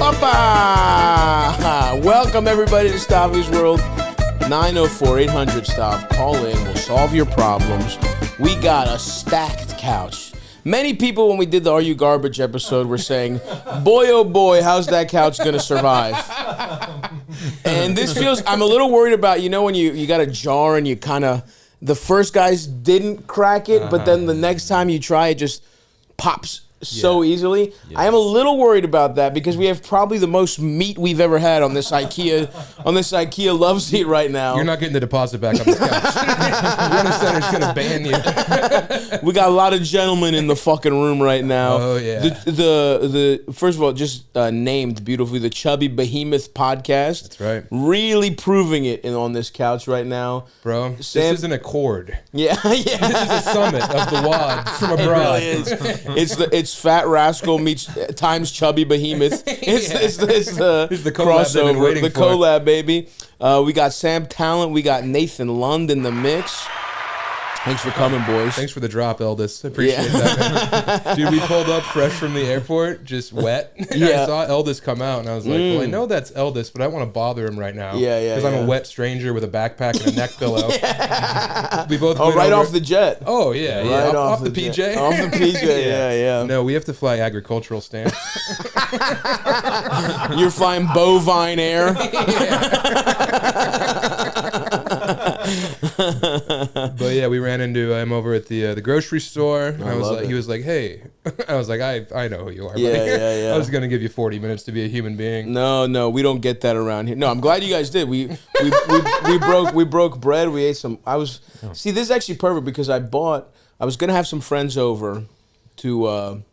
Papa! Welcome everybody to Stavvy's World. 904-800-STAV. Call in. We'll solve your problems. We got a stacked couch. Many people, when we did the Are You Garbage episode, were saying, boy, oh boy, how's that couch going to survive? And this feels, I'm a little worried about, you know, when you got a jar and you kind of, the first guys didn't crack it, but then the next time you try, it just pops so easily. Yeah. I am a little worried about that because we have probably the most meat we've ever had on this IKEA love seat right now. You're not getting the deposit back on this couch. Run Center's gonna ban you. We got a lot of gentlemen in the fucking room right now. Oh yeah. The first of all, just named beautifully, the Chubby Behemoth podcast. That's right. Really proving it on this couch right now, bro. This is an accord. Yeah. This is a summit of the wads from abroad. It really is. It's Fat Rascal meets times Chubby Behemoth. It's the crossover, the collab, baby. We got Sam Tallent. We got Nathan Lund in the mix. Thanks for coming, boys. Thanks for the drop, Eldest. I appreciate that, man. Dude, we pulled up fresh from the airport, just wet. I saw Eldest come out, and I was like, well, I know that's Eldest, but I don't want to bother him right now. Because I'm a wet stranger with a backpack and a neck pillow. We both right off the jet. Oh, yeah. Right off the PJ. Off the PJ, yeah. No, we have to fly agricultural stamps. You're flying bovine air. But yeah, we ran into him over at the grocery store. He was like, hey. I was like, I know who you are. Yeah. I was gonna give you 40 minutes to be a human being. No, we don't get that around here. No, I'm glad you guys did. We broke bread. We ate some. See, this is actually perfect because I was gonna have some friends over to.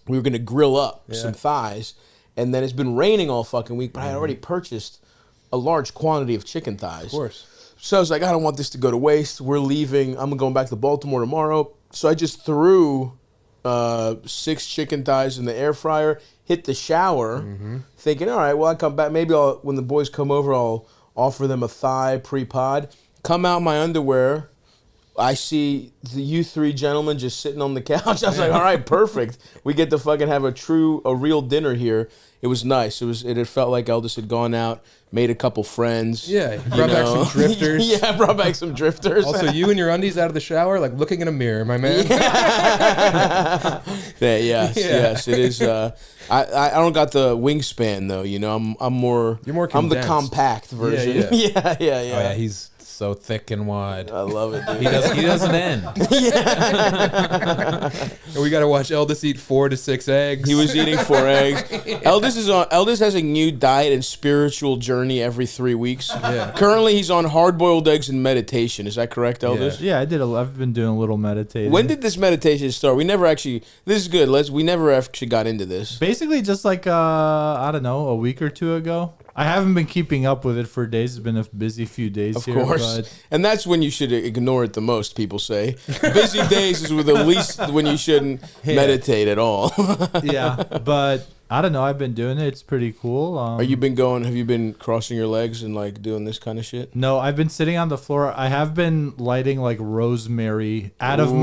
We were gonna grill up some thighs, and then it's been raining all fucking week. But I had already purchased a large quantity of chicken thighs. Of course. So I was like, I don't want this to go to waste. We're leaving. I'm going back to Baltimore tomorrow. So I just threw 6 chicken thighs in the air fryer, hit the shower, thinking, all right, well, I come back. Maybe when the boys come over, I'll offer them a thigh pre-pod. Come out in my underwear. I see you 3 gentlemen just sitting on the couch. I was like, all right, perfect. We get to fucking have a real dinner here. It was nice. It had felt like Eldest had gone out, made a couple friends. Yeah, brought back some drifters. Yeah, brought back some drifters. Also, you in your undies out of the shower, like looking in a mirror, my man. Yes, it is. I don't got the wingspan though. You know, I'm more. You're more I'm condensed. the compact version. Yeah. Oh yeah, he's so thick and wide. I love it, dude. He doesn't end. And we got to watch Eldest eat 4 to 6 eggs. He was eating 4 eggs. Eldest has a new diet and spiritual journey every 3 weeks. Yeah. Currently, he's on hard-boiled eggs and meditation. Is that correct, Eldest? Yeah, I've been doing a little meditating. When did this meditation start? This is good. We never actually got into this. Basically, just like I don't know, a week or 2 ago. I haven't been keeping up with it for days. It's been a busy few days here. Of course. And that's when you should ignore it the most, people say. Busy days is the least when you shouldn't meditate at all. Yeah, but I don't know. I've been doing it. It's pretty cool. Have you been crossing your legs and like doing this kind of shit? No, I've been sitting on the floor. I have been lighting like rosemary out of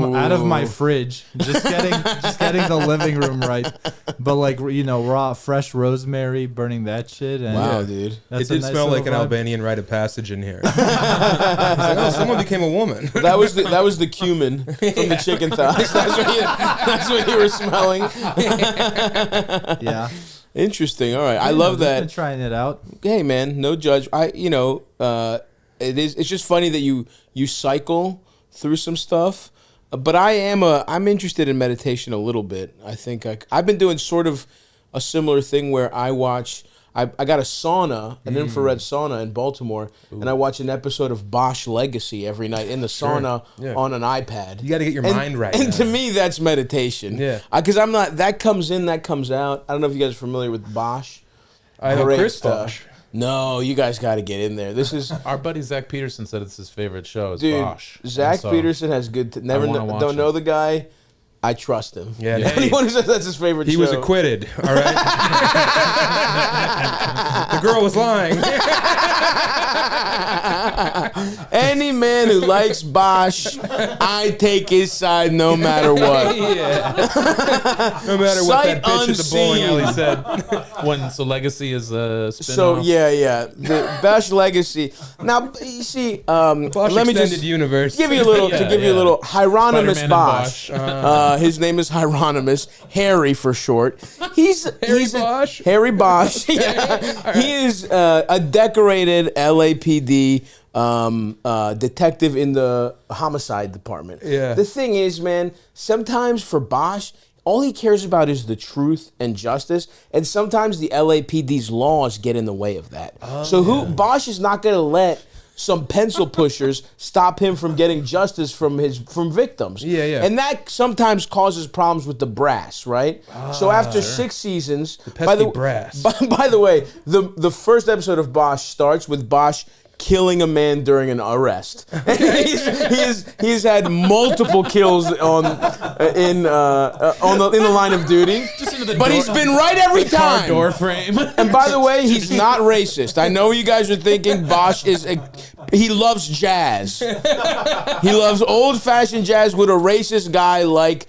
my fridge. Just getting the living room right. But like, you know, raw, fresh rosemary, burning that shit. And wow, dude. It did smell like an Albanian rite of passage in here. It's like, oh, someone became a woman. That was the cumin from the chicken thighs. That's what you were smelling. Yeah. Interesting. All right. I love that. Been trying it out. Hey, man, no judge. It's just funny that you cycle through some stuff. But I'm interested in meditation a little bit. I think I've been doing sort of a similar thing where I got a sauna, an infrared sauna in Baltimore, and I watch an episode of Bosch Legacy every night in the sauna on an iPad. You got to get your mind right. And to me, that's meditation. Yeah. Because I'm not, that comes in, that comes out. I don't know if you guys are familiar with Bosch. I know Chris Bosch. No, you guys got to get in there. This is our buddy Zach Peterson said it's his favorite show. Is dude, Bosch. Zach Peterson has good. Don't know the guy. I trust him. Yeah, Anyone who says that's his favorite he show. was acquitted, all right? The girl was lying. Any man who likes Bosch, I take his side no matter what. No matter what that bitch at the bowling alley said. So Legacy is a spin-off. So the Bosch Legacy. Now you see, Bosch let me just universe. give you a little to give you a little Hieronymus Spider-Man Bosch. and His name is Hieronymus, Harry for short. He's Bosch? Harry Bosch. Yeah. He is a decorated LAPD detective in the homicide department. Yeah. The thing is, man, sometimes for Bosch, all he cares about is the truth and justice, and sometimes the LAPD's laws get in the way of that. Bosch is not going to let some pencil pushers stop him from getting justice from victims. Yeah. And that sometimes causes problems with the brass, right? So after 6 seasons, pesky brass. By the way, the first episode of Bosch starts with Bosch killing a man during an arrest. he's had multiple kills in the line of duty, but he's been right every time. Door frame. And by the way, he's not racist. I know you guys are thinking Bosch he loves jazz. He loves old-fashioned jazz with a racist guy like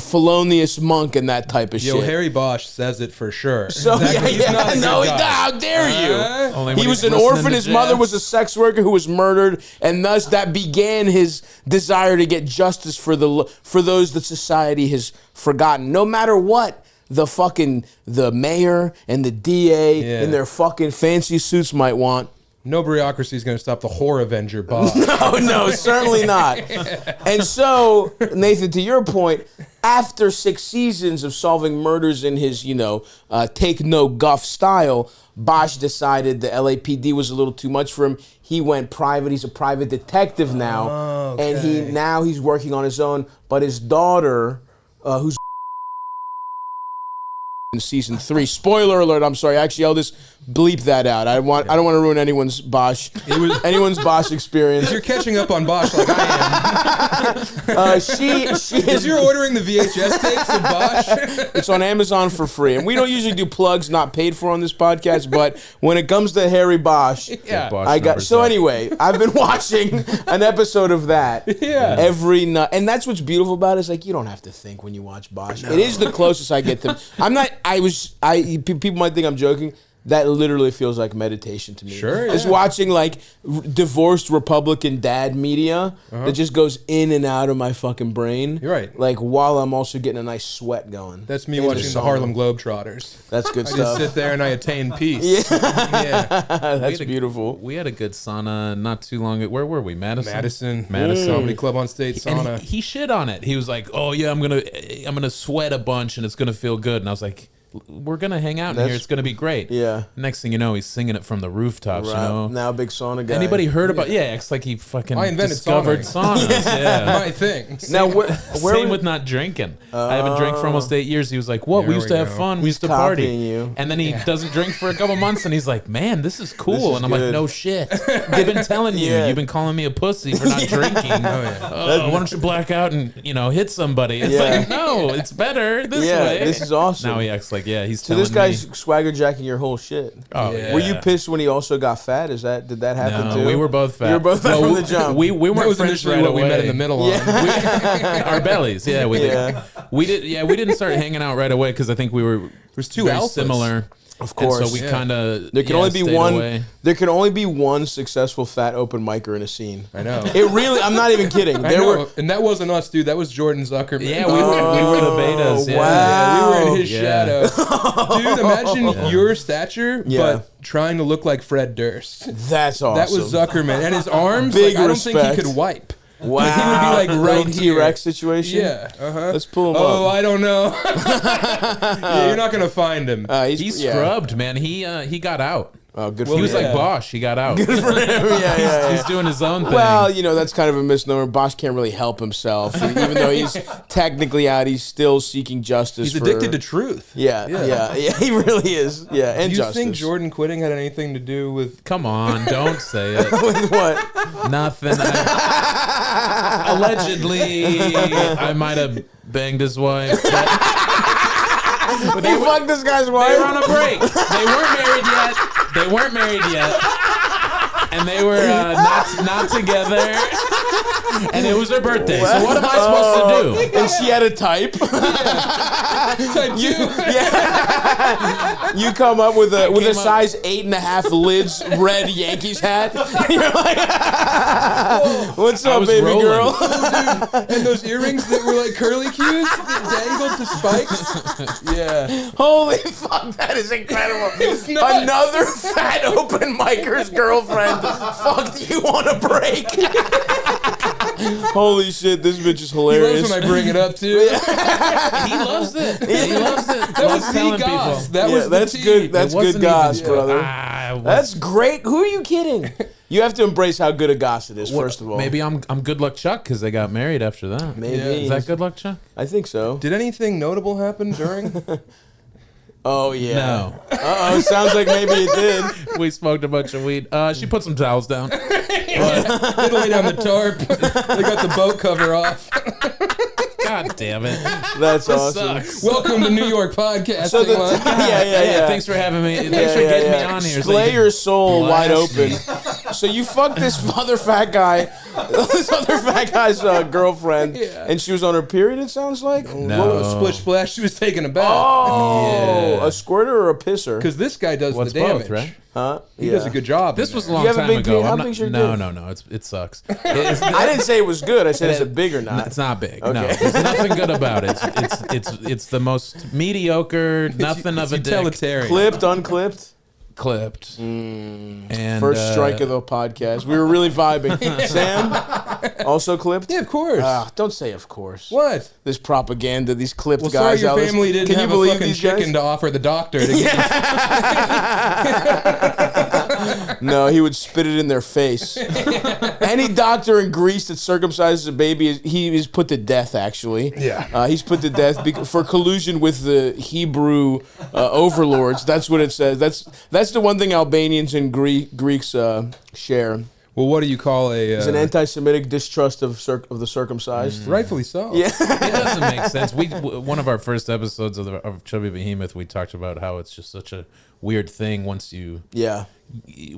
Felonious Monk and that type of shit. Harry Bosch says it for sure. So how dare you? He was an orphan. His mother was a sex worker who was murdered, and thus that began his desire to get justice for those that society has forgotten. No matter what the mayor and the DA in their fucking fancy suits might want. No bureaucracy is going to stop the Whore Avenger, Bob. No, certainly not. And so, Nathan, to your point, after 6 seasons of solving murders in his, take no guff style, Bosch decided the LAPD was a little too much for him. He went private. He's a private detective now, and he's working on his own. But his daughter, who's in season 3. Spoiler alert! I'm sorry. Actually, I'll just bleep that out. I don't want to ruin anyone's Bosch experience. You're catching up on Bosch like I am. She As you're ordering the VHS tapes of Bosch. It's on Amazon for free, and we don't usually do plugs not paid for on this podcast. But when it comes to Harry Bosch, Anyway, I've been watching an episode of that every night, and that's what's beautiful about it. Is like you don't have to think when you watch Bosch. No. It is the closest I get to. People might think I'm joking. That literally feels like meditation to me. Sure, It's watching like divorced Republican dad media that just goes in and out of my fucking brain. You're right. Like while I'm also getting a nice sweat going. That's me watching the Harlem Globetrotters. That's good I stuff. just sit there and I attain peace. That's beautiful. We had a good sauna not too long ago. Where were we? Madison. Comedy Club on State sauna. And he shit on it. He was like, "Oh yeah, I'm gonna sweat a bunch and it's gonna feel good." And I was like, we're gonna hang out in here. It's gonna be great. Yeah. Next thing you know, he's singing it from the rooftops. Right. You know. Now a big sauna guy. Anybody heard about? Yeah, it's like he fucking discovered saunas. Yeah. My thing. Now same with not drinking. I haven't drank for almost 8 years. He was like, "What? We used to have fun. We used to party." You. And then he doesn't drink for a couple months, and he's like, "Man, this is cool." And I'm like, "No shit. I've been telling you. You've been calling me a pussy for not drinking. Why don't you black out and hit somebody?" It's like, no, it's better this way. This is awesome. Now he acts like, he's so telling this guy's swagger jacking your whole shit. Oh, yeah. Were you pissed when he also got fat? Did that happen too? We were both fat. You were both fat from the jump. We weren't friends right away. We met in the middle on. Our bellies. Yeah, we did. We didn't start hanging out right away because I think we were too very alphas. Similar. Of course. And so we kind of there can only be one. Away. There can only be one successful fat open micer in a scene. I know. It really. I'm not even kidding. And that wasn't us, dude. That was Jordan Zuckerman. Yeah, we were the betas. Yeah. Wow. Yeah, we were in his shadow. Dude, imagine your stature, but trying to look like Fred Durst. That's awesome. That was Zuckerman, and his arms. Big I don't think respect. he could wipe. Wow. Like, he would be like right here. T-Rex situation? Yeah. Let's pull him up. Oh, I don't know. You're not going to find him. He's scrubbed, man. He got out. Oh, good for He him. was like Bosch. He got out. Good for him. He's doing his own thing. Well, that's kind of a misnomer. Bosch can't really help himself. Even though he's technically out, he's still seeking justice. He's addicted to truth. Yeah, he really is. Yeah, and Do you justice. think Jordan quitting had anything to do with... Come on, don't say it. With what? Nothing. Allegedly, I might have banged his wife. But You fucked this guy's wife? They were on a break. They weren't married yet. And they were not together. And it was her birthday. So what am I supposed to do? And she had a type. Type 2. You come up with a size 8.5 lids red Yankees hat. You're like, what's up, baby rolling. girl? And those earrings that were like curly cues that dangled to spikes. Yeah. Holy fuck, that is incredible. was nuts. Another fat open micer's girlfriend fucked you on a break. Holy shit, this bitch is He hilarious. loves when I bring it up too. He loves it. He loves it. That was the goss. That was that's the good. tea. That's It wasn't good goss, even- brother. it That's great. Who are you kidding? You have to embrace how good a goss it is, first of all. Maybe I'm Good Luck Chuck because they got married after that. Maybe. Yeah. Is that Good Luck Chuck? I think so. Did anything notable happen during? Oh, yeah. No. Uh-oh, sounds like maybe it did. We smoked a bunch of weed. She put some towels down. They lay down the tarp. They got the boat cover off. God damn it. That's awesome. Sucks. Welcome to New York podcasting. So Yeah, thanks for having me. Thanks for getting me on here. Slay your soul wide blast open. me. So you fucked this other fat guy, this other fat guy's girlfriend, and she was on her period, it sounds like? No. Splish splash. She was taking a bath. Oh, Yeah. a squirter or a pisser? Because this guy does What's the damage. both, right? Huh? He does a good job. This in was a there. long You have a time big ago. dick? How I'm not- big's your no, dick? no. It sucks. I didn't say it was good. I said, is it big or not? It's not big. Okay. No, there's nothing good about it. It's the most mediocre. Nothing It's of a dick. utilitarian. Clipped, unclipped? Clipped. And First strike of the podcast. We were really vibing. Sam, also clipped? Yeah, of course. Don't say of course. What? This propaganda, these clipped Well, guys sorry out your there. family didn't Can you have a believe fucking these chicken guys? to offer the doctor to get No, he would spit it in their face. Any doctor in Greece that circumcises a baby, he is put to death, actually. Yeah. He's put to death for collusion with the Hebrew overlords. That's what it says. That's the one thing Albanians and Greeks share. Well, what do you call a... It's an anti-Semitic distrust of the circumcised. rightfully so. Yeah. It doesn't make sense. One of our first episodes of Chubby Behemoth, we talked about how it's just such a weird thing once you... Yeah.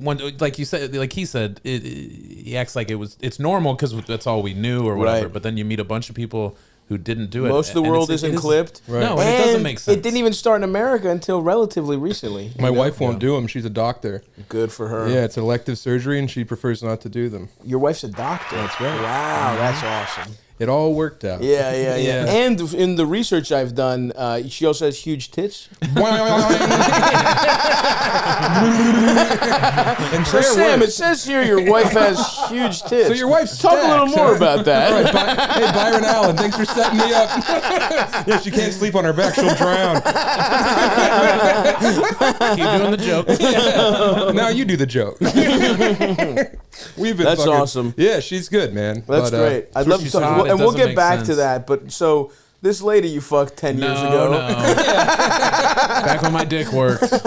Like you said, like he said, he acts like it's normal because that's all we knew or whatever. Right. But then you meet a bunch of people who didn't do it. Most of the and world it isn't is- clipped. Right. No, and it doesn't make sense. It didn't even start in America until relatively recently. My wife won't do them. She's a doctor. Good for her. Yeah, it's elective surgery, and she prefers not to do them. Your wife's a doctor. That's right. Wow, that's awesome. It all worked out. Yeah. Yeah. And in the research I've done, she also has huge tits. And So prayer Sam, works. it says here your wife has huge tits. So your wife's Talk a little stacked, more huh? about that. All right, hey, Byron Allen, thanks for setting me up. Yeah, she can't sleep on her back. She'll drown. Keep doing the joke. Now you do the joke. We've been That's fucking- awesome. Yeah, she's good, man. That's But, great. I'd love to she's talk, hot, it and we'll doesn't get make back to sense. that. But so this lady you fucked 10 years ago. No. Back when my dick worked. Back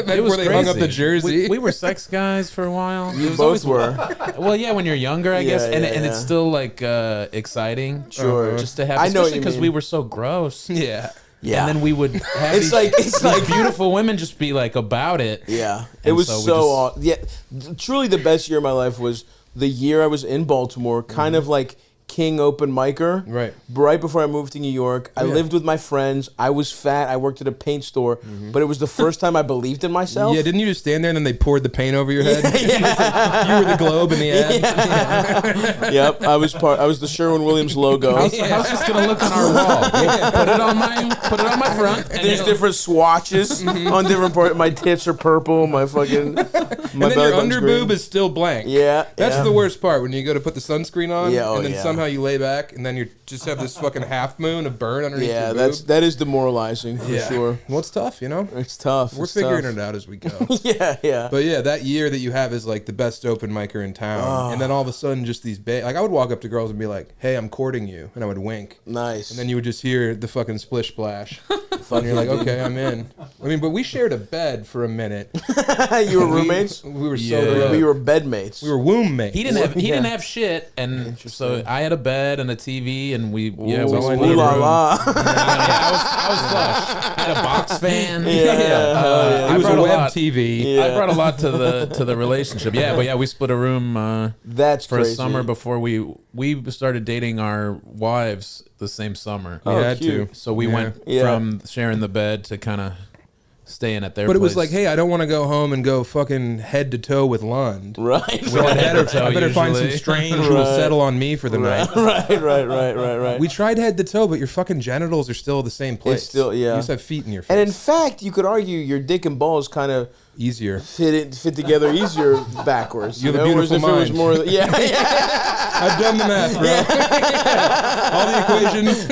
It was before they hung up the crazy. jersey. We were sex guys for a while. You It was both always- were. Well, yeah, when you're younger, I guess, Yeah, and yeah, it's yeah. still like exciting. Sure. Just to have, I know what especially you because mean. we were so gross. Yeah. Yeah. And then we would have It's these like beautiful women just be like about it. Yeah, it And was so we so just- yeah. Truly, the best year of my life was the year I was in Baltimore, kind of like king open micer. Right. Right before I moved to New York, I yeah. lived with my friends. I was fat. I worked at a paint store, but it was the first time I believed in myself. Yeah, didn't you just stand there and then they poured the paint over your head? You were the globe in the ad. Yep, I was the Sherwin-Williams logo. How's this gonna look on our wall? Put it on my front. And There's different swatches on different parts. My tits are purple. My fucking my And then belly your button's underboob green. is still blank. Yeah, That's yeah. the worst part when you go to put the sunscreen on Yeah, oh, and then yeah. somehow how you lay back and then you just have this fucking half moon of burn underneath your boob. that is demoralizing for sure. Well, it's tough, you know? It's tough. We're figuring it out as we go. Yeah. But yeah, that year that you have is like the best open micer in town. And then all of a sudden just these like I would walk up to girls and be like, hey, I'm courting you. And I would wink. Nice. And then you would just hear the fucking splish splash. And you're like, okay, I'm in. I mean, but we shared a bed for a minute. You were roommates? We were so we were bedmates. We were womb mates. He didn't have shit, and so I had a bed and a TV, and we split a room. I was flush. I had a box fan. I brought a web TV. I brought a lot to the relationship. Yeah, but we split a room. That's for crazy. a summer before we started dating our wives the same summer. We had to. So we went from sharing the bed to kind of staying at their But place. it was like, hey, I don't want to go home and go fucking head to toe with Lund. Right. So I better find some strange who will settle on me for the night. Right. We tried head to toe, but your fucking genitals are still the same place. It's still, You just have feet in your face. And in fact, you could argue your dick and balls kind of easier fit together easier backwards. You have a beautiful mind. It was more, I've done the math, bro. All the equations.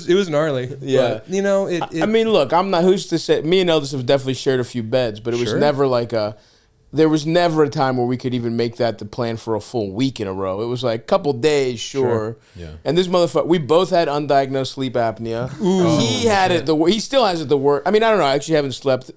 It was gnarly. Yeah, but, you know, I mean, look, I'm not. Who's to say? Me and Eldest have definitely shared a few beds, but it was never like a. There was never a time where we could even make that the plan for a full week in a row. It was like a couple days, sure. Yeah. And this motherfucker, we both had undiagnosed sleep apnea. He had it. He still has it the worst. I mean, I don't know. I actually haven't slept.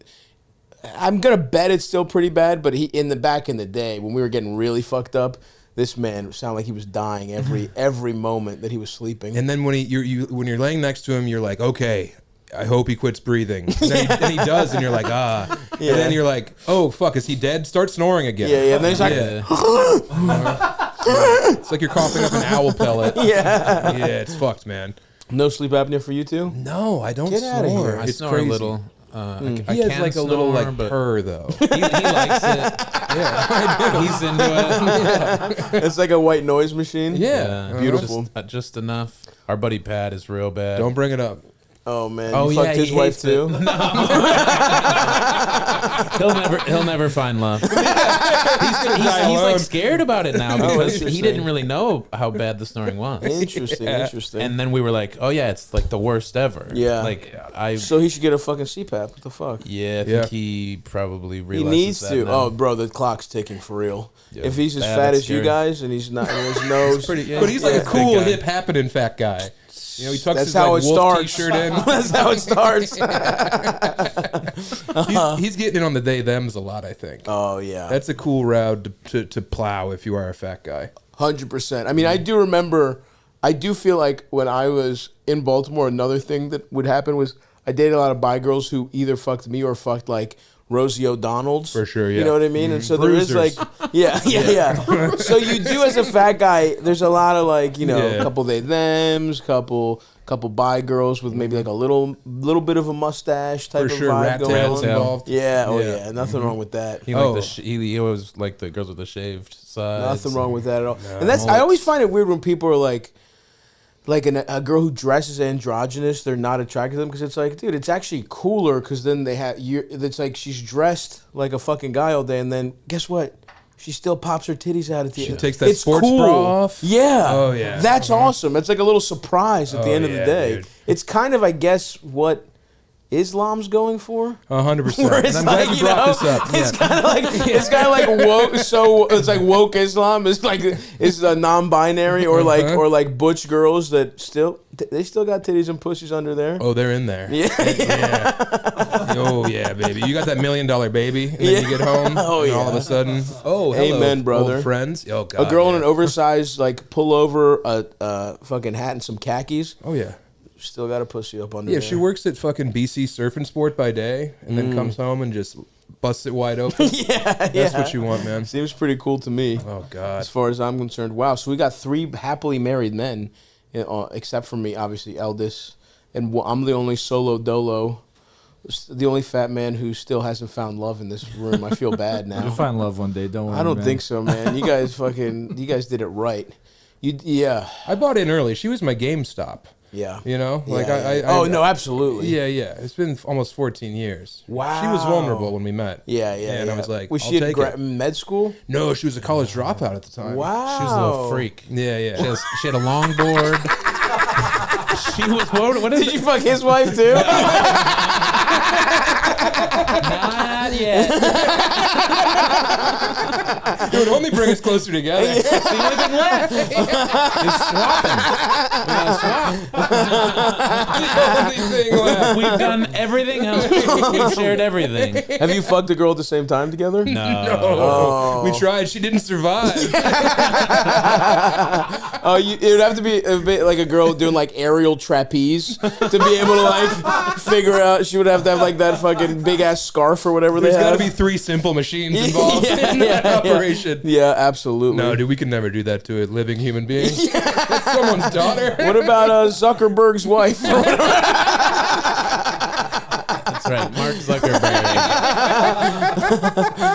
I'm gonna bet it's still pretty bad, but back in the day when we were getting really fucked up, this man sounded like he was dying every moment that he was sleeping. And then when you're laying next to him, you're like, okay, I hope he quits breathing. And he does, and you're like, And then you're like, oh fuck, is he dead? Start snoring again. Yeah. And then he's like, it's like you're coughing up an owl pellet. Yeah, it's fucked, man. No sleep apnea for you too? No, I don't Get outta snore. here. I It's snore crazy. a little. I He has can like a little snore, like but purr though. he likes it. Yeah, he's into it. It's like a white noise machine. Yeah. Beautiful. Just enough. Our buddy Pat is real bad. Don't bring it up. Oh man, Oh, you yeah, fucked his he wife hates it. too? He'll never find love. He's like scared about it now because he interesting. didn't really know how bad the snoring was. Interesting. And then we were like, oh yeah, it's like the worst ever. Yeah. Like So he should get a fucking CPAP. What the fuck? I think he probably He realizes needs that to. now. Oh, bro, the clock's ticking for real. Yeah. If he's as Yeah, fat that's as you scary. guys and he's not, and his nose, But he's like a cool, Big guy. hip, happening fat guy. You know, he tucks that's his how like it wolf starts. t-shirt in. That's how it starts. He's getting in on the they thems a lot, I think. Oh yeah, That's a cool route to plow if you are a fat guy. 100%. I mean, I do remember. I do feel like when I was in Baltimore, another thing that would happen was I dated a lot of bi girls who either fucked me or fucked like Rosie O'Donnell's. For sure, yeah. You know what I mean? And so Bruisers. there is like, yeah. So you do as a fat guy, there's a lot of like, a couple they thems, couple bi girls with maybe like a little bit of a mustache type For of sure, vibe rat going tails on. involved. Yeah, Yeah. nothing wrong with that. He he always liked the girls with the shaved sides. Nothing wrong with that at all. And that's I always find it weird when people are like a girl who dresses androgynous, they're not attracted to them because it's like, dude, it's actually cooler because then it's like she's dressed like a fucking guy all day, and then guess what? She still pops her titties out at the end. She takes that sports bra off. Yeah. Oh, yeah. That's awesome. It's like a little surprise at the end of the day. Dude. It's kind of, I guess, what Islam's going for. 100%. Where And it's I'm glad like, you brought this up. It's kind of like woke. So it's like woke Islam is like is non-binary or like butch girls that still got titties and pussies under there. Oh, they're in there. Yeah. Oh, yeah, baby. You got that $1 million baby, and then you get home, Oh, and all yeah. of a sudden, hello, Amen, brother. old friends. Oh, God. A girl in an oversized like pullover, a fucking hat and some khakis. Oh, yeah. Still got a pussy up under Yeah, there. she works at fucking BC Surf and Sport by day, and then comes home and just busts it wide open. That's what you want, man. Seems pretty cool to me. Oh, God. As far as I'm concerned. Wow. So we got 3 happily married men, except for me, obviously, eldest. And I'm the only solo dolo, the only fat man who still hasn't found love in this room. I feel bad now. You'll find love one day. Don't worry. I don't man. think so, man. You guys did it right. Yeah. I bought in early. She was my GameStop. Yeah. You know? Like no, absolutely. Yeah, yeah. It's been almost 14 years. Wow. She was vulnerable when we met. Yeah, yeah. And I was like, was she at med school? No, she was a college dropout at the time. Wow. She was a little freak. Yeah, yeah. She had a longboard. She was what is Did you fuck his wife too? Not yet. It would only bring us closer together. It's the only thing left. It's swapping. We gotta swap. The only thing left. We've done everything else. We've shared everything. Have you fucked a girl at the same time together? No. Oh. We tried. She didn't survive. Oh, it would have to be a bit like a girl doing like aerial trapeze to be able to like figure out. She would have to have like that fucking big ass scarf or whatever There's they have. got to be 3 simple machines involved in that operation. Yeah, absolutely. No, dude, we could never do that to a living human being. That's someone's daughter. What about Zuckerberg's wife? That's right, Mark Zuckerberg.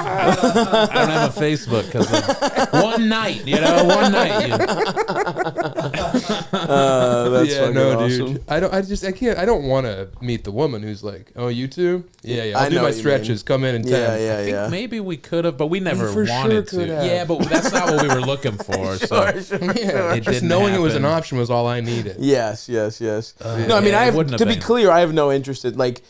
I don't have a Facebook because of one night, one night. That's fucking awesome. Dude. I don't want to meet the woman who's like, oh, you two? Yeah. I'll do my stretches. Come in 10. Yeah. I think maybe we could have, but we never for wanted sure to. have. Yeah, but that's not what we were looking for. So Yeah, just knowing it was an option was all I needed. Yes. No, I mean, I have to be clear. I have no interest in like.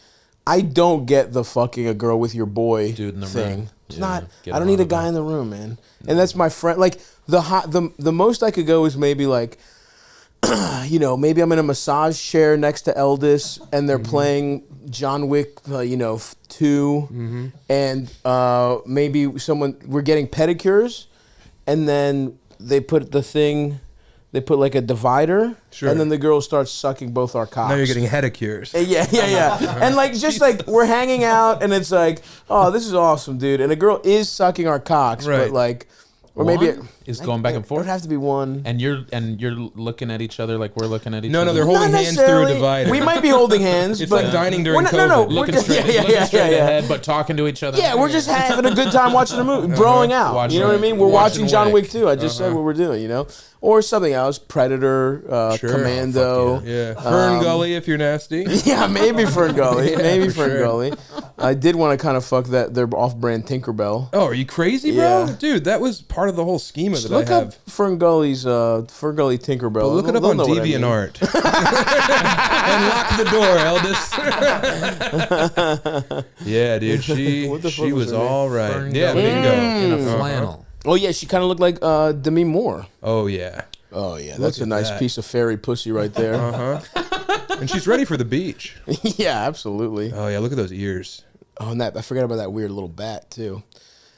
I don't get the fucking a girl with your boy dude in the thing. room. It's not. I don't need a guy in the room, man. And that's my friend. Like the most I could go is maybe like, maybe I'm in a massage chair next to Eldest, and they're playing John Wick, 2, and maybe we're getting pedicures, and then they put the thing. They put like a divider, and then the girl starts sucking both our cocks. Now you're getting pedicures. Yeah. And like, just like we're hanging out, and it's like, oh, this is awesome, dude. And a girl is sucking our cocks, but like, or maybe is going back and It forth. would have to be one. And you're looking at each other like we're looking at each other. No, they're holding hands through a divider. We might be holding hands, it's but like dining during COVID. No, looking straight ahead, but talking to each other. Yeah, we're just having a good time watching a movie, broing out. You know what I mean? We're watching John Wick 2. I just said what we're doing, or something else. Predator, Commando. Yeah, Fern Gully if you're nasty. Yeah, maybe Fern Gully. Maybe Fern Gully. I did want to kind of fuck their off-brand Tinkerbell. Oh, are you crazy, bro? Yeah. Dude, that was part of the whole schema that Look I have. up Fern Gully's Tinkerbell. But look it up on DeviantArt. Unlock the door, Eldest. Yeah, dude, she was all right. Fern Yeah, Gully bingo. in a flannel. Oh yeah, she kind of looked like Demi Moore. Oh yeah. Oh yeah, that's a nice piece of fairy pussy right there. And she's ready for the beach. Yeah, absolutely. Oh yeah, look at those ears. Oh, and I forgot about that weird little bat too.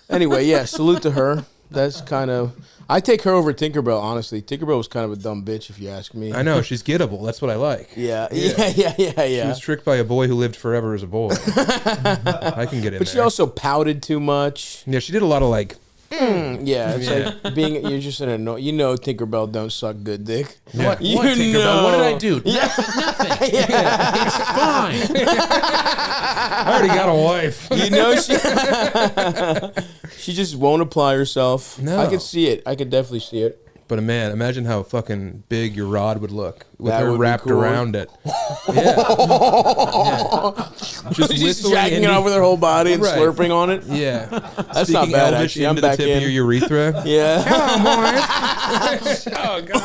Anyway, yeah, salute to her. That's kind of. I take her over Tinkerbell, honestly. Tinkerbell was kind of a dumb bitch, if you ask me. I know, she's gettable. That's what I like. Yeah. She was tricked by a boy who lived forever as a boy. I can get in But she also pouted too much. Yeah, she did a lot of like. Yeah, it's like you're just an annoying. Tinkerbell don't suck good dick. Yeah. What Tinkerbell? What did I do? Yeah. Nothing. It's fine. I already got a wife. She just won't apply herself. No. I could see it. I could definitely see it. But man, imagine how fucking big your rod would look with That her would be wrapped cool. around it. Yeah. Just jacking it off with her whole body and slurping on it. Yeah. That's not bad, actually. I'm into back the tip in. of your urethra. Yeah. Hello, boys. Oh God.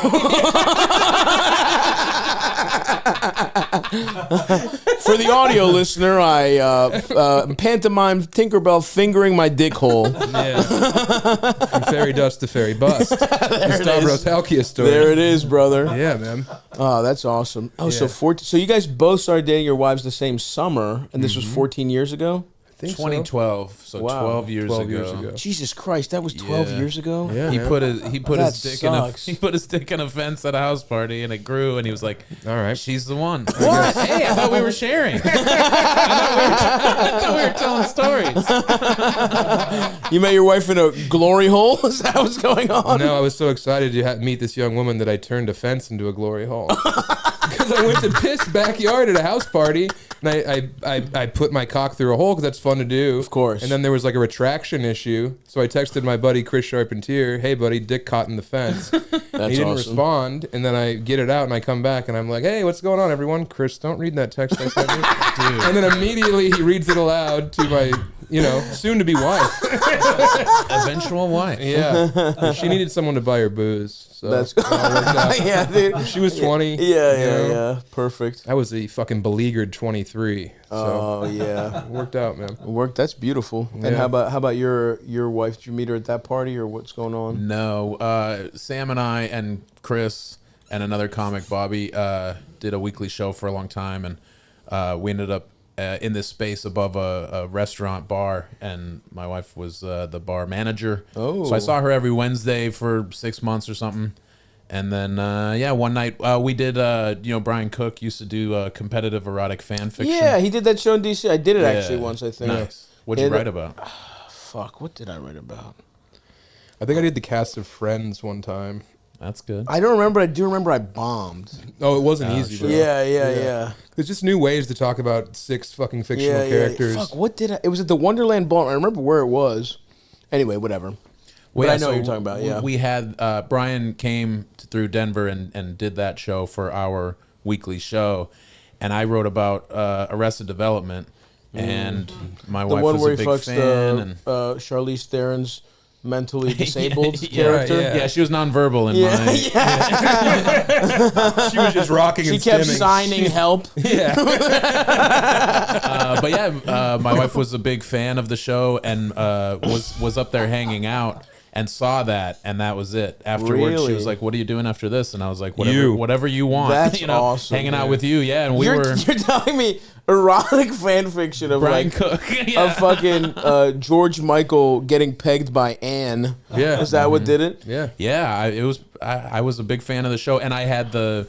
For the audio listener, I pantomime Tinkerbell fingering my dick hole. Yeah. From fairy dust to fairy bust. The Stavros Halkias story. There it is, brother. Yeah, man. Oh, that's awesome. Oh, Yeah. so you guys both started dating your wives the same summer, and this was 14 years ago? I think 2012, so Wow. 12 years 12 ago. years ago. Jesus Christ, that was 12 Yeah. years ago? Yeah, He man. put That his dick in a sucks. he put his dick in a fence at a house party, and it grew, and he was like, All right. "She's the one." What? Hey, I thought we were sharing. I thought we were telling stories. You met your wife in a glory hole? Is that what's going on? No, I was so excited to meet this young woman that I turned a fence into a glory hole. because I went to piss backyard at a house party, and I put my cock through a hole because that's fun to do. Of course. And then there was like a retraction issue, so I texted my buddy Chris Charpentier, "Hey buddy, dick caught in the fence." He didn't respond, and then I get it out, and I come back, and I'm like, "Hey, what's going on, everyone?" Chris, don't read that text I sent you. Dude. And then immediately he reads it aloud to my, soon-to-be wife. Eventual wife. Yeah. She needed someone to buy her booze. So That's yeah, dude. She was 20. Yeah. Perfect. I was a fucking beleaguered 23. So yeah. it worked out, man. That's beautiful. Yeah. And how about your wife? Did you meet her at that party, or what's going on? No. Sam and I and Chris and another comic, Bobby, did a weekly show for a long time, and we ended up in this space above a restaurant bar, and my wife was the bar manager. Oh. So I saw her every Wednesday for 6 months or something. And then, one night we did, Brian Cook used to do competitive erotic fan fiction. Yeah, he did that show in D.C. I did it actually once, I think. Nice. What'd you write about? Fuck, what did I write about? I think I did the cast of Friends one time. That's good. I don't remember. I do remember I bombed. Oh, it wasn't easy, bro. Yeah. There's just new ways to talk about 6 fucking fictional characters. Fuck, what did I... It was at the Wonderland Ball. I remember where it was. Anyway, whatever. But I know what you're talking about, yeah. We had... Brian came through Denver and did that show for our weekly show. And I wrote about Arrested Development. And my wife was a big fan. And Charlize Theron's mentally disabled character. Yeah, she was nonverbal in mine. She was just rocking and She kept stimming. signing help. Yeah. My wife was a big fan of the show and was up there hanging out and saw that, and that was it. Afterwards, she was like, "What are you doing after this?" And I was like, "Whatever you want." That's awesome. Hanging out with you, yeah. And You're telling me erotic fan fiction of Brian Cook, of fucking George Michael getting pegged by Anne. Yeah. Is that what did it? Yeah. Yeah, I was a big fan of the show, and I had I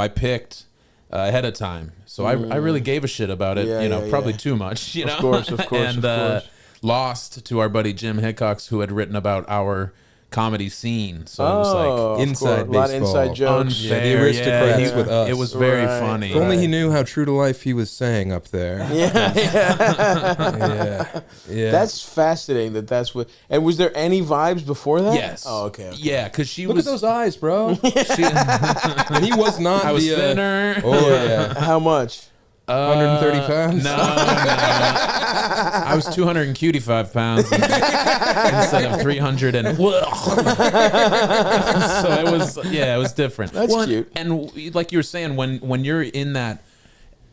picked ahead of time, so I really gave a shit about it. Probably too much, Of course, and lost to our buddy Jim Hickox, who had written about our comedy scene. So it was like inside baseball. A lot of inside jokes. Unfair, the aristocrats with us. It was very funny. If only he knew how true to life he was saying up there. Yeah. That's fascinating. That's what. And was there any vibes before that? Yes. Oh, okay. Yeah, because she Look was. at those eyes, bro. And he was not. I was thinner. Oh yeah. How much? 130 pounds. No. I was 255 pounds instead of 300 and so it was different. That's cute. And like you were saying, when you're in that,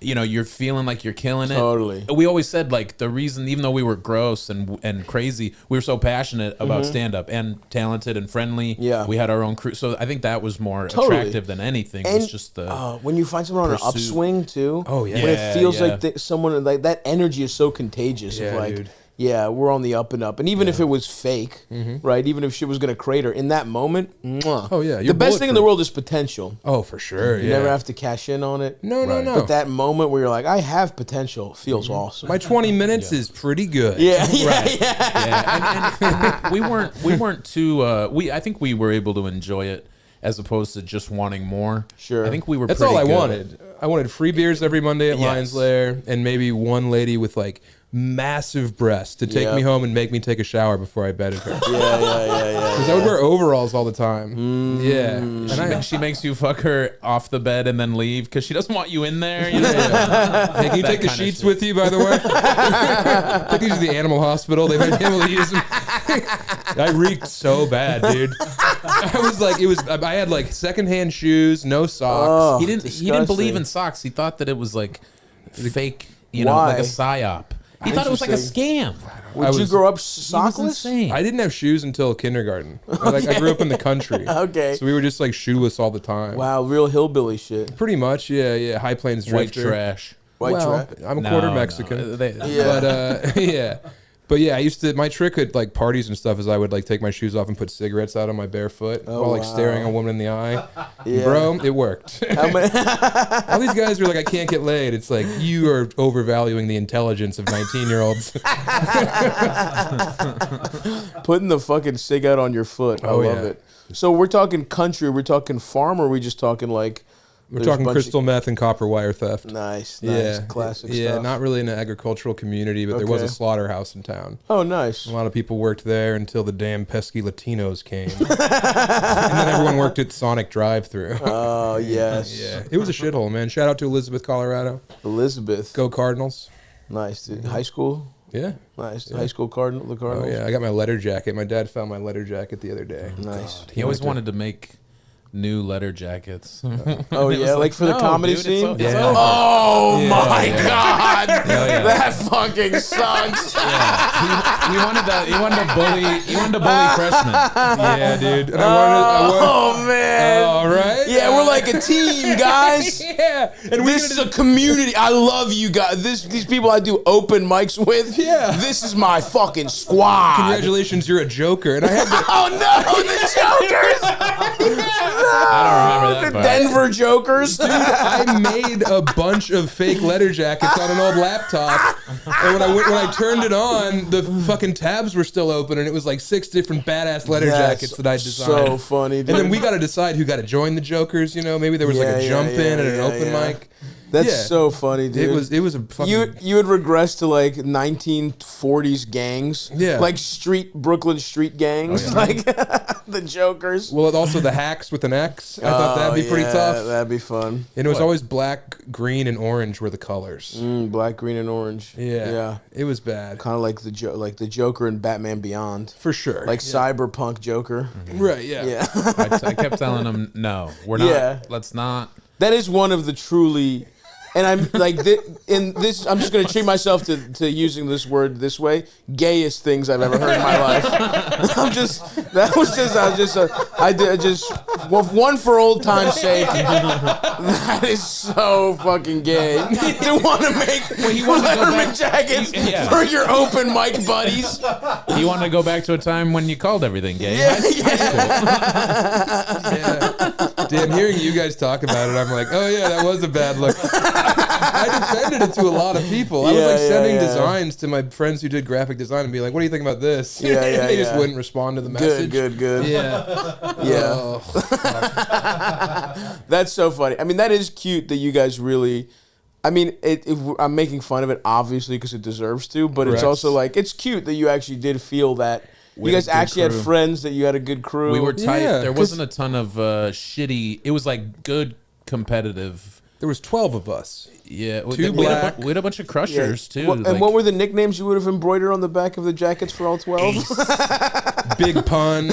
you're feeling like you're killing it. Totally. We always said like the reason, even though we were gross and crazy, we were so passionate about stand up and talented and friendly. Yeah. We had our own crew. So I think that was more attractive than anything. And was just the when you find someone on an upswing too. Oh, yeah. When it feels Yeah. like someone like that energy is so contagious. Yeah, of like, dude. yeah, we're on the up and up. And even if it was fake, right? Even if shit was gonna crater in that moment, mwah. Oh, yeah, the you're best thing in the bulletproof. world is potential. Oh, for sure. You never have to cash in on it. No. But that moment where you're like, I have potential, feels awesome. My 20 minutes is pretty good. Yeah. and we weren't too. I think we were able to enjoy it as opposed to just wanting more. Sure. I think we were. That's pretty all I good. wanted. I wanted free beers every Monday at Yes. Lions Lair, and maybe one lady with like massive breasts to take me home and make me take a shower before I bedded her. Yeah. Because I would wear overalls all the time. Yeah. And She makes you fuck her off the bed and then leave because she doesn't want you in there. Hey, can you take the kind of sheets shit. with you, by the way? Take these to the animal hospital. They might be able to use them. I reeked so bad, dude. I had like secondhand shoes, no socks. He didn't believe in socks. He thought that it was like fake, like a psyop. He thought it was like a scam. Would you grow up He was sockless? insane. I didn't have shoes until kindergarten. I grew up in the country. Okay. So we were just like shoeless all the time. Wow, real hillbilly shit. Pretty much, yeah. High Plains White drifter. trash. White Well, trash. I'm a No, quarter no. Mexican. Yeah. But yeah. But yeah, my trick at like parties and stuff is I would like take my shoes off and put cigarettes out on my bare foot while like staring a woman in the eye. Yeah. Bro, it worked. How many- All these guys are like, I can't get laid. It's like, you are overvaluing the intelligence of 19-year-olds. Putting the fucking cig out on your foot. I love it. So we're talking country, we're talking farm, or are we just talking like We're talking crystal meth and copper wire theft. Nice. Classic Yeah, stuff. not really in an agricultural community, but there was a slaughterhouse in town. Oh, nice. A lot of people worked there until the damn pesky Latinos came. And then everyone worked at Sonic Drive-Thru. Oh, yes. Yeah, it was a shithole, man. Shout out to Elizabeth, Colorado. Elizabeth. Go Cardinals. Nice, dude. High school? Yeah. Nice. Yeah. High school the Cardinals? Oh, yeah. I got my letter jacket. My dad found my letter jacket the other day. Nice. He always wanted to make new letter jackets. Oh yeah, like for the comedy dude, scene. It's over. Oh my god, that fucking sucks. He wanted that. He wanted to bully. He wanted to bully freshmen. Yeah, dude. And Oh man. All right. Yeah, we're like a team, guys. Yeah. And this is a community. I love you guys. These people I do open mics with. Yeah. This is my fucking squad. Congratulations, you're a joker. And I had to. Oh no, the Jokers. I don't remember that. The Denver Jokers. Dude, I made a bunch of fake letter jackets on an old laptop, and when I turned it on, the fucking tabs were still open, and it was like 6 different badass letter jackets that I designed. So funny, dude. And then we got to decide who got to join the Jokers. You know, maybe there was like a jump in at an open mic. That's so funny, dude. It was a fucking... You would regress to like 1940s gangs. Yeah. Like Brooklyn street gangs. Like the Jokers. Well, also the Hacks with an X. I thought that'd be pretty tough. That'd be fun. And it was always black, green, and orange were the colors. Black, green, and orange. Yeah. It was bad. Kind of like the Joker in Batman Beyond. For sure. Like cyberpunk Joker. Right, yeah. I kept telling him, no, we're not. Yeah. Let's not. That is one of the truly... And I'm like, in this, I'm just going to treat myself to using this word this way, gayest things I've ever heard in my life. I did just, one for old time's sake. That is so fucking gay. To want to make letterman jackets for your open mic buddies. You want to go back to a time when you called everything gay. Damn, hearing you guys talk about it, I'm like, oh yeah, that was a bad look. I defended it to a lot of people. I was like sending designs to my friends who did graphic design and be like, what do you think about this? They just wouldn't respond to the message. Good. Yeah. That's so funny. I mean, that is cute that you guys really... I mean, I'm making fun of it, obviously, because it deserves to, but it's also like, it's cute that you actually did feel that... You guys actually had friends, that you had a good crew. We were tight. Yeah, there wasn't a ton of shitty... It was like good competitive... There was 12 of us. Yeah, we had a bunch of crushers too. And what were the nicknames you would have embroidered on the back of the jackets for all 12? Big Pun.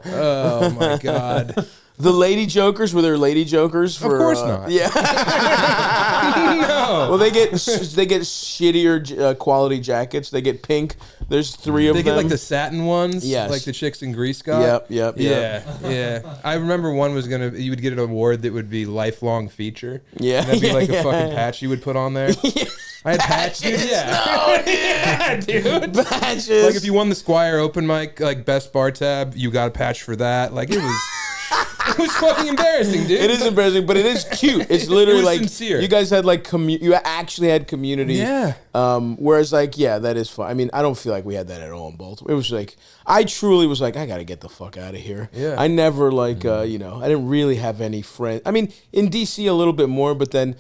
Oh my god. The Lady Jokers, were there Lady Jokers? Of course not. Yeah. No. Well, they get shittier quality jackets. They get pink. There's 3 of them. They get like the satin ones. Yes. Like the chicks in Grease got. Yep. Yeah. I remember one was you would get an award that would be lifelong feature. Yeah. And that'd be like a fucking patch you would put on there. Yeah. I had patches. Yeah, dude. Patches. Like if you won the Squire open mic, like best bar tab, you got a patch for that. Like it was. It was fucking embarrassing, dude. It is embarrassing, but it is cute. It's literally like sincere. You guys had like you actually had community. Yeah. Whereas like that is fun. I mean, I don't feel like we had that at all in Baltimore. It was like I truly was like I got to get the fuck out of here. Yeah. I never like I didn't really have any friends. I mean, in DC a little bit more, but then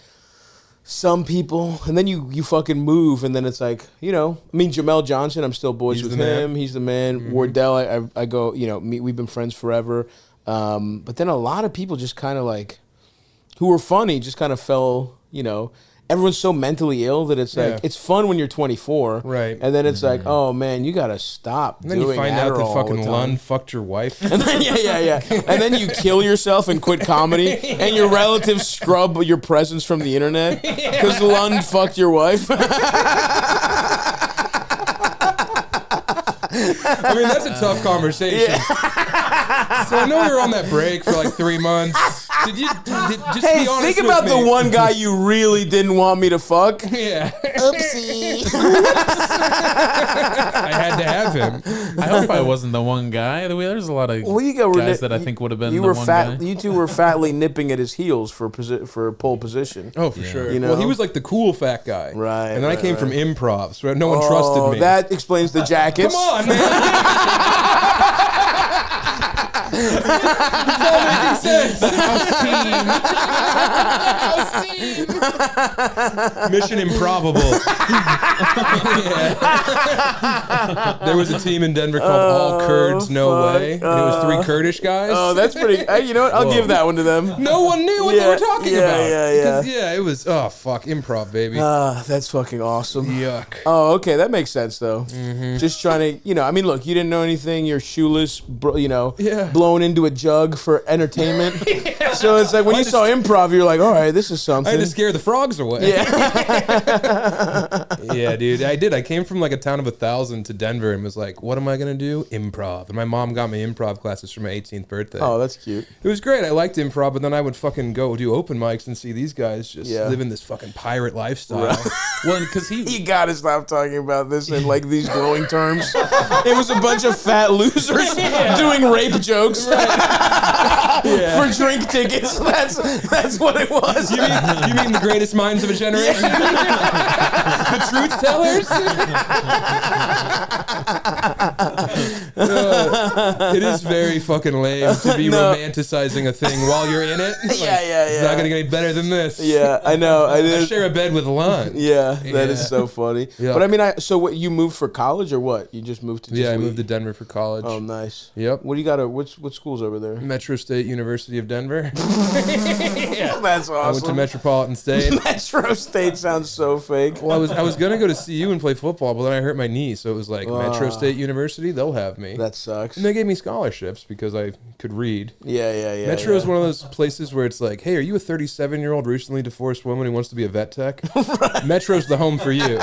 some people, and then you fucking move, and then it's like, I mean, Jamel Johnson, I'm still boys with him. He's the man. Mm-hmm. Wardell, I go, we've been friends forever. But then a lot of people just kind of like, who were funny, just kind of fell, everyone's so mentally ill that it's like, it's fun when you're 24. Right. And then it's like, oh man, you got to stop doing And then you find out that fucking Lund Lund fucked your wife. And then, And then you kill yourself and quit comedy, and your relatives scrub your presence from the internet because Lund fucked your wife. I mean, that's a tough conversation. Yeah. So I know we were on that break for like 3 months. Just be honest think about the one guy you really didn't want me to fuck. Yeah. Oopsie. I had to have him. I hope I wasn't the one guy. There's a lot of guys that I think would have been the one guy. You two were fatly nipping at his heels for pole position. Oh, for sure. Well, he was like the cool fat guy. Right. And then I came from improv, so no one trusted me. That explains the jackets. Come on, man. It's all making sense. House team. Mission improbable. There was a team in Denver called All Kurds No Way, and it was 3 Kurdish guys. Oh, that's pretty. You know what? I'll give that one to them. No one knew what they were talking about. Yeah. It was improv, baby. That's fucking awesome. Yuck. Oh, okay, that makes sense though. Just trying to, I mean, look, you didn't know anything. You're shoeless, blown into a jug for entertainment. So it's like when you saw improv, you're like, all right, this is something. I had to scare the frogs away. Yeah. Yeah, dude, I did. I came from like a town of 1,000 to Denver and was like, what am I gonna do? Improv. And my mom got me improv classes for my 18th birthday. Oh, that's cute. It was great. I liked improv, but then I would fucking go do open mics and see these guys just living this fucking pirate lifestyle. Right. Well, because you gotta stop talking about this in like these glowing terms. It was a bunch of fat losers doing rape jokes for drink tickets. That's what it was. You mean the greatest minds of a generation? The truth tellers? It is very fucking lame to be romanticizing a thing while you're in it. Like, it's not gonna get any better than this. Yeah, I know. I share a bed with Lund. Yeah, that is so funny. Yeah. But I mean, so what? You moved for college or what? You just moved to? I moved to Denver for college. Oh, nice. Yep. What do you got? What schools over there? Metro State University of Denver. That's awesome. I went to Metropolitan State. Metro State sounds so fake. Well, I was gonna go to CU and play football, but then I hurt my knee, so it was like Metro State University. They'll have me. That sucks. And they gave me scholarships because I could read. Yeah. Metro is one of those places where it's like, hey, are you a 37-year-old recently divorced woman who wants to be a vet tech? Right. Metro's the home for you.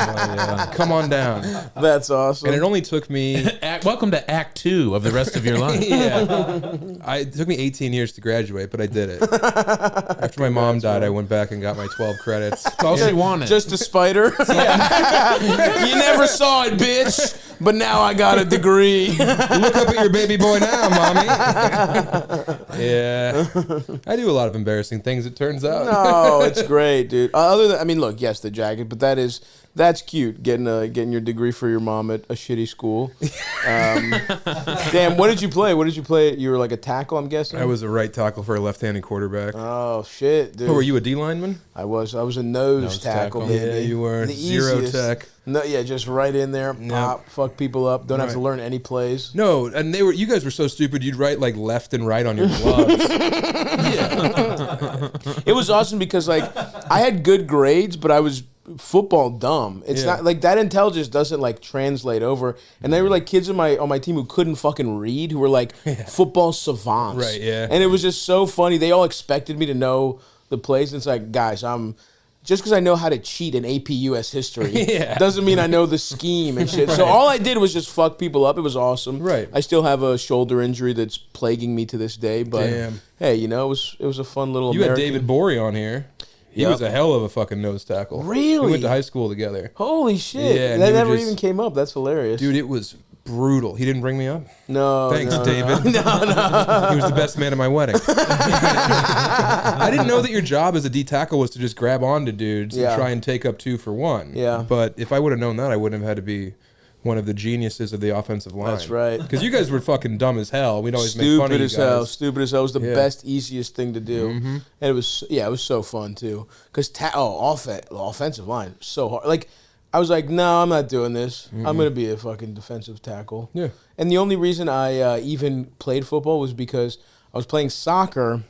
Come on down. That's awesome. And it only took me... Welcome to Act 2 of the rest of your life. It took me 18 years to graduate, but I did it. After my mom died, I went back and got my 12 credits. That's all she wanted. Just a spider. You never saw it, bitch. But now I got a degree. Look up at your baby boy now, mommy. Yeah. I do a lot of embarrassing things, it turns out. No, it's great, dude. Other than, I mean, look, yes, the jacket, but that's cute. Getting your degree for your mom at a shitty school. Damn, what did you play? You were like a tackle, I'm guessing? I was a right tackle for a left-handed quarterback. Oh, shit, dude. Oh, were you a D lineman? I was a nose tackle, baby. Yeah, you were. The Zero easiest. Tech. No, yeah, just right in there, pop, fuck people up. Don't have to learn any plays. No, and you guys were so stupid. You'd write like left and right on your gloves. It was awesome because like I had good grades, but I was football dumb. It's not like that intelligence doesn't like translate over. And they were like kids on my team who couldn't fucking read, who were like football savants. Right, yeah. And it was just so funny. They all expected me to know the plays. And it's like, guys, just because I know how to cheat in AP US history doesn't mean I know the scheme and shit. Right. So all I did was just fuck people up. It was awesome. Right. I still have a shoulder injury that's plaguing me to this day. But hey, it was a fun little. You had David Borey on here. He was a hell of a fucking nose tackle. Really? We went to high school together. Holy shit! Yeah, that never even came up. That's hilarious, dude. It was brutal. He didn't bring me up. No. Thanks, David. No. He was the best man at my wedding. I didn't know that your job as a D tackle was to just grab onto dudes and try and take up 2 for 1. Yeah. But if I would have known that, I wouldn't have had to be one of the geniuses of the offensive line. That's right. Because you guys were fucking dumb as hell. We'd always make fun of you guys. Stupid as hell. It was the best, easiest thing to do. Mm-hmm. And it was so fun too. Because offensive line, so hard. Like, I was like, no, I'm not doing this. Mm-hmm. I'm going to be a fucking defensive tackle. Yeah. And the only reason I even played football was because I was playing soccer,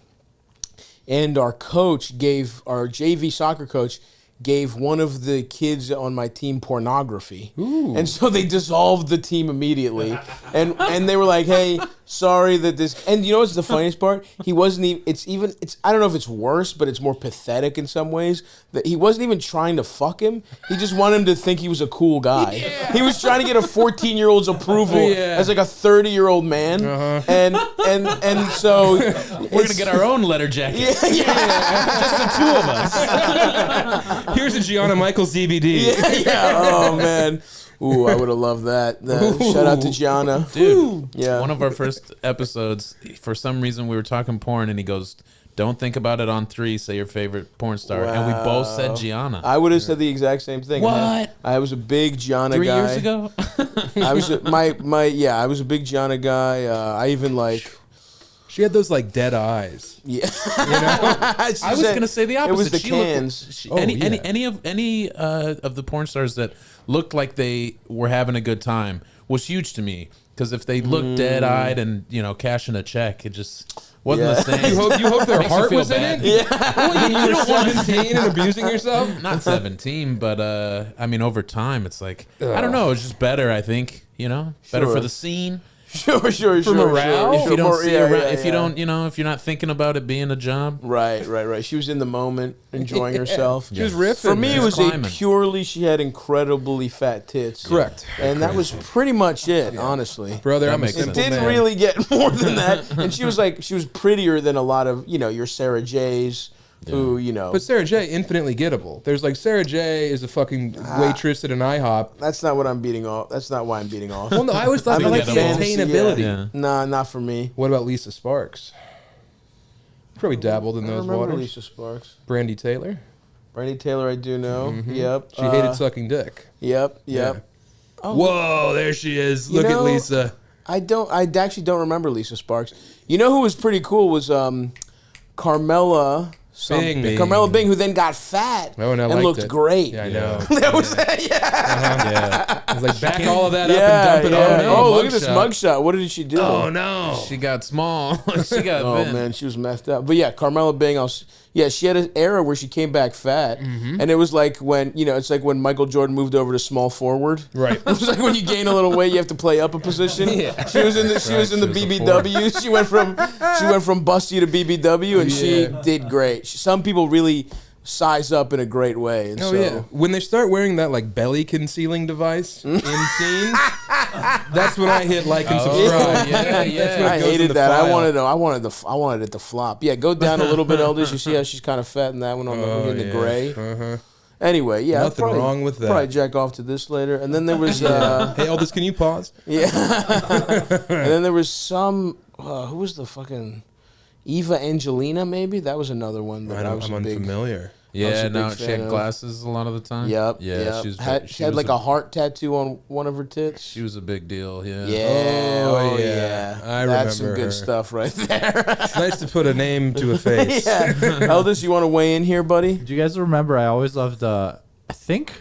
and our JV soccer coach gave one of the kids on my team pornography. Ooh. And so they dissolved the team immediately. And they were like, hey, sorry that this... And you know what's the funniest part? He wasn't even... It's I don't know if it's worse, but it's more pathetic in some ways. That he wasn't even trying to fuck him. He just wanted him to think he was a cool guy. Yeah. He was trying to get a 14-year-old's approval as like a 30-year-old man. Uh-huh. And so... We're going to get our own letter jacket. Just the two of us. Here's a Gianna Michaels DVD. Oh, man. Ooh, I would have loved that. Shout out to Gianna. Dude, one of our first episodes, for some reason we were talking porn, and he goes, don't think about it on 3, say your favorite porn star. Wow. And we both said Gianna. I would have said the exact same thing. What? I was a big Gianna guy. 3 years ago? I was I was a big Gianna guy. I even like... She had those like dead eyes. Yeah. I was gonna say the opposite. It was the cans. Any of the porn stars that looked like they were having a good time was huge to me. Because if they looked dead-eyed and cashing a check, it just wasn't the same. You hope their heart was bad. in it. Yeah. Well, you were 17 and abusing yourself. Not 17, but I mean, over time, it's like I don't know. It's just better. I think better for the scene. Sure. For morale, if you don't see around, if you don't, if you're not thinking about it being a job, right. She was in the moment, enjoying herself. She was riffing. For me, it was purely she had incredibly fat tits. Correct. And that was pretty much it, honestly. Brother, I'm a simple man. It didn't really get more than that. And she was prettier than a lot of your Sarah J's. Yeah. Who, But Sarah J, infinitely gettable. There's like Sarah J is a fucking waitress at an IHOP. That's not what I'm beating off. That's not why I'm beating off. Well, no, I always thought I like the attainability. Yeah. Nah, not for me. What about Lisa Sparks? Probably dabbled in those waters. Lisa Sparks. Brandy Taylor. Brandy Taylor, I do know. Mm-hmm. Yep. She hated sucking dick. Yep. Yeah. Oh. Whoa, there she is. Look at Lisa. I actually don't remember Lisa Sparks. You know who was pretty cool was Carmella Bing. Carmella Bing, who then got fat and looked great. Yeah, I know. That was yeah. It was like back all of that up and dump it on. Oh, look at this mugshot. What did she do? Oh no, she got small. She got. Oh man, she was messed up. But yeah, Carmella Bing. She had an era where she came back fat, and it was like when it's like when Michael Jordan moved over to small forward. Right. It was like when you gain a little weight, you have to play up a position. Yeah. She was in the BBW. She went from busty to BBW, and she did great. Some people really size up in a great way. And when they start wearing that like belly concealing device in scenes, that's when I hit like and subscribe. Yeah. I hated that. I wanted it to flop. Yeah, go down a little bit, Elders. You see how she's kind of fat in that one in the gray. Anyway, nothing wrong with that. Probably jack off to this later. And then there was hey Elders, can you pause? Yeah. And then there was some who was the fucking Eva Angelina, maybe? That was another one that I was unfamiliar. Yeah, no, she had glasses a lot of the time. Yep. Yeah, she had like a heart tattoo on one of her tits. She was a big deal, yeah. Yeah. Yeah. I remember That's some good stuff right there. It's nice to put a name to a face. Yeah. Eldest, you want to weigh in here, buddy? Do you guys remember I always loved, I think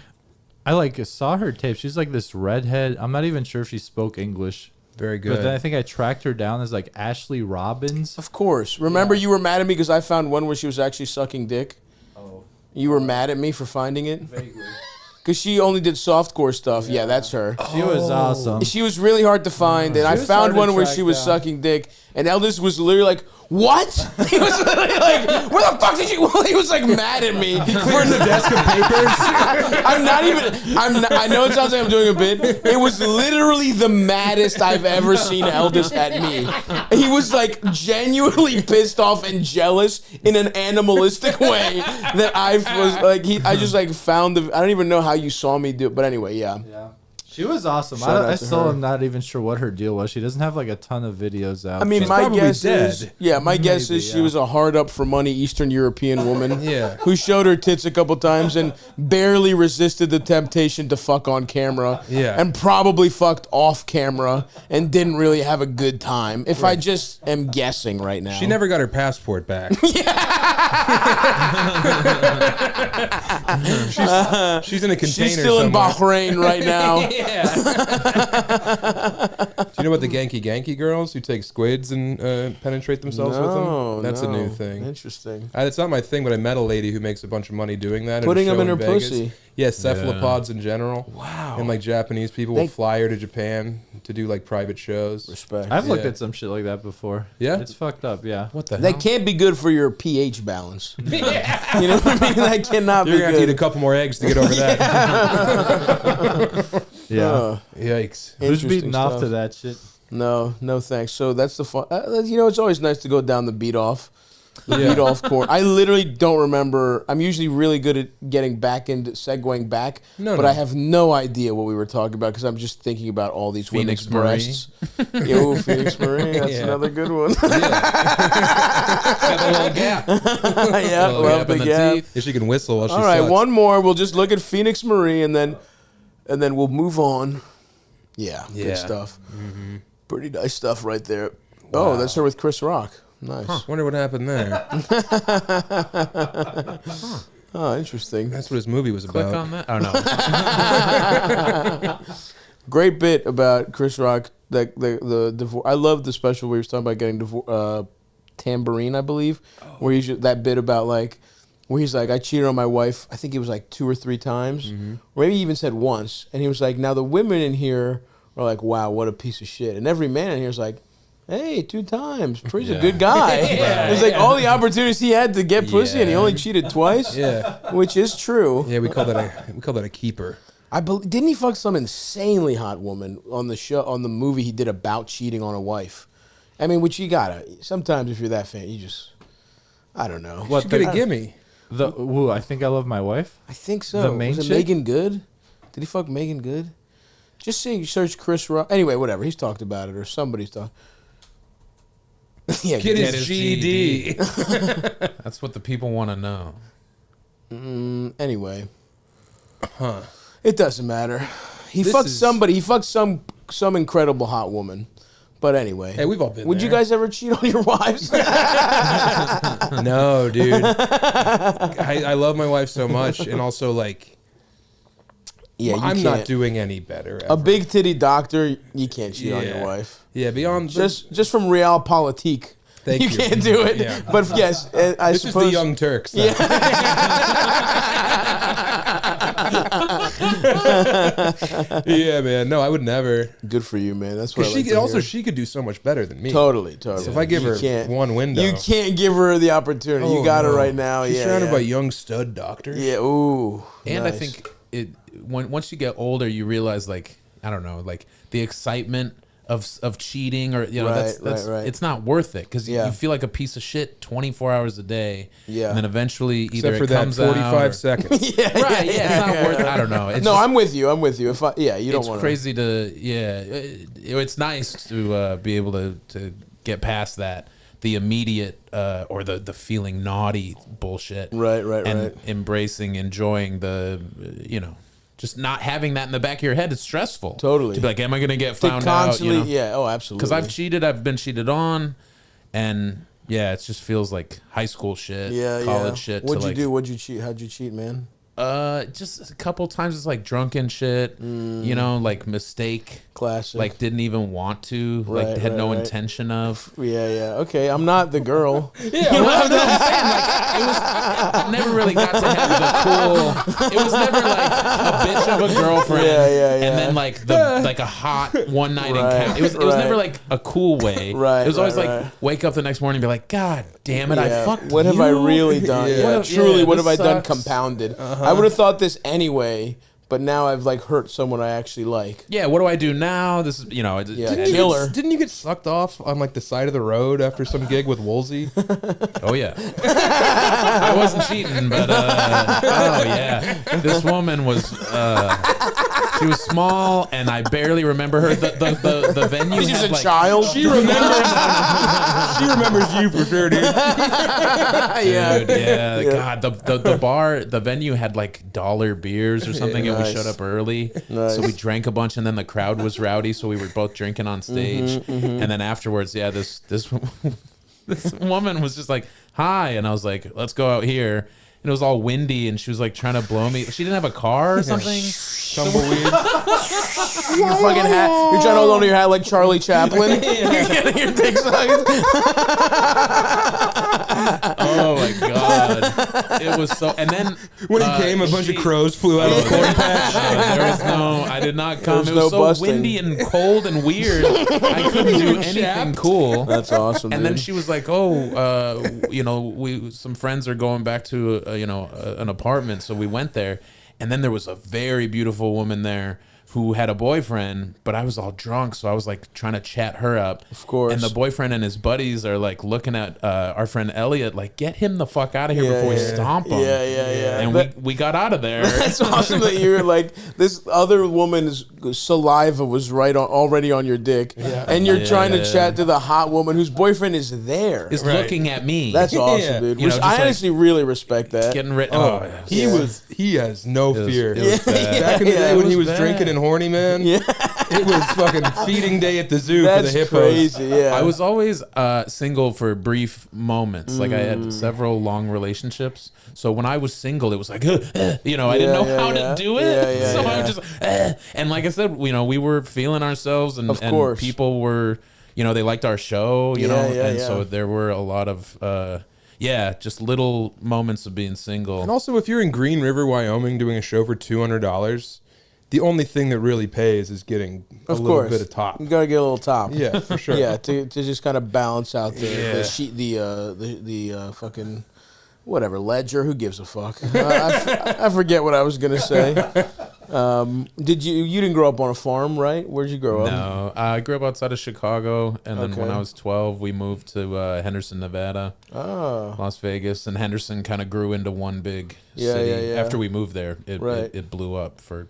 I saw her tape. She's like this redhead. I'm not even sure if she spoke English. Very good. But then I think I tracked her down as like Ashley Robbins. Of course. Remember you were mad at me because I found one where she was actually sucking dick? Oh. You were mad at me for finding it? Vaguely. Because she only did softcore stuff. Yeah, that's her. She was awesome. She was really hard to find, and I found one where she was sucking dick, and Eldest was literally like, "What?" He was literally like, "Where the fuck did you?" Well, he was like mad at me for the desk of papers. I know it sounds like I'm doing a bit. It was literally the maddest I've ever seen Eldest at me. He was like genuinely pissed off and jealous in an animalistic way that I was like. I just like found the. I don't even know how you saw me do it, but anyway, yeah. She was awesome. I still am not even sure what her deal was. She doesn't have like a ton of videos out. I mean, my guess is she was a hard up for money Eastern European woman who showed her tits a couple times and barely resisted the temptation to fuck on camera and probably fucked off camera and didn't really have a good time. If I just am guessing right now. She never got her passport back. She's in a container She's still in Bahrain right now. Do you know about the Genki girls who take squids and penetrate themselves with them? That's a new thing. Interesting. It's not my thing, but I met a lady who makes a bunch of money doing that. Putting them in her pussy. Yeah, cephalopods in general. Wow. And like Japanese people will fly her to Japan to do like private shows. Respect. I've looked at some shit like that before. Yeah? It's fucked up, yeah. What the hell? That can't be good for your pH balance. You know what I mean? That cannot be good. You're going to have to eat a couple more eggs to get over that. Yikes. Who's beating off to that shit? No thanks. So that's the fun. It's always nice to go down the beat off. Beat off court. I literally don't remember. I'm usually really good at getting back into segueing back, but I have no idea what we were talking about because I'm just thinking about all these women's breasts. Phoenix Marie. That's another good one. Got a little gap. Love the gap. If she can whistle while she all right, one more. We'll just look at Phoenix Marie and then we'll move on. Yeah, good stuff. Mm-hmm. Pretty nice stuff right there. Oh, that's her with Chris Rock. Nice. Wonder what happened there. Oh, interesting. That's what his movie was about. Click on that. Oh no. Great bit about Chris Rock. That the divorce. I love the special where he was talking about getting tambourine, I believe, where he's that bit about like where he's like, I cheated on my wife. I think it was like 2 or 3 times, or maybe he even said once. And he was like, now the women in here are like, wow, what a piece of shit. And every man in here is like, hey, 2 times. He's a good guy. It was like all the opportunities he had to get pussy, and he only cheated twice. Yeah, which is true. Yeah, we call that a keeper. Didn't he fuck some insanely hot woman on the show, on the movie he did about cheating on a wife? I mean, which you gotta. Sometimes if you're that fan, you just, I don't know. What did it give me? I Think I Love My Wife. I think so. The main was it chick? Megan Good? Did he fuck Megan Good? Just search Chris Rock. Anyway, whatever. He's talked about it, or somebody's talked. Get his GED. That's what the people want to know. Anyway. It doesn't matter. He fucked somebody. He fucked some incredible hot woman. But anyway. Hey, we've all been Would there. you guys ever cheat on your wives? No, dude. I love my wife so much, and also like, I'm not doing any better. Ever. A big titty doctor, you can't cheat on your wife. Yeah, beyond just from realpolitik. Thank you. You can't do it. Yeah. But yes, I this suppose is the Young Turks. Yeah. Yeah, man. No, I would never. Good for you, man. That's what I like she could do so much better than me. Totally. So if I give her one window, you can't give her the opportunity. You got her right now. She's surrounded by young stud doctors. Yeah. Ooh. And nice. I think once you get older, you realize like I don't know, like the excitement of cheating or that's it's not worth it because you feel like a piece of shit 24 hours a day. Yeah. And then eventually either for it comes that 45 out seconds. It's not worth it. I don't know. It's I'm with you. If you don't want it's crazy to it's nice to be able to get past that. The immediate or the feeling naughty bullshit. Right. Embracing, enjoying the just not having that in the back of your head, it's stressful. Totally. To be like, am I going to get found constantly, out? Yeah, oh, absolutely. Because I've cheated, I've been cheated on, and it just feels like high school shit, college shit. What'd you do? What'd you cheat? How'd you cheat, man? Just a couple times it's like drunken shit, like mistake. Classic. Like didn't even want to, had no intention of. Yeah. Okay, I'm not the girl. I'm saying. Like, never really got to have the cool. It was never like a bitch of a girlfriend. And then like a hot one night encounter. It was never like a cool way. It was always like wake up the next morning and be like, God damn it, I fucked What you? have I really done? Truly, what have I done sucks. compounded? I would have thought this anyway, but now I've like hurt someone I actually like. Yeah, what do I do now? This is killer. Didn't you get sucked off on like the side of the road after some gig with Woolsey? Oh yeah, I wasn't cheating, but this woman was. She was small, and I barely remember her. The venue. She's a child. She remembers. She remembers you for sure, dude. Dude, God, the bar, the venue had like dollar beers or something, and we showed up early, so we drank a bunch, and then the crowd was rowdy, so we were both drinking on stage, and then afterwards, this woman was just like, "Hi," and I was like, "Let's go out here." And it was all windy, and she was like trying to blow me. She didn't have a car or something. Tumbleweed. Your fucking hat. You're trying to hold on to your hat like Charlie Chaplin. You're getting your dick sucked. Oh my God! It was so. And then when he came, a bunch of crows flew out of the corn patch. There was I did not come. It was no so busting. windy and cold and weird. I couldn't do anything cool. That's awesome. And dude. then she was like, "Oh, some friends are going back to an apartment, so we went there." And then there was a very beautiful woman there who had a boyfriend, but I was all drunk, so I was like trying to chat her up. Of course. And the boyfriend and his buddies are like looking at our friend Elliot, like, get him the fuck out of here before we stomp him. Yeah. And we got out of there. That's awesome that you're like, this other woman's saliva was already on your dick, and you're trying to chat to the hot woman whose boyfriend is there, is looking at me. That's awesome, dude. Which I honestly really respect that. Getting rid. He has no fear. It was bad. Back in the day when he was drinking and horny, man. Yeah. It was fucking feeding day at the zoo for the hippos. Crazy, yeah. I was always single for brief moments. Like I had several long relationships. So when I was single, it was like, I didn't know how to do it. So I was just, and like I said, we were feeling ourselves, and people were, they liked our show, so there were a lot of, just little moments of being single. And also, if you're in Green River, Wyoming, doing a show for $200, the only thing that really pays is getting a little bit of top. You gotta get a little top. Yeah, for sure. Yeah, to just kind of balance out the fucking whatever ledger. Who gives a fuck? I forget what I was gonna say. You didn't grow up on a farm, right? Where'd you grow up? No, I grew up outside of Chicago, and then when I was 12, we moved to Henderson, Nevada, Las Vegas, and Henderson kind of grew into one big city. After we moved there, it blew up for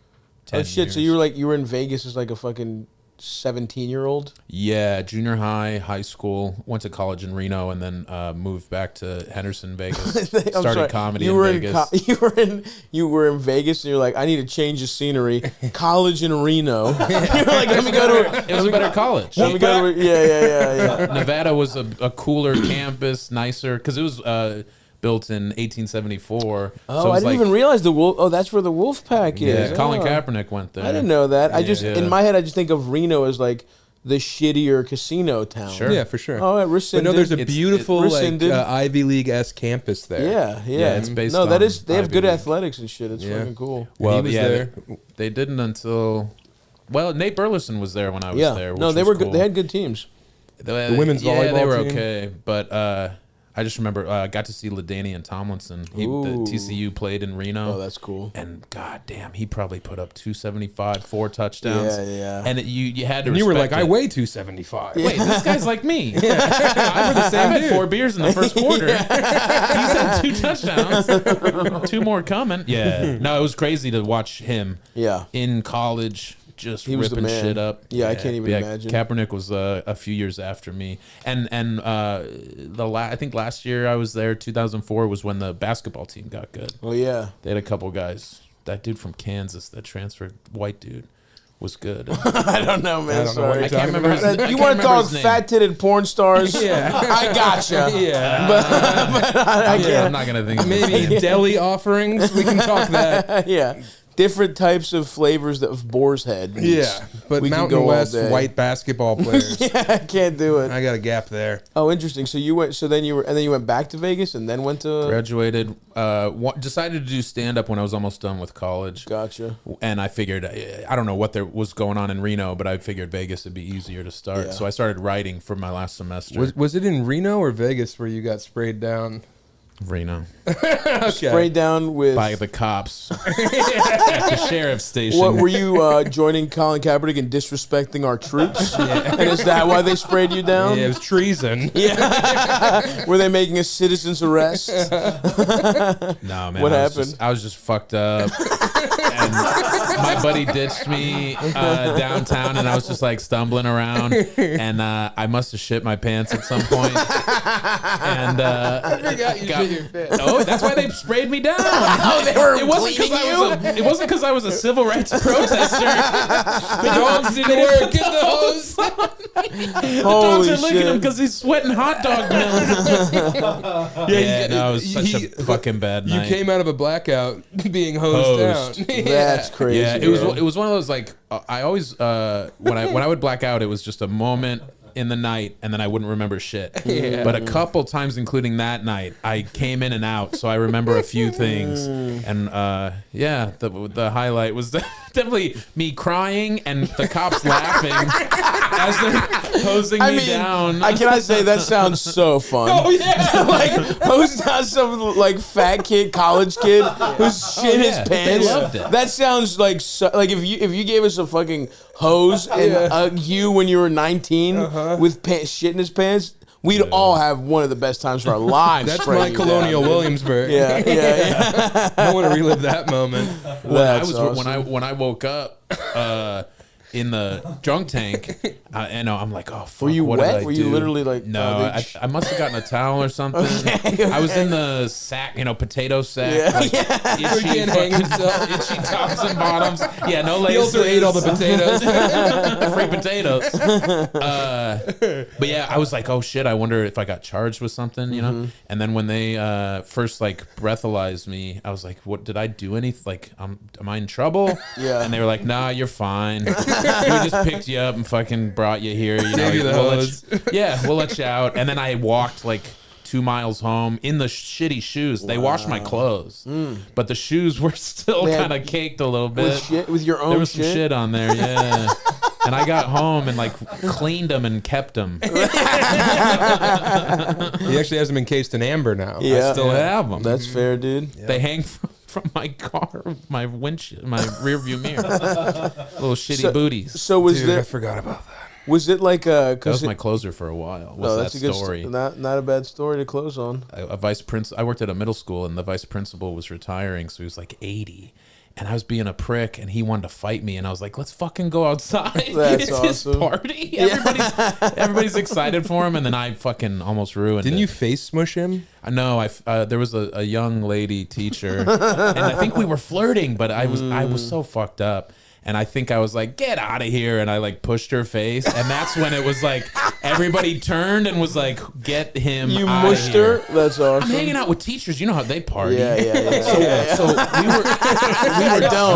10 years. So you were in Vegas as like a fucking 17-year-old? Yeah, junior high school, went to college in Reno, and then moved back to Henderson, Vegas. Started comedy in Vegas. You were in Vegas, and you're like, I need to change the scenery. College in Reno. You're like, let me go to. It was a better college. Let me go to. Yeah. Nevada was a cooler campus, nicer, because it was. Built in 1874. Oh, so I didn't even realize the Wolf. Oh, that's where the Wolf Pack is. Yeah, Colin Kaepernick went there. I didn't know that. In my head, I just think of Reno as like the shittier casino town. Sure. Yeah, for sure. Oh, rescinded. But no, there's a beautiful Ivy League-esque campus there. Yeah. It's based on they have good athletics and shit. It's fucking cool. Well, he was there. They didn't until. Well, Nate Burleson was there when I was there. No, they were good. They had good teams. The women's volleyball team. They were okay, but. I just remember I got to see LaDainian Tomlinson. The TCU played in Reno. Oh, that's cool. And goddamn, he probably put up 275, 4 touchdowns. Yeah. And you had to. And you were like, I weigh 275. Wait, this guy's like me. I had 4 beers in the first quarter. He's had 2 touchdowns. 2 more coming. Yeah. No, it was crazy to watch him. Yeah. In college. Just he ripping shit up. Yeah, I can't even imagine. Kaepernick was a few years after me, and I think last year I was there. 2004 was when the basketball team got good. Oh yeah, they had a couple guys. That dude from Kansas, that transferred white dude, was good. I don't know, man. I can't remember. You want to talk fat-titted porn stars? Yeah, I gotcha. Yeah, but I can't. I'm not gonna think. Maybe deli offerings. We can talk that. Yeah. Different types of flavors of boar's head. Yeah, but Mountain West white basketball players. Yeah, I can't do it. I got a gap there. Oh, interesting. So you went. So then you went back to Vegas and then went to graduated. Decided to do stand up when I was almost done with college. Gotcha. And I figured I don't know what there was going on in Reno, but I figured Vegas would be easier to start. Yeah. So I started writing for my last semester. Was it in Reno or Vegas where you got sprayed down? Reno. Okay. Sprayed down by the cops at the sheriff's station. What were you joining Colin Kaepernick and disrespecting our troops? Yeah. And is that why they sprayed you down? Yeah, it was treason. Yeah. Were they making a citizen's arrest? No, man. What happened? I was just fucked up. And my buddy ditched me downtown, and I was just like stumbling around, and I must have shit my pants at some point. And I forgot you shit your pants. Oh, that's why they sprayed me down. Oh, they were. It wasn't because I was a civil rights protester. The dogs didn't work in the hose. The dogs are licking him because he's sweating hot dog milk. No, it was such a fucking bad night. You came out of a blackout being hosed down. That's crazy. Yeah, it was one of those like I always when I would black out, it was just a moment in the night, and then I wouldn't remember shit. Yeah. But a couple times, including that night, I came in and out, so I remember a few things. And the highlight was definitely me crying and the cops laughing as they're hosing me down. Can I say that sounds so fun? Oh yeah, like hosing down some like fat kid, college kid who's shit his pants. They loved it. That sounds like like if you gave us a fucking hose and you when you were 19 with shit in his pants, we'd all have one of the best times of our lives. That's my Colonial Williamsburg. Yeah. I want to relive that moment. When I woke up, in the drunk tank. And I'm like, oh, fuck, were you what wet? did I Were do? you literally like? No, I must have gotten a towel or something. I was in the sack, potato sack. Itchy tops and bottoms. Yeah, no laces. He also ate all the potatoes. Free potatoes. But yeah, I was like, oh shit, I wonder if I got charged with something, And then when they first like breathalyzed me, I was like, what did I do? Anything? Like, am I in trouble? Yeah. And they were like, nah, you're fine. We just picked you up and fucking brought you here. Gave you the hose. We'll let you out. And then I walked like 2 miles home in the shitty shoes. They washed my clothes, but the shoes were still kind of caked a little bit. With your own there was some shit on there, yeah. And I got home and like cleaned them and kept them. He actually has them encased in amber now. I still have them. That's fair, dude. They hang from my car, my windshield, my rear view mirror. Little shitty booties. So was I forgot about that. Was it like a? That was my closer for a while. That's a good story. Not a bad story to close on. A vice principal. I worked at a middle school, and the vice principal was retiring, so he was like 80. And I was being a prick, and he wanted to fight me, and I was like, "Let's fucking go outside! That's it's awesome. His party. Everybody's excited for him." And then I fucking almost ruined it. Didn't you face smush him? No, there was a young lady teacher, and I think we were flirting, but I was so fucked up. And I think I was like, get out of here. And I like pushed her face. And that's when it was like, everybody turned and was like, get him You out mushed of here. her? That's awesome. I'm hanging out with teachers. You know how they party. Yeah. So we were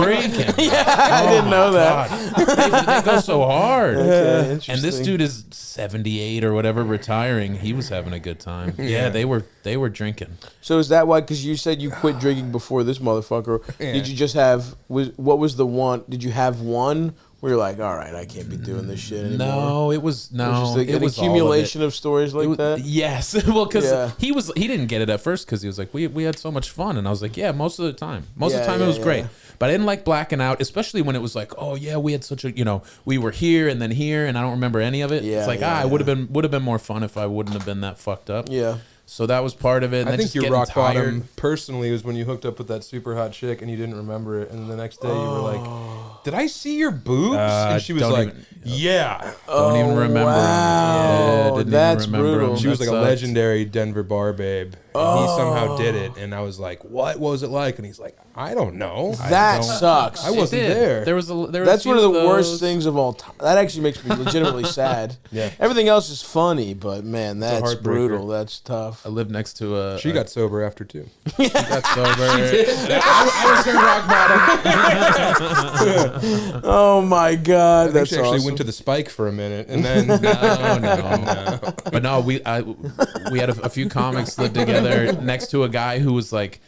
drinking. I didn't know that. They go so hard. Okay, And this dude is 78 or whatever, retiring. He was having a good time. Yeah, they were drinking. So is that why? Because you said you quit drinking before this motherfucker. Yeah. Did you just have? What was the one? Did you have one where you're like, all right, I can't be doing this shit anymore? No, it was It was just an accumulation of stories like that. Yes, well, because he didn't get it at first because he was like, we had so much fun, and I was like, yeah, most of the time it was great, but I didn't like blacking out, especially when it was like, oh yeah, we had such a, we were here and then here, and I don't remember any of it. It's like, it would have been more fun if I wouldn't have been that fucked up. Yeah. So that was part of it. And I think your your rock bottom personally was when you hooked up with that super hot chick and you didn't remember it, and the next day you were like, "Did I see your boobs?" And she was like, "Yeah." Don't even remember. Wow. Didn't That's even remember brutal. him. She was That like a sucked. legendary Denver bar babe. And he somehow did it, and I was like, "What was it like?" And he's like, "I don't know. That sucks. I wasn't there." There was That's one of the worst things of all time. That actually makes me legitimately sad. Yeah. Everything else is funny, but man, that's heartbreaker. brutal. That's tough. I lived next to a. She got sober after too. She got sober. I was her rock bottom. Oh my god, I think that's she actually awesome. went to the Spike for a minute, and then No. But no, we had a few comics lived together next to a guy who was like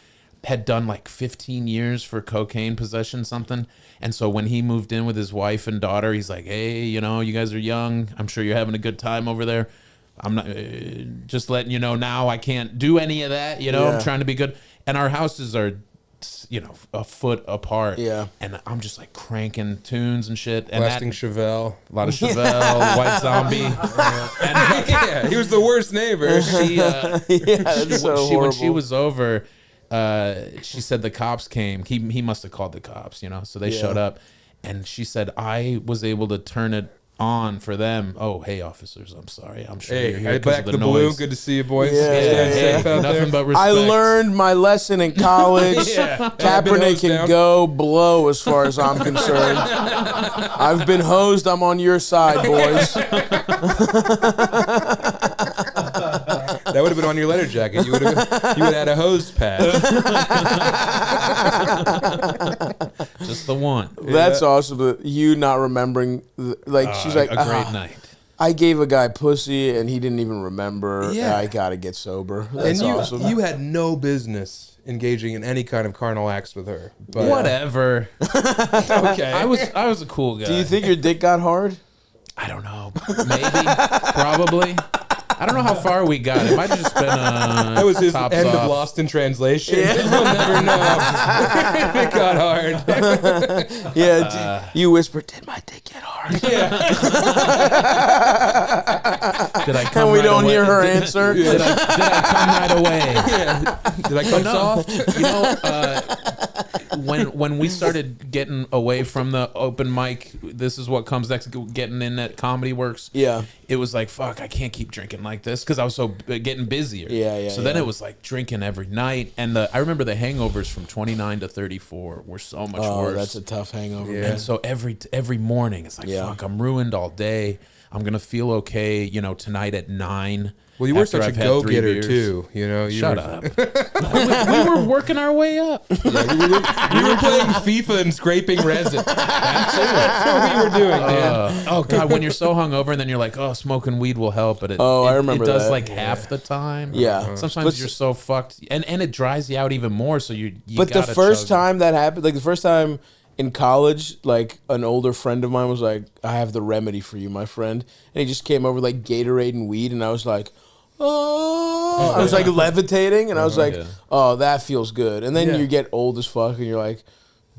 had done like 15 years for cocaine possession something, and so when he moved in with his wife and daughter, he's like, hey, you guys are young, I'm sure you're having a good time over there. I'm not just letting you know now I can't do any of that, I'm trying to be good, and our houses are a foot apart, and I'm just like cranking tunes and shit, and blasting Chevelle. a lot of Chevelle, White Zombie, Yeah, he was the worst neighbor. That's so horrible. When she was over, she said the cops came. He must have called the cops, so they showed up, and she said I was able to turn it on for them. Oh, hey, officers, I'm sorry. I'm sure you're here because back of the the noise. blue. Good to see you, boys. Yeah, Staying safe out Nothing there. but respect. I learned my lesson in college. Kaepernick can go blow as far as I'm concerned. I've been hosed. I'm on your side, boys. That would have been on your letter jacket. You would have had a hose patch. Just the one. That's awesome. But you not remembering, she's like, a great night. I gave a guy pussy and he didn't even remember. Yeah. I gotta get sober. That's And awesome. you had no business engaging in any kind of carnal acts with her. But Whatever. okay, I was a cool guy. Do you think your dick got hard? I don't know. Maybe. Probably. I don't know how far we got. It might have just been that was his tops end off. of Lost in Translation. You'll never know. It got hard. Yeah. You whispered, "Did my dick get hard?" Did I come And we right don't away? hear her answer. Did I come right away? Did I come soft? when we started getting away from the open mic, this is what comes next, getting in at Comedy Works. Yeah. It was like, fuck, I can't keep drinking like this because I was so getting busier. Yeah. So then it was like drinking every night. And I remember the hangovers from 29 to 34 were so much worse. Oh, that's a tough hangover. Yeah. And so every morning, it's like, fuck, I'm ruined all day. I'm going to feel okay, you know, tonight at 9. Well, you were such a go-getter, too. You know, Shut up. we were working our way up. Yeah, we were playing FIFA and scraping resin. That's what we were doing, man. Oh, God, when you're so hungover and then you're like, oh, smoking weed will help. But I remember it does that. like half the time. Yeah. Sometimes you're so fucked. And it dries you out even more, so you But the first time that happened, like the first time in college, like an older friend of mine was like, I have the remedy for you, my friend. And he just came over like Gatorade and weed, and I was like, oh, I was like levitating, and I was like, oh, that feels good. And then you get old as fuck, and you're like,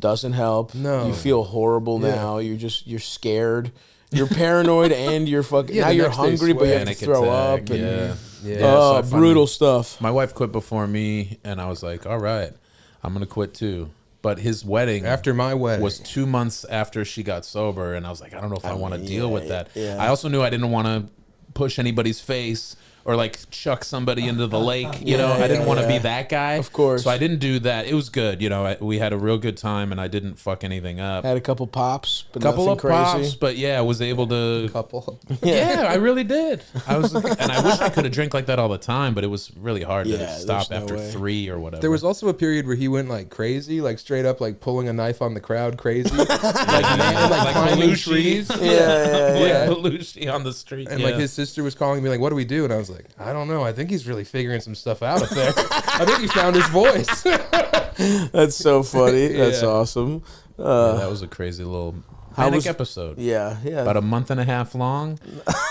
doesn't help. No. You feel horrible now. You're scared. You're paranoid, and you're fucking, now you're hungry, but you have to throw up. And, so brutal stuff. My wife quit before me, and I was like, all right, I'm going to quit too. But his wedding, after my wedding, was 2 months after she got sober, and I was like, I don't know if I want to deal with that. Yeah. I also knew I didn't want to push anybody's face or like chuck somebody into the lake. You know, I didn't want to be that guy. Of course. So I didn't do that. It was good. You know, we had a real good time, and I didn't fuck anything up. Had a couple pops, but couple nothing of crazy. pops, but yeah, I was able to. Couple. Yeah, I really did. I was, and I wish I could have drank like that all the time, but it was really hard to stop after 3 or whatever. There was also a period where he went like crazy, like straight up, like pulling a knife on the crowd, crazy, like climbing trees. Yeah. Belushi on the street, and like his sister was calling me, like, "What do we do?" And I was like, "I don't know. I think he's really figuring some stuff out up there. I think he found his voice." That's so funny. That's awesome. That was a crazy little manic episode. Yeah. About a month and a half long.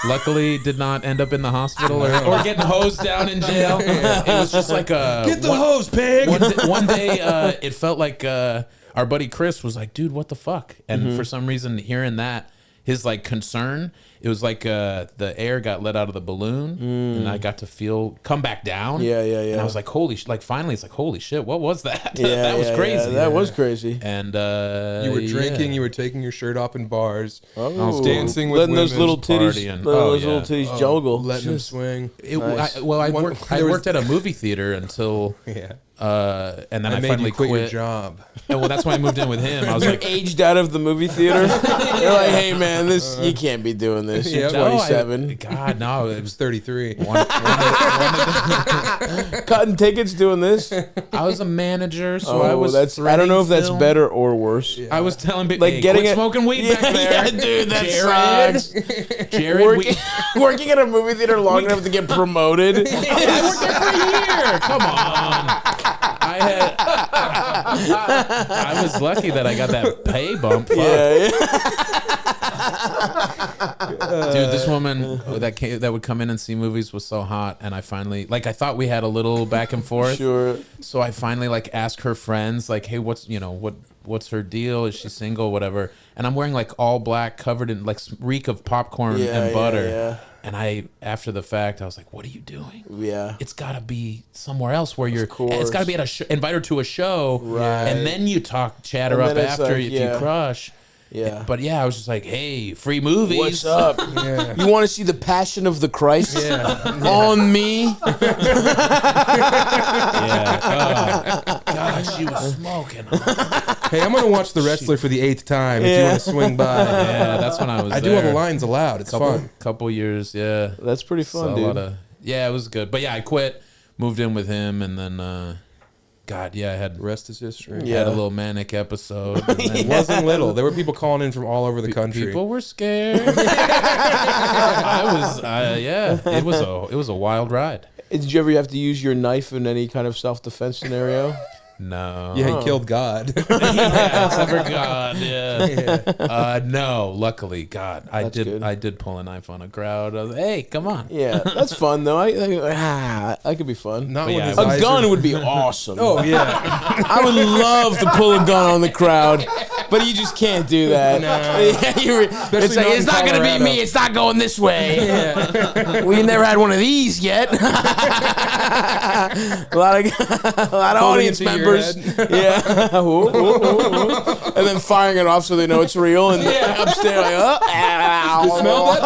Luckily, did not end up in the hospital or getting hosed down in jail. It was just like a get the hose, pig. One day, it felt like our buddy Chris was like, "Dude, what the fuck?" And for some reason, hearing that, his like concern. It was like the air got let out of the balloon, and I got to come back down. Yeah. And I was like, finally, it's like, holy shit, what was that? That was crazy. Yeah, that was crazy. And you were drinking, you were taking your shirt off in bars, I was dancing with letting women, those little titties, little titties juggle, letting them swing. I worked at a movie theater until and then I finally quit your job. And well, that's why I moved in with him. I was like, like, aged out of the movie theater. You're like, hey man, you can't be doing this. You're 27. God, no, it was 33. Cutting tickets, doing this. I was a manager, so I was. I don't know if that's better or worse. I was telling people, like, hey, getting quit smoking weed back there. Yeah, dude, that sucks. Jared, working at a movie theater long enough to get promoted. I worked there for a year. Come on. I was lucky that I got that pay bump. Fuck. Dude, this woman that would come in and see movies was so hot, and I finally, I thought we had a little back and forth. Sure. So I finally asked her friends, hey, what's her deal? Is she single? Whatever. And I'm wearing all black, covered in reek of popcorn and butter. Yeah. And after the fact, I was like, what are you doing? Yeah. It's got to be somewhere else where it's got to be at invite her to a show. Right. And then you chatter and up after if you crush. Yeah. But I was just like, hey, free movies. What's up? You want to see the Passion of the Christ on me? God, she was smoking. Hey, I'm going to watch The Wrestler for the 8th time if you want to swing by. Yeah, that's when I was I do all the lines aloud. It's fun. Couple years, yeah. That's pretty fun, dude. It was good. But I quit, moved in with him, and then... God, I had the rest is history. Had a little manic episode. It wasn't little. There were people calling in from all over the country. People were scared. I was, It was a wild ride. Did you ever have to use your knife in any kind of self-defense scenario? No. Yeah, he killed God. Except for God. Yeah. No, luckily, God, I did pull a knife on a crowd. I was like, hey, come on. Yeah, that's fun though. That could be fun. Not a gun would be awesome. Oh yeah, I would love to pull a gun on the crowd But you just can't do that. No. It's like, it's not going to be me. It's not going this way. Yeah. We never had one of these yet. a lot of audience members. Yeah. And then firing it off so they know it's real. And upstairs, like, you smell that?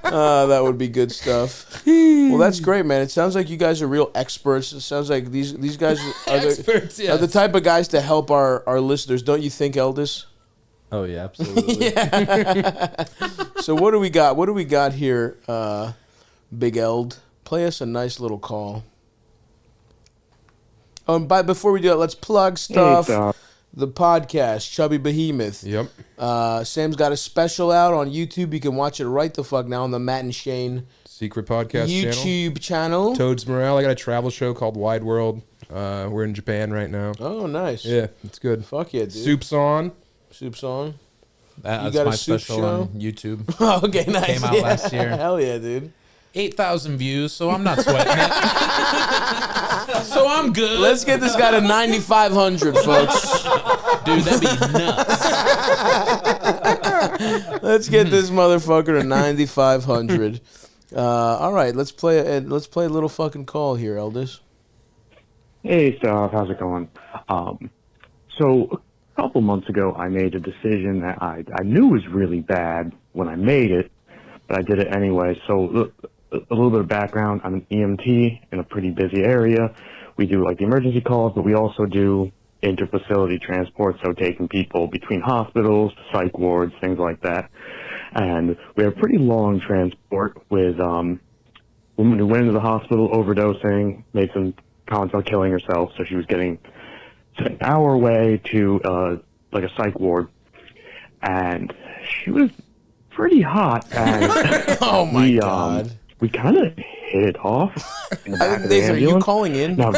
That would be good stuff. Well, that's great, man. It sounds like you guys are real experts. It sounds like these guys are the type of guys to help our listeners. Don't you think, Eldis? Oh yeah, absolutely. Yeah. So what do we got? What do we got here, Big Eld? Play us a nice little call. But before we do that, let's plug stuff. Hey, the podcast, Chubby Behemoth. Yep. Sam's got a special out on YouTube. You can watch it right the fuck now on the Matt and Shane Secret podcast YouTube channel. Toads Morale. I got a travel show called Wide World. We're in Japan right now. Oh, nice. Yeah, it's good. Fuck yeah, dude. Soup's on. Soup's on. That's got my a soup special show? on YouTube. Oh, okay, nice. Came out last year. Hell yeah, dude. 8,000 views, so I'm not sweating it. So I'm good. Let's get this guy to 9,500, folks. Dude, that'd be nuts. Let's get this motherfucker to 9,500. All right, let's play a little fucking call here, Eldis. Hey, Stav, how's it going? So a couple months ago, I made a decision that I knew was really bad when I made it, but I did it anyway. So a little bit of background: I'm an EMT in a pretty busy area. We do like the emergency calls, but we also do interfacility transport, so taking people between hospitals, psych wards, things like that. And we have a pretty long transport with a woman who went into the hospital overdosing, made some comments about killing herself, so she was getting an hour away to like a psych ward, and she was pretty hot. And oh my god! We kind of hit it off. In the back of the Nathan, are you calling in? No.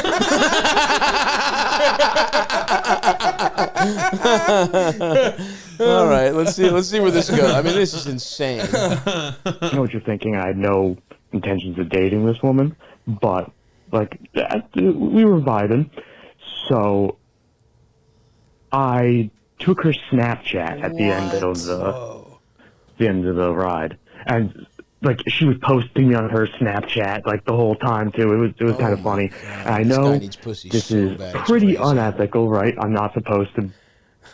All right, let's see where this goes. I mean, this is insane. I know what you're thinking. I had no intentions of dating this woman, but like we were vibing, so I took her Snapchat at the end of the ride, and like she was posting me on her Snapchat like the whole time too. It was kind of funny. And I know this is pretty unethical, right? I'm not supposed to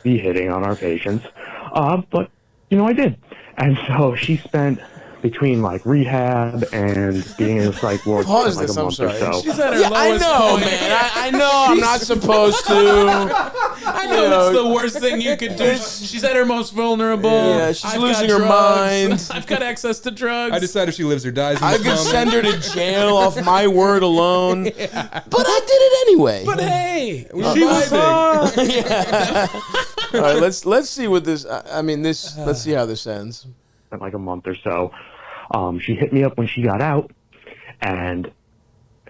be hitting on our patients, but I did. And so she spent between like rehab and being in a psych ward for like a month or so. She's at her lowest point. Man. I know I'm not supposed to. I know it's the worst thing you could do. She's at her most vulnerable. Yeah, she's losing her mind. I've got access to drugs. I decide if she lives or dies. I could send her to jail off my word alone. But I did it anyway. But hey, she was yeah. All right, let's see what this. Let's see how this ends. Like a month or so. She hit me up when she got out, and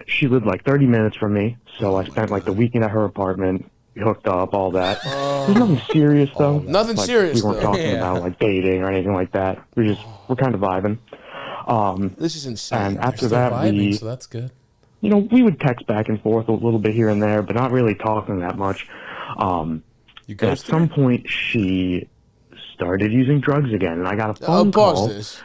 she lived like 30 minutes from me, so I spent like the weekend at her apartment. We hooked up, all that. There's nothing serious though. Nothing like, serious. We weren't talking about like dating or anything like that. We're kind of vibing. This is insane. And after that, vibing, so that's good. We would text back and forth a little bit here and there, but not really talking that much. At some point, she started using drugs again, and I got a phone call. Pause this.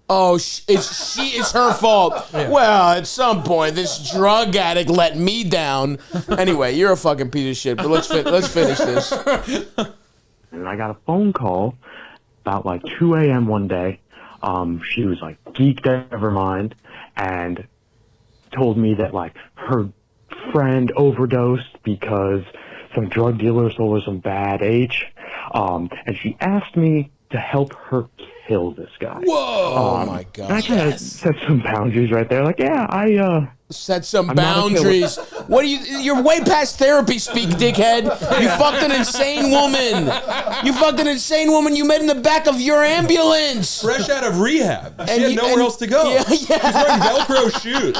Oh, it's her fault. Yeah. Well, at some point, this drug addict let me down. Anyway, you're a fucking piece of shit. But let's finish this. And I got a phone call about like 2 a.m. one day. She was like geeked out of her mind and told me that like her friend overdosed because some drug dealer sold her some bad H. And she asked me to help her kill this guy. Whoa! Oh my god! I kind of set some boundaries right there. Like, yeah, I set some boundaries. What are you? You're way past therapy speak, dickhead. You fucked an insane woman. You met in the back of your ambulance. Fresh out of rehab. She had nowhere else to go. Yeah. She's wearing Velcro shoes.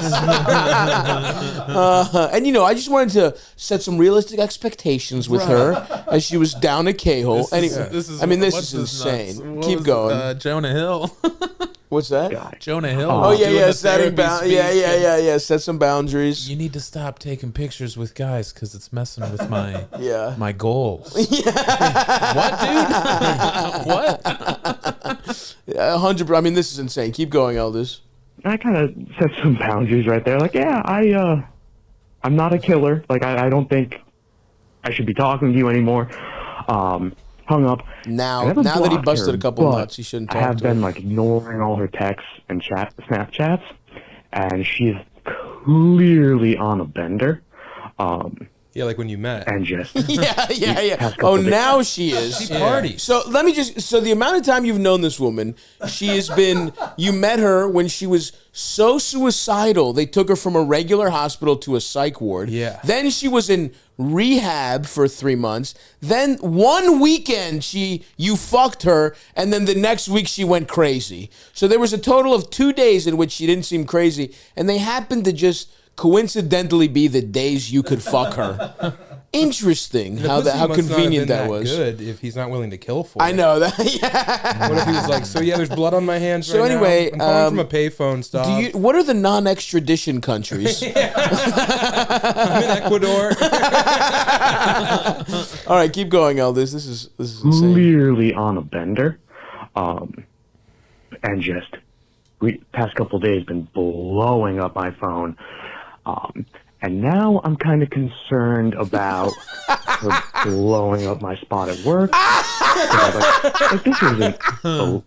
And I just wanted to set some realistic expectations with her as she was down a K-hole. This is insane. Keep going. Jonah Hill. What's that? guy. Jonah Hill. Oh was yeah, doing yeah, the setting therapy yeah. speech. Set some boundaries. You need to stop taking pictures with guys because it's messing with my Yeah. my goals. What, dude? What? 100. I mean, this is insane. Keep going, Elders. I kind of set some boundaries right there. Like, yeah, I'm not a killer. Like, I don't think I should be talking to you anymore. Hung up. Now that he busted her, a couple nuts, he shouldn't talk I have to been her. like ignoring all her texts and Snapchats, and she's clearly on a bender. Yeah, like when you met. And just Yeah. Oh, now she is. She parties. So let me so the amount of time you've known this woman, she has been, you met her when she was so suicidal, they took her from a regular hospital to a psych ward. Yeah. Then she was in rehab for 3 months. Then one weekend you fucked her, and then the next week she went crazy. So there was a total of 2 days in which she didn't seem crazy, and they happened to just coincidentally be the days you could fuck her. Interesting how convenient that was. Good if he's not willing to kill for it. I know that. Yeah. What if he was like, so yeah, there's blood on my hands So right anyway, now. I'm calling from a payphone, Stav. What are the non-extradition countries? I'm in Ecuador. All right, keep going, Elders. This is insane. clearly on a bender, and just past couple days been blowing up my phone, and now I'm kind of concerned about her blowing up my spot at work. Like,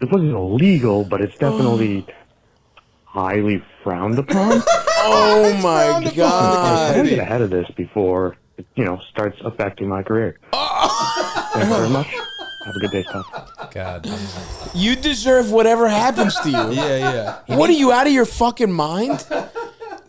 it wasn't illegal, but it's definitely highly frowned upon. Oh my I God! want to get ahead of this before it, starts affecting my career. Thank you very much. Have a good day, Stav. God. You deserve whatever happens to you. Yeah. What are you, out of your fucking mind?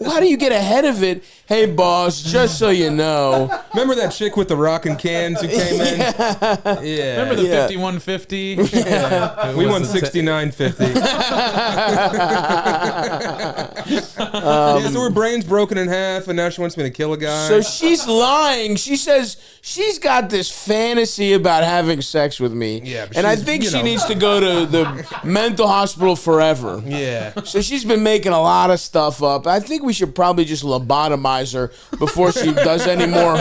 How do you get ahead of it? Hey, boss, just so you know. Remember that chick with the rockin' cans who came in? Yeah. Remember the 5150? Yeah. We won 69.50. So her brain's broken in half, and now she wants me to kill a guy. So she's lying. She says she's got this fantasy about having sex with me. Yeah, but and I she's, think she needs to go to the mental hospital forever. Yeah. So she's been making a lot of stuff up. I think we should probably just lobotomize her before she does any more.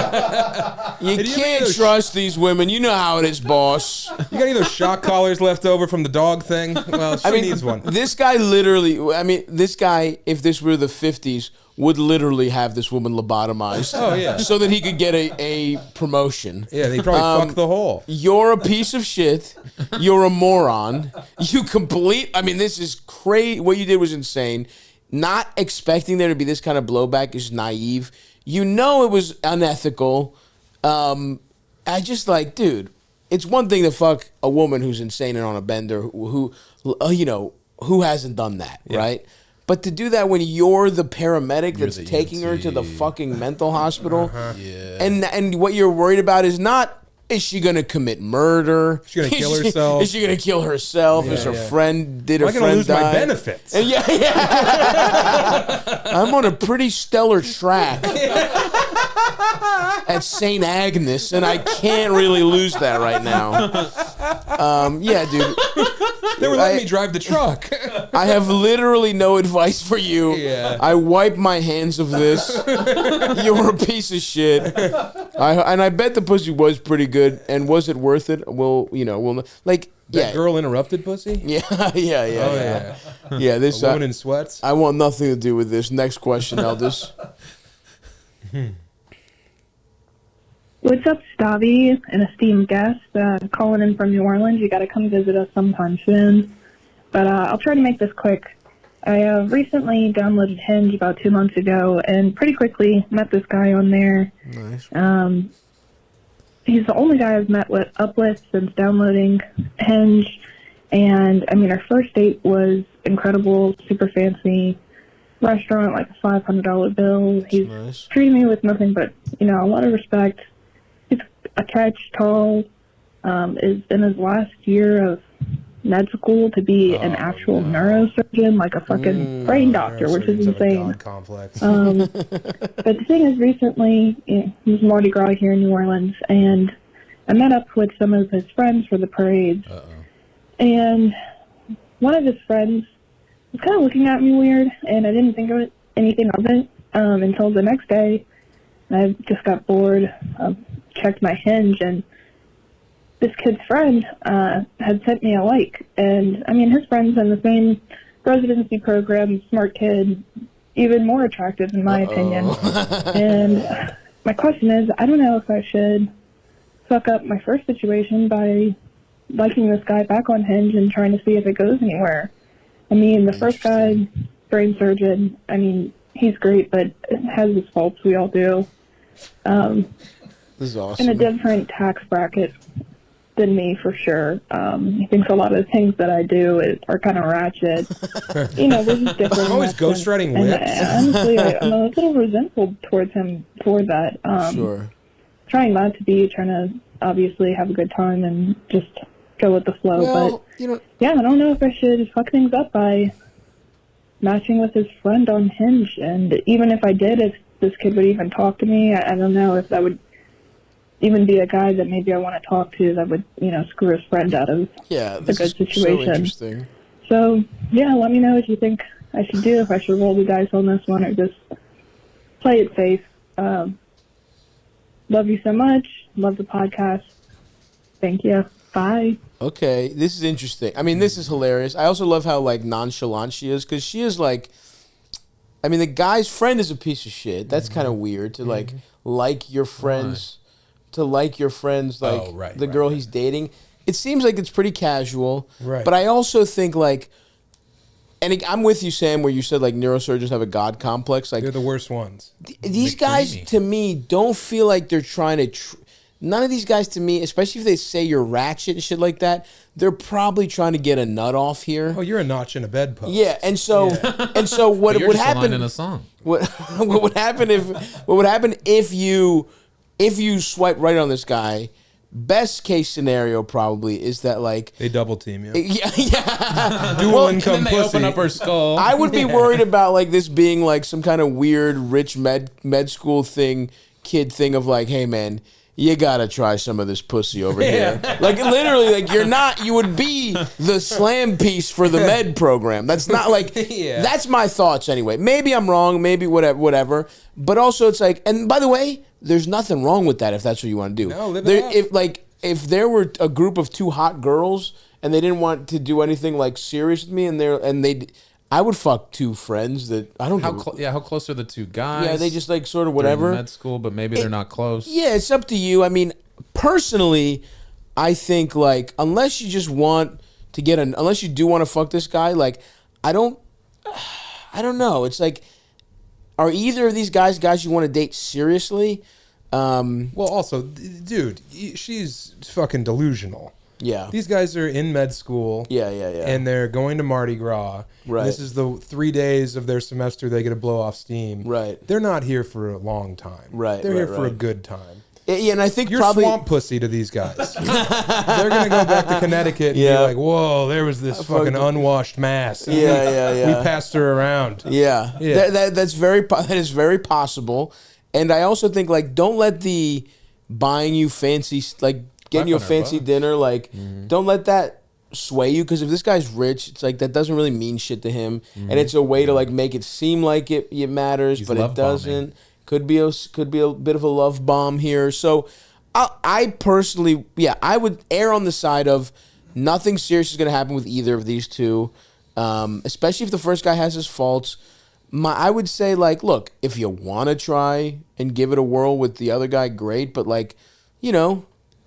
You can't trust these women. You know how it is, boss. You got any of those shock collars left over from the dog thing? Well, she needs one. This guy if this were the 50s, would literally have this woman lobotomized. Oh, yeah. So that he could get a promotion. Yeah, he probably fucked the hole. You're a piece of shit. You're a moron. This is crazy. What you did was insane. Not expecting there to be this kind of blowback is naive. You know it was unethical. Dude, it's one thing to fuck a woman who's insane and on a bender who hasn't done that, right? But to do that when you're the paramedic that's taking her to the fucking mental hospital, and what you're worried about is not, is she going to commit murder? Is she going to kill herself? Is she going to kill herself? Is her friend, did her friend die? I'm going to lose my benefits. And I'm on a pretty stellar track at St. Agnes, and I can't really lose that right now. Dude. They were letting me drive the truck. I have literally no advice for you. Yeah. I wipe my hands of this. You're a piece of shit. I bet the pussy was pretty good. And was it worth it? That girl interrupted pussy? Yeah. Oh, yeah. Yeah, this a woman in sweats? I want nothing to do with this. Next question, Elders. What's up, Stavvy, an esteemed guest, calling in from New Orleans. You got to come visit us sometime soon. But I'll try to make this quick. I recently downloaded Hinge about 2 months ago and pretty quickly met this guy on there. Nice. He's the only guy I've met up with since downloading Hinge. And, our first date was incredible, super fancy restaurant, like a $500 bill. He's treating me with nothing but, a lot of respect. He's a catch, tall, is in his last year of med school to be an actual neurosurgeon, like a fucking brain doctor, which is insane. Complex. But the thing is, recently, it was Mardi Gras here in New Orleans, and I met up with some of his friends for the parades. And one of his friends was kind of looking at me weird, and I didn't think of anything of it until the next day. I just got bored, checked my Hinge, and this kid's friend had sent me a like. And, I mean, his friend's in the same residency program, smart kid, even more attractive in my opinion. And my question is, I don't know if I should fuck up my first situation by liking this guy back on Hinge and trying to see if it goes anywhere. I mean, the first guy, brain surgeon, I mean, he's great, but has his faults. We all do. This is awesome. In a different tax bracket than me, for sure. He thinks a lot of the things that I do are kind of ratchet. You know, we're just different. I'm always ghostwriting whips. Honestly, I'm a little resentful towards him for that. Sure. Trying not to be, trying to obviously have a good time and just go with the flow. Well, but, you know, yeah, I don't know if I should fuck things up by matching with his friend on Hinge. And even if I did, if this kid would even talk to me, I don't know if that would even be a guy that maybe I want to talk to that would, you know, screw his friend out of a good situation. So interesting. So, yeah, let me know what you think I should do, if I should roll the dice on this one or just play it safe. Love you so much. Love the podcast. Thank you. Bye. Okay, this is interesting. I mean, this is hilarious. I also love how, like, nonchalant she is, because she is, like, I mean, the guy's friend is a piece of shit. That's kind of weird to, like your friends, like, the girl he's dating. It seems like it's pretty casual. Right. But I also think, like, and I'm with you, Sam, where you said, like, neurosurgeons have a God complex. Like, they're the worst ones. These guys, to me, don't feel like they're trying to... None of these guys, to me, especially if they say you're ratchet and shit like that, they're probably trying to get a nut off here. Oh, you're a notch in a bedpost. Yeah, and so what would happen in a song. What would happen if you swipe right on this guy? Best case scenario probably is that, like, they double team you. Yeah. Dual income and then they open up her skull. I would be worried about, like, this being like some kind of weird rich med school kid thing of, like, hey man, you gotta try some of this pussy over here. Like, literally, like, you would be the slam piece for the med program. That's not like, that's my thoughts anyway. Maybe I'm wrong, maybe whatever. But also it's like, and by the way, there's nothing wrong with that if that's what you want to do. No, live it up. If there were a group of two hot girls and they didn't want to do anything, like, serious with me, I would fuck two friends that I don't know. How close are the two guys? Yeah, they just, like, sort of whatever. They're in med school, but maybe they're not close. Yeah, it's up to you. I mean, personally, I think, like, unless you just want to unless you do want to fuck this guy, like, I don't know. It's like, are either of these guys you want to date seriously? Well, also, dude, she's fucking delusional. Yeah. These guys are in med school. Yeah. And they're going to Mardi Gras. Right. This is the 3 days of their semester they get to blow off steam. Right. They're not here for a long time. Right. They're here for a good time. Yeah, and I think you're probably swamp pussy to these guys. They're gonna go back to Connecticut and be like, "Whoa, there was this fucking unwashed mass." Yeah. We passed her around. Yeah. That is very possible. And I also think, like, don't let the buying you fancy, like, getting you a fancy dinner, like, don't let that sway you, because if this guy's rich, it's like that doesn't really mean shit to him, and it's a way to, like, make it seem like it matters, but it doesn't. Could be a bit of a love bomb here. So I personally, I would err on the side of nothing serious is going to happen with either of these two, especially if the first guy has his faults. I would say, like, look, if you want to try and give it a whirl with the other guy, great, but, like, you know,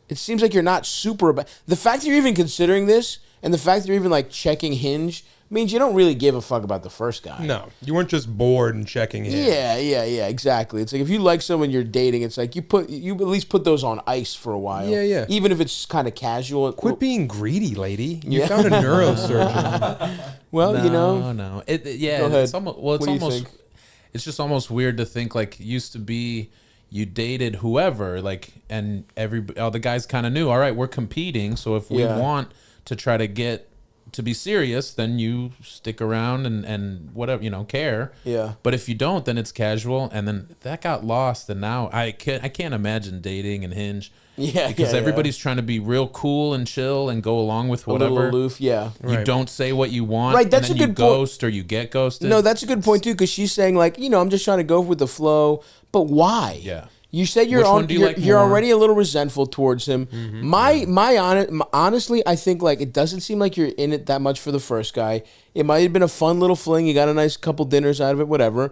it seems like you're not super... The fact that you're even considering this and the fact that you're even, like, checking Hinge means you don't really give a fuck about the first guy. No, you weren't just bored and checking Hinge. Yeah, exactly. It's like if you like someone you're dating, it's like you at least put those on ice for a while. Yeah. Even if it's kind of casual. Quit being greedy, lady. You found a neurosurgeon. Well, no, you know. No. Go ahead. It's just almost weird to think, like, it used to be you dated whoever, like, and all the guys kind of knew, all right, we're competing, so if we want to try to get to be serious, then you stick around and whatever, care. Yeah. But if you don't, then it's casual, and then that got lost, and now I can't imagine dating and Hinge. Yeah, because everybody's trying to be real cool and chill and go along with whatever. A little aloof, yeah. You don't say what you want, right? That's and then a good you ghost or you get ghosted. No, that's a good point too, because she's saying like, I'm just trying to go with the flow, but why? Yeah. You said you're already a little resentful towards him. Honestly, I think like it doesn't seem like you're in it that much for the first guy. It might have been a fun little fling. You got a nice couple dinners out of it, whatever.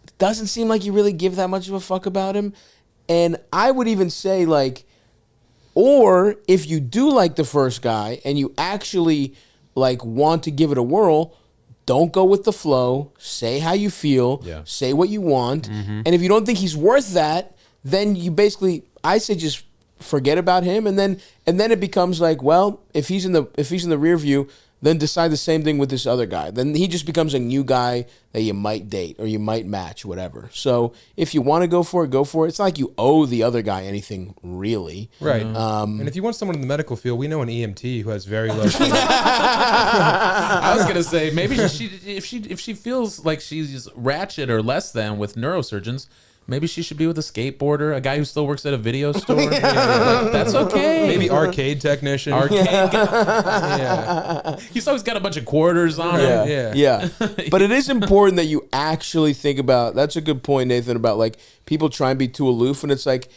It doesn't seem like you really give that much of a fuck about him. And I would even say like, or if you do like the first guy and you actually like want to give it a whirl, don't go with the flow. Say how you feel. Yeah. Say what you want. And if you don't think he's worth that, then you basically, I say just forget about him. And then it becomes like, well, if he's in the rear view, then decide the same thing with this other guy. Then he just becomes a new guy that you might date or you might match, whatever. So if you want to go for it, go for it. It's not like you owe the other guy anything, really. Right. And if you want someone in the medical field, we know an EMT who has very low. I was gonna say maybe if she feels like she's ratchet or less than with neurosurgeons. Maybe she should be with a skateboarder, a guy who still works at a video store. Like, that's okay. Maybe arcade technician. Yeah. He's always got a bunch of quarters on him. Yeah. But it is important that you actually think about, that's a good point, Nathan, about like people try and be too aloof. And it's like,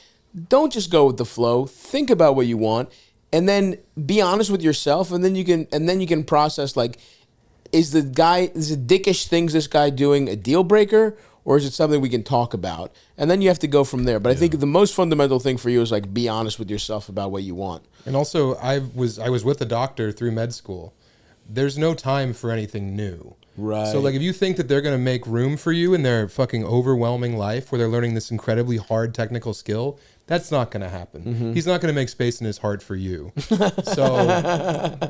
don't just go with the flow. Think about what you want. And then be honest with yourself. And then you can process like, is the dickish things this guy doing a deal breaker? Or is it something we can talk about? And then you have to go from there. But I think the most fundamental thing for you is like be honest with yourself about what you want. And also, I was with a doctor through med school. There's no time for anything new. Right. So like if you think that they're going to make room for you in their fucking overwhelming life where they're learning this incredibly hard technical skill, that's not going to happen. He's not going to make space in his heart for you. So,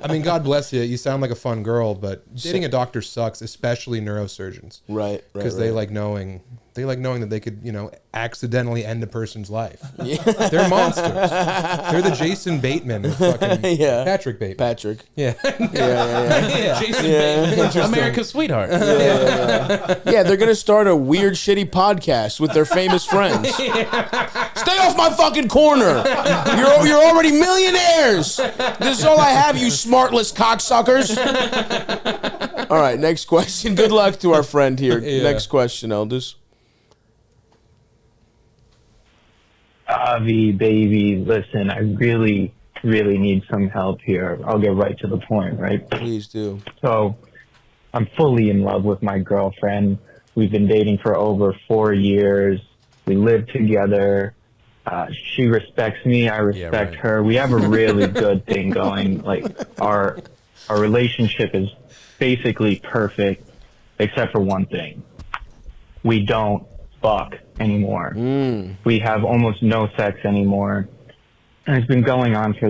I mean, God bless you. You sound like a fun girl, but dating a doctor sucks, especially neurosurgeons. Right. Because they like knowing that they could, accidentally end a person's life. Yeah. They're monsters. They're the Jason Bateman of fucking Patrick Bateman. Patrick. Yeah. Jason Bateman, America's sweetheart. Yeah, they're gonna start a weird, shitty podcast with their famous friends. Stay off my fucking corner. You're already millionaires. This is all I have, you smartless cocksuckers. All right, next question. Good luck to our friend here. Yeah. Next question, Elders. Stavvy, baby, listen, I really, really need some help here. I'll get right to the point, right? Please do. So, I'm fully in love with my girlfriend. We've been dating for over 4 years. We live together. She respects me. I respect her. We have a really good thing going. Like, our relationship is basically perfect, except for one thing. We don't fuck anymore. We have almost no sex anymore. And it's been going on for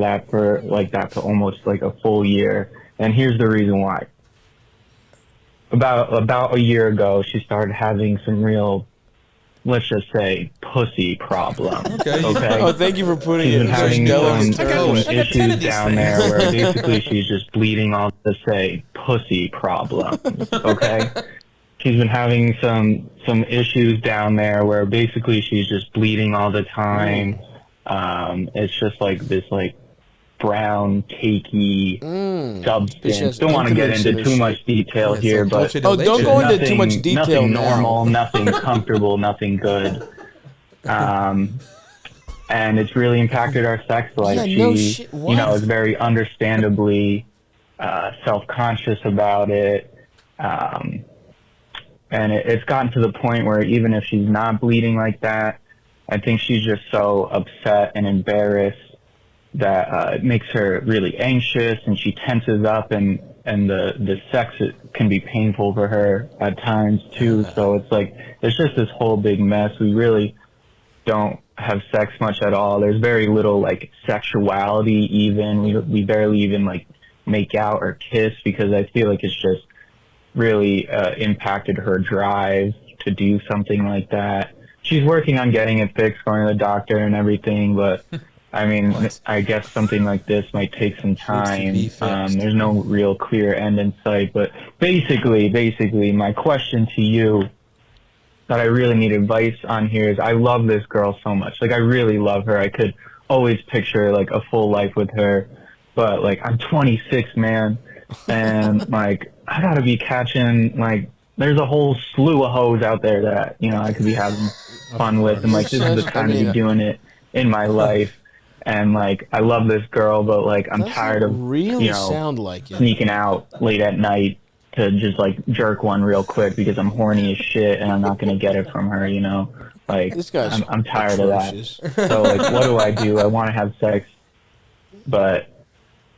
almost like a full year. And here's the reason why. About a year ago, she started having some real, let's just say, pussy problems. Okay. Oh, thank you for putting She's it been having some I got 10 of issues these down things. there where basically she's just bleeding all to say pussy problems. Okay. She's been having some issues down there where basically she's just bleeding all the time. It's just like this brown, cakey substance. Don't want to get into too much detail here, but don't go into too much detail. Nothing normal, nothing comfortable, nothing good. And it's really impacted our sex life. Yeah, she, is very understandably self-conscious about it. And it's gotten to the point where even if she's not bleeding like that, I think she's just so upset and embarrassed that it makes her really anxious, and she tenses up, and the sex can be painful for her at times too. So it's just this whole big mess. We really don't have sex much at all. There's very little sexuality even. We barely even make out or kiss because I feel like it's just really impacted her drive to do something like that. She's working on getting it fixed, going to the doctor and everything, but I mean, I guess something like this might take some time. There's no real clear end in sight, but basically, my question to you that I really need advice on here is I love this girl so much. Like, I really love her. I could always picture, like, a full life with her, but, like, I'm 26, man, and, like, I gotta be catching, like, there's a whole slew of hoes out there that, you know, I could be having fun with, and, like, this is the time to be doing it in my life. And, like, I love this girl, but, like, I'm tired of, sneaking out late at night to just, like, jerk one real quick because I'm horny as shit and I'm not going to get it from her, you know? Like, I'm tired of that. So, like, what do? I want to have sex, but...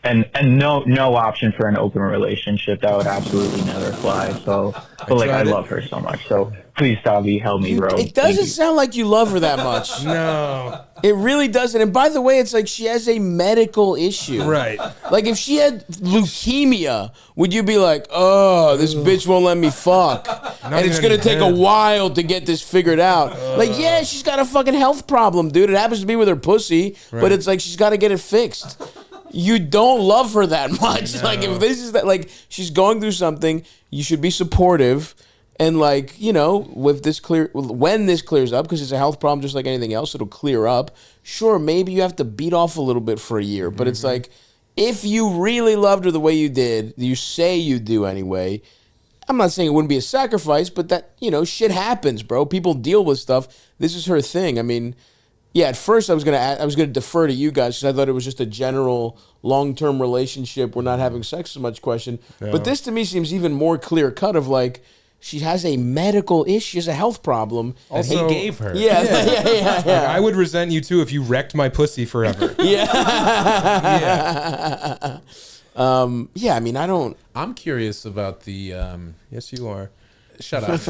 And no option for an open relationship. That would absolutely never fly. So, but like I love her so much. So please, Stavvy, help me, bro. It doesn't sound like you love her that much. No, it really doesn't. And by the way, it's like she has a medical issue. Right. Like if she had leukemia, would you be like, oh, this bitch won't let me fuck, and it's gonna take a while to get this figured out? Like, yeah, she's got a fucking health problem, dude. It happens to be with her pussy, but it's like she's got to get it fixed. You don't love her that much. No. Like, if this is that, like, she's going through something, you should be supportive. And, like, you know, when this clears up, because it's a health problem just like anything else, it'll clear up. Sure, maybe you have to beat off a little bit for a year. But it's like, if you really loved her the way you did, you say you do anyway, I'm not saying it wouldn't be a sacrifice, but that, you know, shit happens, bro. People deal with stuff. This is her thing. I mean... Yeah, at first I was gonna defer to you guys because I thought it was just a general long-term relationship. We're not having sex as much question, but this to me seems even more clear cut. Of like, she has a medical issue, she has a health problem. Also, he gave her. Yeah. Like, I would resent you too if you wrecked my pussy forever. Yeah. I mean, I don't. I'm curious about the. Yes, you are. Shut up.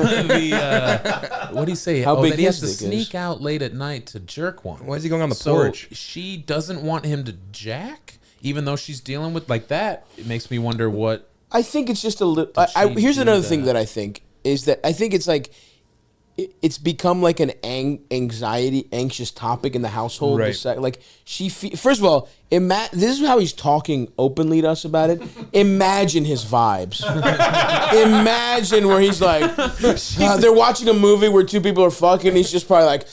What do you say? How big that he has to his dick sneak is? out late at night to jerk one. Why is he going on the porch? She doesn't want him to jack, even though she's dealing with like that. It makes me wonder what. I think it's just a little. Here's another thing that I think is that I think it's like. It's become like an anxious topic in the household. Right. Like first of all, this is how he's talking openly to us about it. Imagine his vibes. Imagine where he's like, they're watching a movie where two people are fucking. He's just probably like,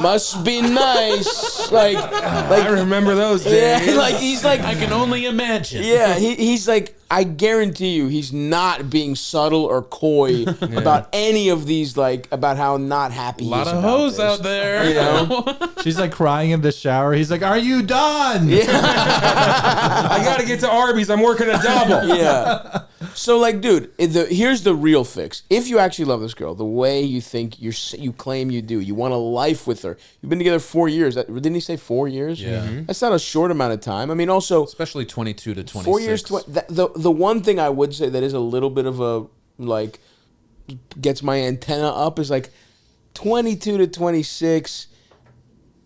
must be nice. Like I remember those days. Yeah, like he's like, I can only imagine. Yeah, he's like, I guarantee you, he's not being subtle or coy about any of these, like, about how not happy he is. A lot of hoes out there. You know? She's like crying in the shower. He's like, "Are you done?" Yeah. I gotta get to Arby's. I'm working a double. Yeah. So, like, dude, here's the real fix. If you actually love this girl the way you think you claim you do, you want a life with her. You've been together 4 years. Didn't he say 4 years? Yeah. That's not a short amount of time. I mean, also, especially 22 to 26. 4 years. The one thing I would say that is a little bit of a, like, gets my antenna up is like 22 to 26.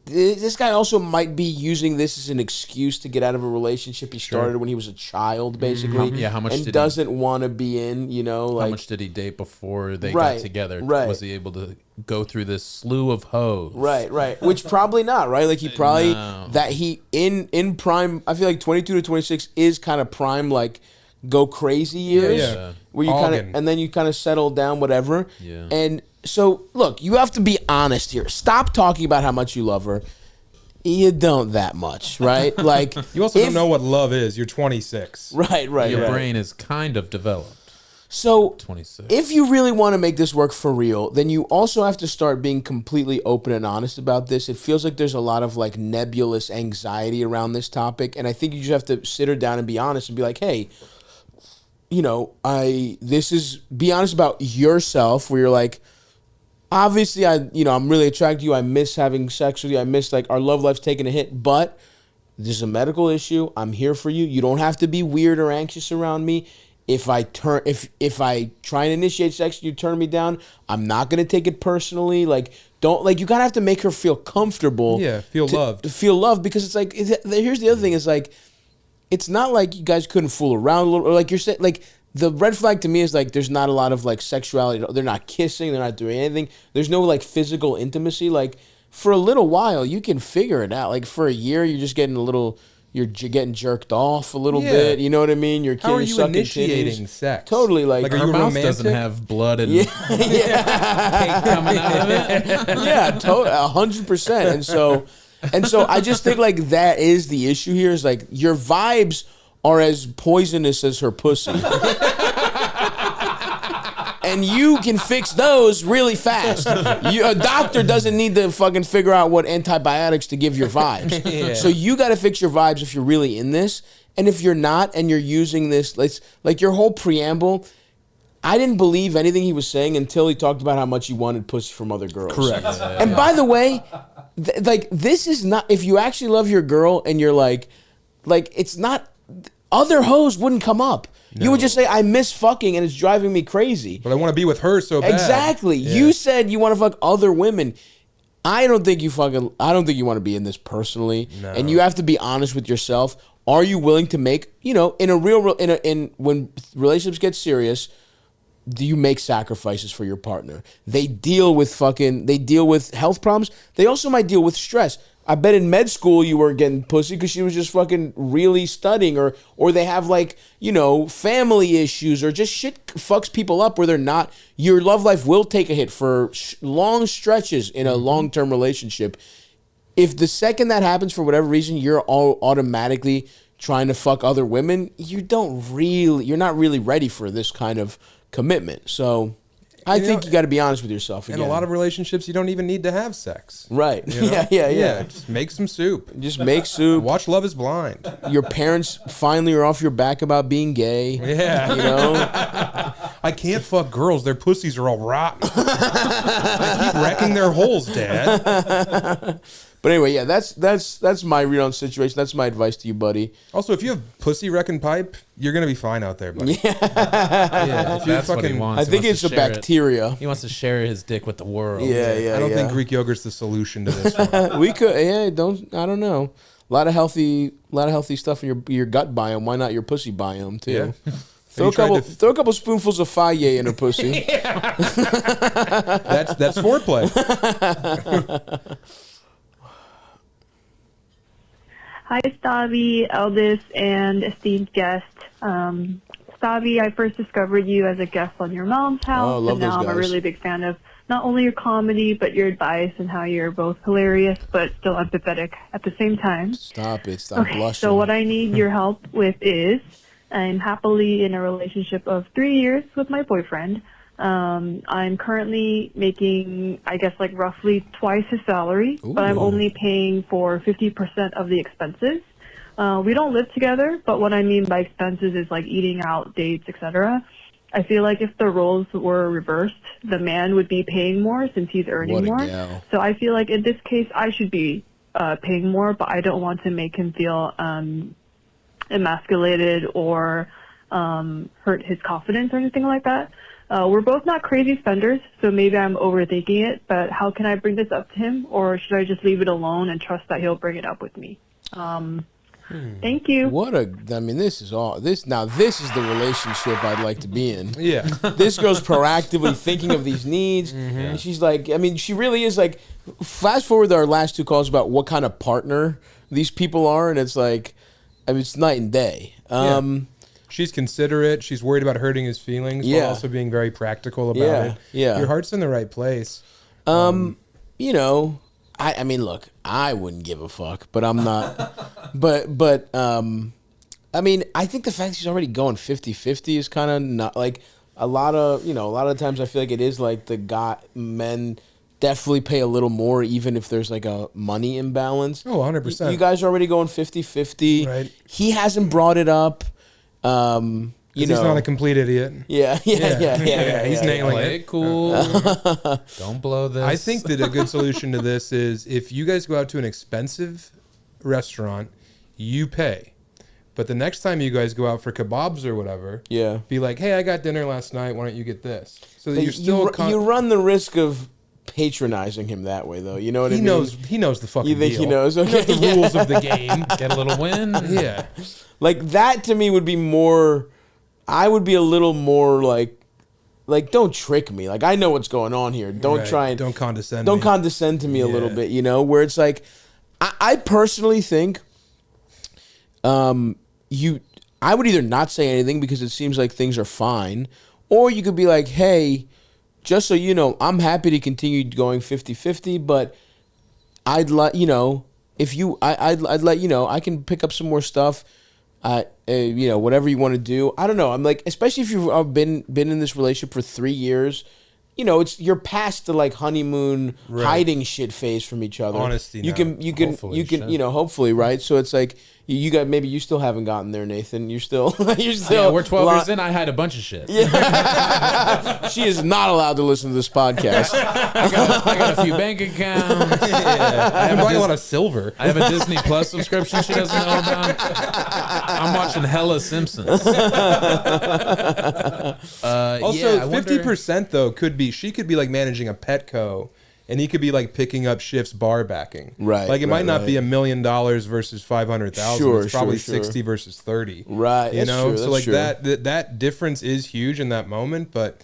This guy also might be using this as an excuse to get out of a relationship he started when he was a child, basically. How much and doesn't want to be in, you know. Like, how much did he date before they got together? Right. Was he able to go through this slew of hoes? Right. Which probably not, right? Like, he probably, that he, in prime, I feel like 22 to 26 is kind of prime, like, go crazy years. Yeah. Where you kind of, and then you kind of settle down, whatever. Yeah. And so, look, you have to be honest here. Stop talking about how much you love her. You don't that much, right? Like, you also don't know what love is. You're 26. Right. Your brain is kind of developed. So, 26. If you really want to make this work for real, then you also have to start being completely open and honest about this. It feels like there's a lot of, like, nebulous anxiety around this topic, and I think you just have to sit her down and be honest and be like, hey, you know, be honest about yourself, where you're like, obviously, I'm really attracted to you. I miss having sex with you. I miss, like, our love life's taking a hit, but there's a medical issue. I'm here for you. You don't have to be weird or anxious around me. If I try and initiate sex and you turn me down, I'm not gonna take it personally. Like, you gotta have to make her feel comfortable. Yeah, feel loved. To feel loved, because it's like, here's the other thing is, like, it's not like you guys couldn't fool around a little, or like you're saying, like, the red flag to me is, like, there's not a lot of, like, sexuality. They're not kissing. They're not doing anything. There's no, like, physical intimacy. Like, for a little while, you can figure it out. Like for a year, you're just getting you're getting jerked off a little bit. You know what I mean? How are you initiating sex? Totally. Like our mouth doesn't have blood and cake coming out of it. Yeah, 100%. And so I just think like that is the issue here is like your vibes are as poisonous as her pussy. And you can fix those really fast. A doctor doesn't need to fucking figure out what antibiotics to give your vibes. So you got to fix your vibes if you're really in this. And if you're not and you're using this, like your whole preamble, I didn't believe anything he was saying until he talked about how much he wanted pussy from other girls. Correct. And by the way, like this is not, if you actually love your girl and you're like it's not, other hoes wouldn't come up. No. You would just say, I miss fucking and it's driving me crazy. But I want to be with her so bad. Exactly. Yeah. You said you want to fuck other women. I don't think you want to be in this personally. No. And you have to be honest with yourself. Are you willing to make, in when relationships get serious, do you make sacrifices for your partner? They deal with health problems. They also might deal with stress. I bet in med school you weren't getting pussy because she was just fucking really studying, or they have family issues, or just shit fucks people up where they're not. Your love life will take a hit for long stretches in a long-term relationship. If the second that happens for whatever reason, you're all automatically trying to fuck other women, you're not really ready for this kind of commitment. So I think you got to be honest with yourself again. In a lot of relationships, you don't even need to have sex. Right. Yeah. Just make some soup. Just make soup. Watch Love is Blind. Your parents finally are off your back about being gay. Yeah. I can't fuck girls. Their pussies are all rotten. I keep wrecking their holes, Dad. But anyway, yeah, that's my read on the situation. That's my advice to you, buddy. Also, if you have pussy wrecking pipe, you're gonna be fine out there, buddy. Yeah, that's what he wants. I think it's a bacteria. He wants to share his dick with the world. Yeah. I don't think Greek yogurt's the solution to this one. We could, I don't know. A lot of healthy stuff in your gut biome. Why not your pussy biome too? Yeah. Throw a couple spoonfuls of Faye in her pussy. That's foreplay. Hi, Stavvy, eldest, and esteemed guest. Stavvy, I first discovered you as a guest on your mom's house, and now I'm a really big fan of not only your comedy, but your advice and how you're both hilarious, but still empathetic at the same time. Stop blushing. So what I need your help with is, I'm happily in a relationship of 3 years with my boyfriend. I'm currently making, I guess, roughly twice his salary, but I'm only paying for 50% of the expenses. We don't live together, but what I mean by expenses is eating out, dates, etc. I feel like if the roles were reversed, the man would be paying more since he's earning more. Gal. So I feel like in this case, I should be paying more, but I don't want to make him feel emasculated or hurt his confidence or anything like that. We're both not crazy spenders, so maybe I'm overthinking it, but how can I bring this up to him, or should I just leave it alone and trust that he'll bring it up with me? Thank you. This is the relationship I'd like to be in. Yeah. This girl's proactively thinking of these needs. Mm-hmm. And she's she really is fast forward to our last two calls about what kind of partner these people are, and it's it's night and day. She's considerate. She's worried about hurting his feelings while also being very practical about it. Yeah. Your heart's in the right place. Look, I wouldn't give a fuck, but I'm not. but I think the fact she's already going 50-50 is kind of not a lot of times I feel like it is men definitely pay a little more even if there's a money imbalance. Oh, 100%. You guys are already going 50-50. Right. He hasn't brought it up. He's not a complete idiot. Yeah. He's nailing it. Cool. Don't blow this. I think that a good solution to this is if you guys go out to an expensive restaurant, you pay. But the next time you guys go out for kebabs or whatever, be like, hey, I got dinner last night. Why don't you get this? So that you're still... you run the risk of patronizing him that way, though. You know what I mean? He knows the fucking deal. You think he knows? Okay. He knows the rules of the game. Get a little win. Yeah. That to me would be more... I would be a little more like, don't trick me. Like, I know what's going on here. Don't try and don't condescend. Don't condescend to me a little bit. You know, where it's like, I personally think, I would either not say anything because it seems like things are fine, or you could be like, hey, just so you know, I'm happy to continue going 50-50, but I'd let you know if you, I'd let you know I can pick up some more stuff. You know, whatever you want to do. I don't know. I'm like, especially if you've been in this relationship for 3 years, you know, you're past the like honeymoon hiding shit phase from each other. Honesty. You can, you know, hopefully, right? So it's like you got, maybe you still haven't gotten there, Nathan. You're still. Yeah, we're 12 years in. I hide a bunch of shit. Yeah. She is not allowed to listen to this podcast. I got a few bank accounts. I have a lot of silver. I have a Disney Plus subscription she doesn't know about. I'm watching hella Simpsons. Also, 50% though she could be like managing a Petco, and he could be like picking up Schiff's bar backing. Right. Like it might not be $1 million versus 500,000. Sure, it's probably sure. 60 versus 30. Right. You That's know, true. so like that difference is huge in that moment, but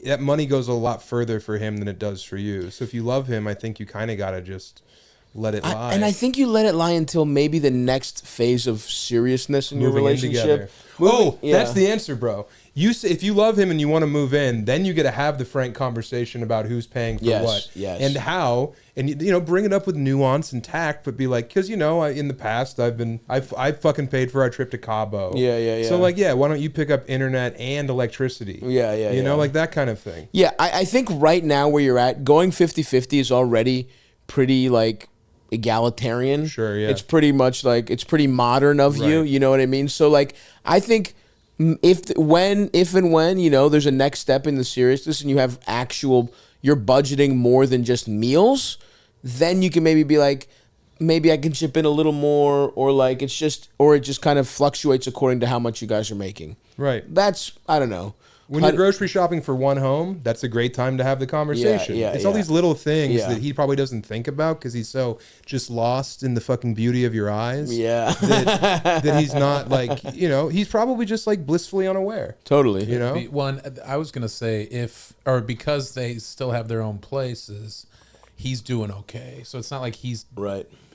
that money goes a lot further for him than it does for you. So if you love him, I think you kind of got to just let it lie. And I think you let it lie until maybe the next phase of seriousness in your relationship. That's the answer, bro. You say, if you love him and you want to move in, then you get to have the frank conversation about who's paying for what and how, and you know, bring it up with nuance and tact, but be like, because you know, in the past I've fucking paid for our trip to Cabo. Yeah. So like, why don't you pick up internet and electricity? You know, like that kind of thing. Yeah, I think right now where you're at, going 50-50 is already pretty like egalitarian. Sure, yeah. It's pretty much like, it's pretty modern of you. You know what I mean? So like, I think if and when, you know, there's a next step in the seriousness and you have you're budgeting more than just meals, then you can maybe be like, maybe I can chip in a little more, or like it just kind of fluctuates according to how much you guys are making. Right. That's, I don't know. When you're grocery shopping for one home, that's a great time to have the conversation. It's all these little things that he probably doesn't think about because he's so just lost in the fucking beauty of your eyes. Yeah. That he's not like, you know, he's probably just like blissfully unaware. Totally. You know? One, I was going to say because they still have their own places, he's doing okay. So it's not like he's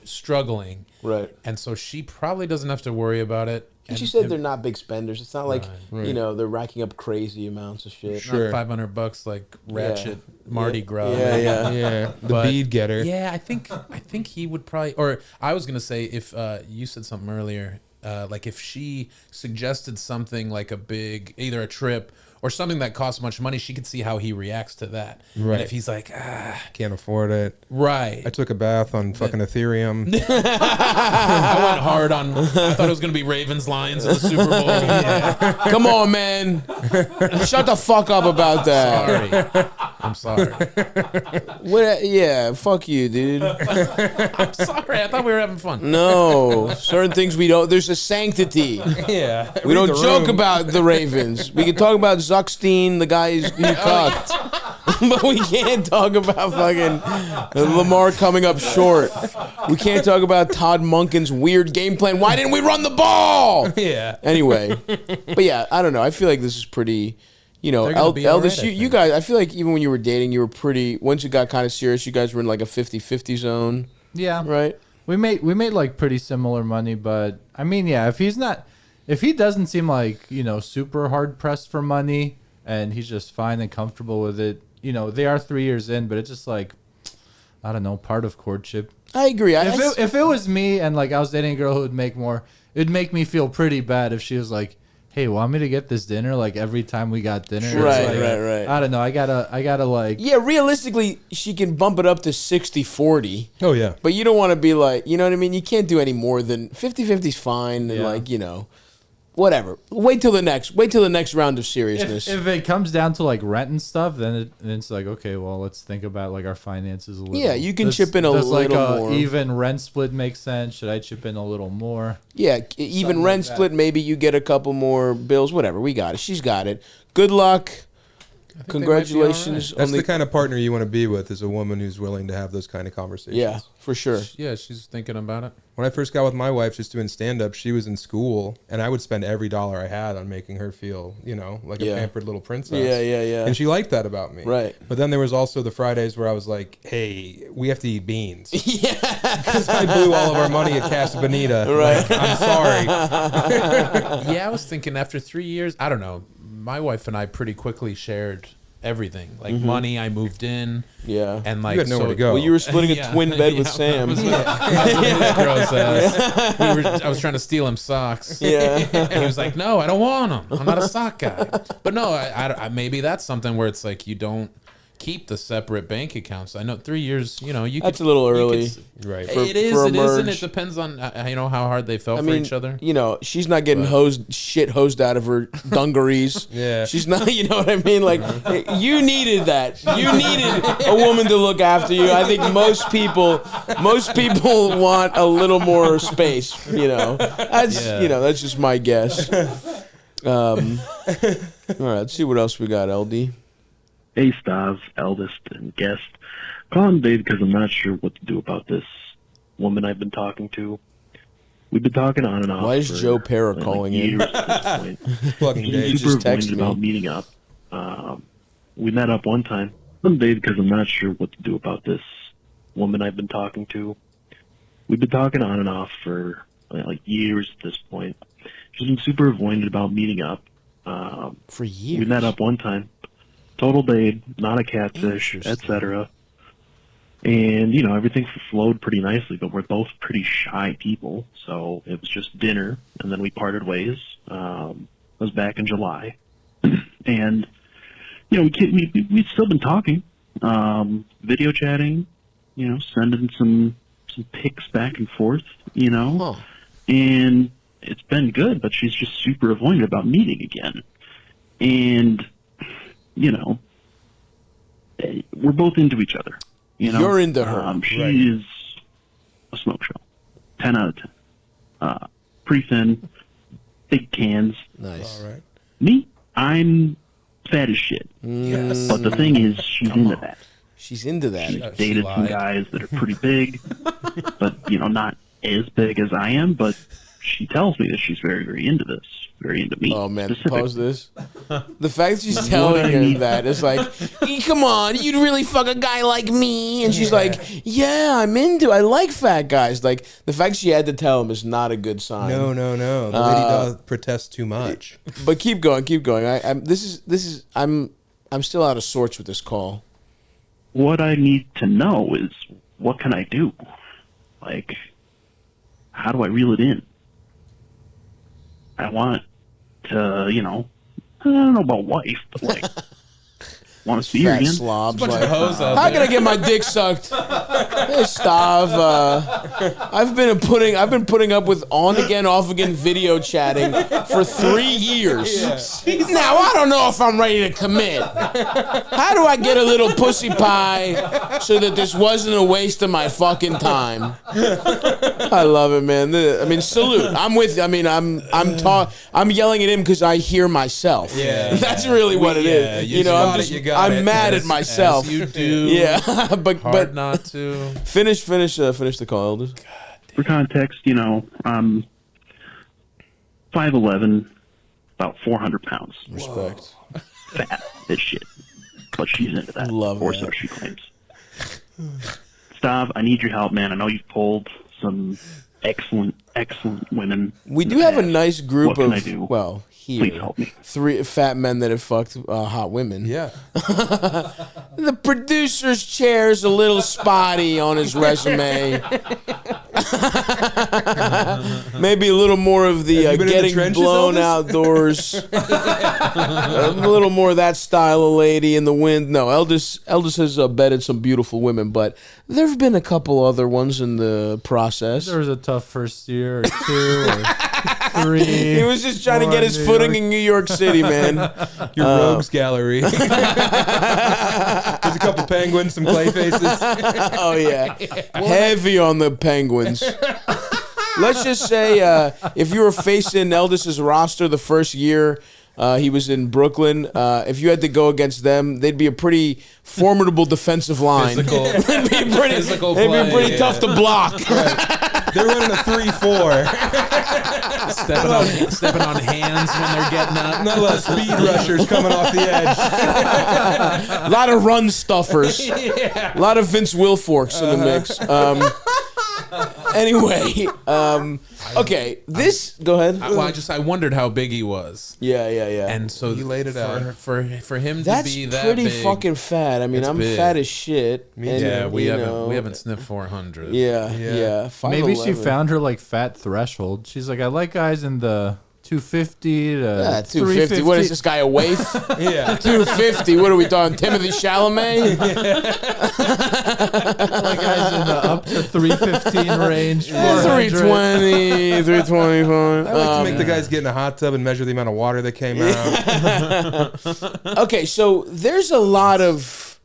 struggling. Right. And so she probably doesn't have to worry about it. And she said they're not big spenders. It's not like, you know, they're racking up crazy amounts of shit. Sure. Not $500 like Ratchet Mardi Gras. Yeah. The bead getter. Yeah, I think he would probably, or I was going to say if you said something earlier, like if she suggested something like either a trip or something that costs much money, she could see how he reacts to that. Right. And if he's like, can't afford it. Right. I took a bath on fucking Ethereum. I went hard on, I thought it was going to be Ravens Lions in the Super Bowl. Come on, man. Shut the fuck up about that. Sorry. I'm sorry. Fuck you, dude. I'm sorry. I thought we were having fun. No. Certain things we don't, there's a sanctity. Yeah. We don't joke about the Ravens. We can talk about Zuckstein, the guy who cucked. But we can't talk about fucking Lamar coming up short. We can't talk about Todd Monken's weird game plan. Why didn't we run the ball? Yeah. Anyway. But yeah, I don't know. I feel like this is pretty, you know, Eldest, you guys, I feel like even when you were dating, you were pretty, once it got kind of serious, you guys were in like a 50-50 zone. Yeah. Right? We made like pretty similar money, but I mean, yeah, if he doesn't seem like, you know, super hard pressed for money and he's just fine and comfortable with it, you know, they are 3 years in, but it's just like, I don't know, part of courtship. I agree. If it was me and like I was dating a girl who would make more, it'd make me feel pretty bad if she was like, hey, want me to get this dinner like every time we got dinner? Right, like, right. I don't know. I gotta like. Yeah, realistically, she can bump it up to 60-40. Oh, yeah. But you don't want to be like, you know what I mean? You can't do any more than 50-50 is fine. And like, you know, whatever. Wait till the next round of seriousness. If it comes down to like rent and stuff, then it's like, okay, well, let's think about like our finances a little. Yeah, you can chip in a little like more. Even rent split make sense? Should I chip in a little more? Yeah, even rent split, maybe you get a couple more bills, whatever. We got it. She's got it. Good luck. congratulations. That's the kind of partner you want to be with, is a woman who's willing to have those kind of conversations. Yeah, for sure. Yeah, she's thinking about it. When I first got with my wife just doing stand-up, she was in school, and I would spend every dollar I had on making her feel, like a pampered little princess. Yeah. And she liked that about me. Right. But then there was also the Fridays where I was like, hey, we have to eat beans. Yeah. Because I blew all of our money at Casa Bonita. Right. Like, I'm sorry. Yeah, I was thinking after 3 years, I don't know, my wife and I pretty quickly shared everything, like money. I moved in, and like you had nowhere to go. Well, you were splitting a twin bed with Sam. Gross ass. I was trying to steal him socks. Yeah, and he was like, "No, I don't want them. I'm not a sock guy." But no, I maybe that's something where it's like you don't keep the separate bank accounts. I know 3 years. That's a little early, right? It is, and it depends on how hard they felt for each other. She's not getting hosed out of her dungarees. Yeah, she's not. You know what I mean? Like you needed that. You needed a woman to look after you. I think most people want a little more space. That's just my guess. All right, let's see what else we got, LD. Hey, Stav, eldest and guest. Calling today because I'm not sure what to do about this woman I've been talking to. We've been talking on and off. Why is Joe Pera calling in? He's super avoidant about meeting up. We met up one time. Calling today because I'm not sure what to do about this woman I've been talking to. We've been talking on and off for years at this point. She's been super avoidant about meeting up. For years? We met up one time. Total babe, not a catfish, etc. And, everything flowed pretty nicely, but we're both pretty shy people, so it was just dinner, and then we parted ways. It was back in July. And, we'd still been talking, video chatting, sending some pics back and forth, and it's been good, but she's just super avoidant about meeting again. And we're both into each other. You're into her. She is a smoke show. 10 out of 10. Pretty thin, big cans. Nice. All right. Me, I'm fat as shit. Yes. But the thing is, she's into that. She's into that. She's dated some guys that are pretty big, but, not as big as I am, but she tells me that she's very, very into this. Very into me. Oh, man, pause this. The fact that she's telling her that is like, come on, you'd really fuck a guy like me? And she's like, yeah, I like fat guys. Like, the fact she had to tell him is not a good sign. No. The lady does protest too much. But keep going. I'm still out of sorts with this call. What I need to know is, what can I do? Like, how do I reel it in? I want to, I don't know about wife, but want to see her again. Slobs, how can I get my dick sucked? Hey, Stav, I've been putting up with on again, off again video chatting for 3 years. Yeah. Now I don't know if I'm ready to commit. How do I get a little pussy pie so that this wasn't a waste of my fucking time? I love it, man. Salute. I'm with you. I'm yelling at him because I hear myself. Yeah, that's really what it is. I'm mad at myself. As you do. Yeah, but not to finish the call, Elders. For context, I'm 5'11", about 400 pounds. Respect. Fat as shit, but she's into that. Love or that. so she claims. Stav, I need your help, man. I know you've pulled some excellent women. We do have a nice group what can I of do? well. Here, please help me. 3 fat men that have fucked hot women. Yeah. The producer's chair's a little spotty on his resume. Maybe a little more of the getting blown outdoors. A little more of that style of lady in the wind. No, Eldest has bedded some beautiful women, but there have been a couple other ones in the process. There was a tough first year or 2 or 3. He was just trying to get his footing in New York City, man. Your rogues gallery. There's a couple penguins, some clay faces. Oh, yeah. Heavy on the penguins. Let's just say if you were facing Eldest's roster the first year, He was in Brooklyn. If you had to go against them, they'd be a pretty formidable defensive line. Physical, they'd be pretty, physical they'd play, be pretty tough to block. Right. They're running a 3-4. Stepping on hands when they're getting up. Not a lot of speed rushers coming off the edge. A lot of run stuffers. A lot of Vince Wilforks in the mix. Anyway, okay, go ahead. I wondered how big he was. Yeah. And so he laid it out for him That's to be that pretty big, fucking fat. I mean, I'm big. fat as shit. Yeah, we haven't sniffed 400. Yeah. 5'11". Maybe she found her like fat threshold. She's like, I like guys in the 250 to 250. What is this guy, a waif? Yeah. 250. What are we talking? Timothy Chalamet? like guys in the up to 315 range. 320, 325. I like to make the guys get in a hot tub and measure the amount of water that came out. Okay, so there's a lot of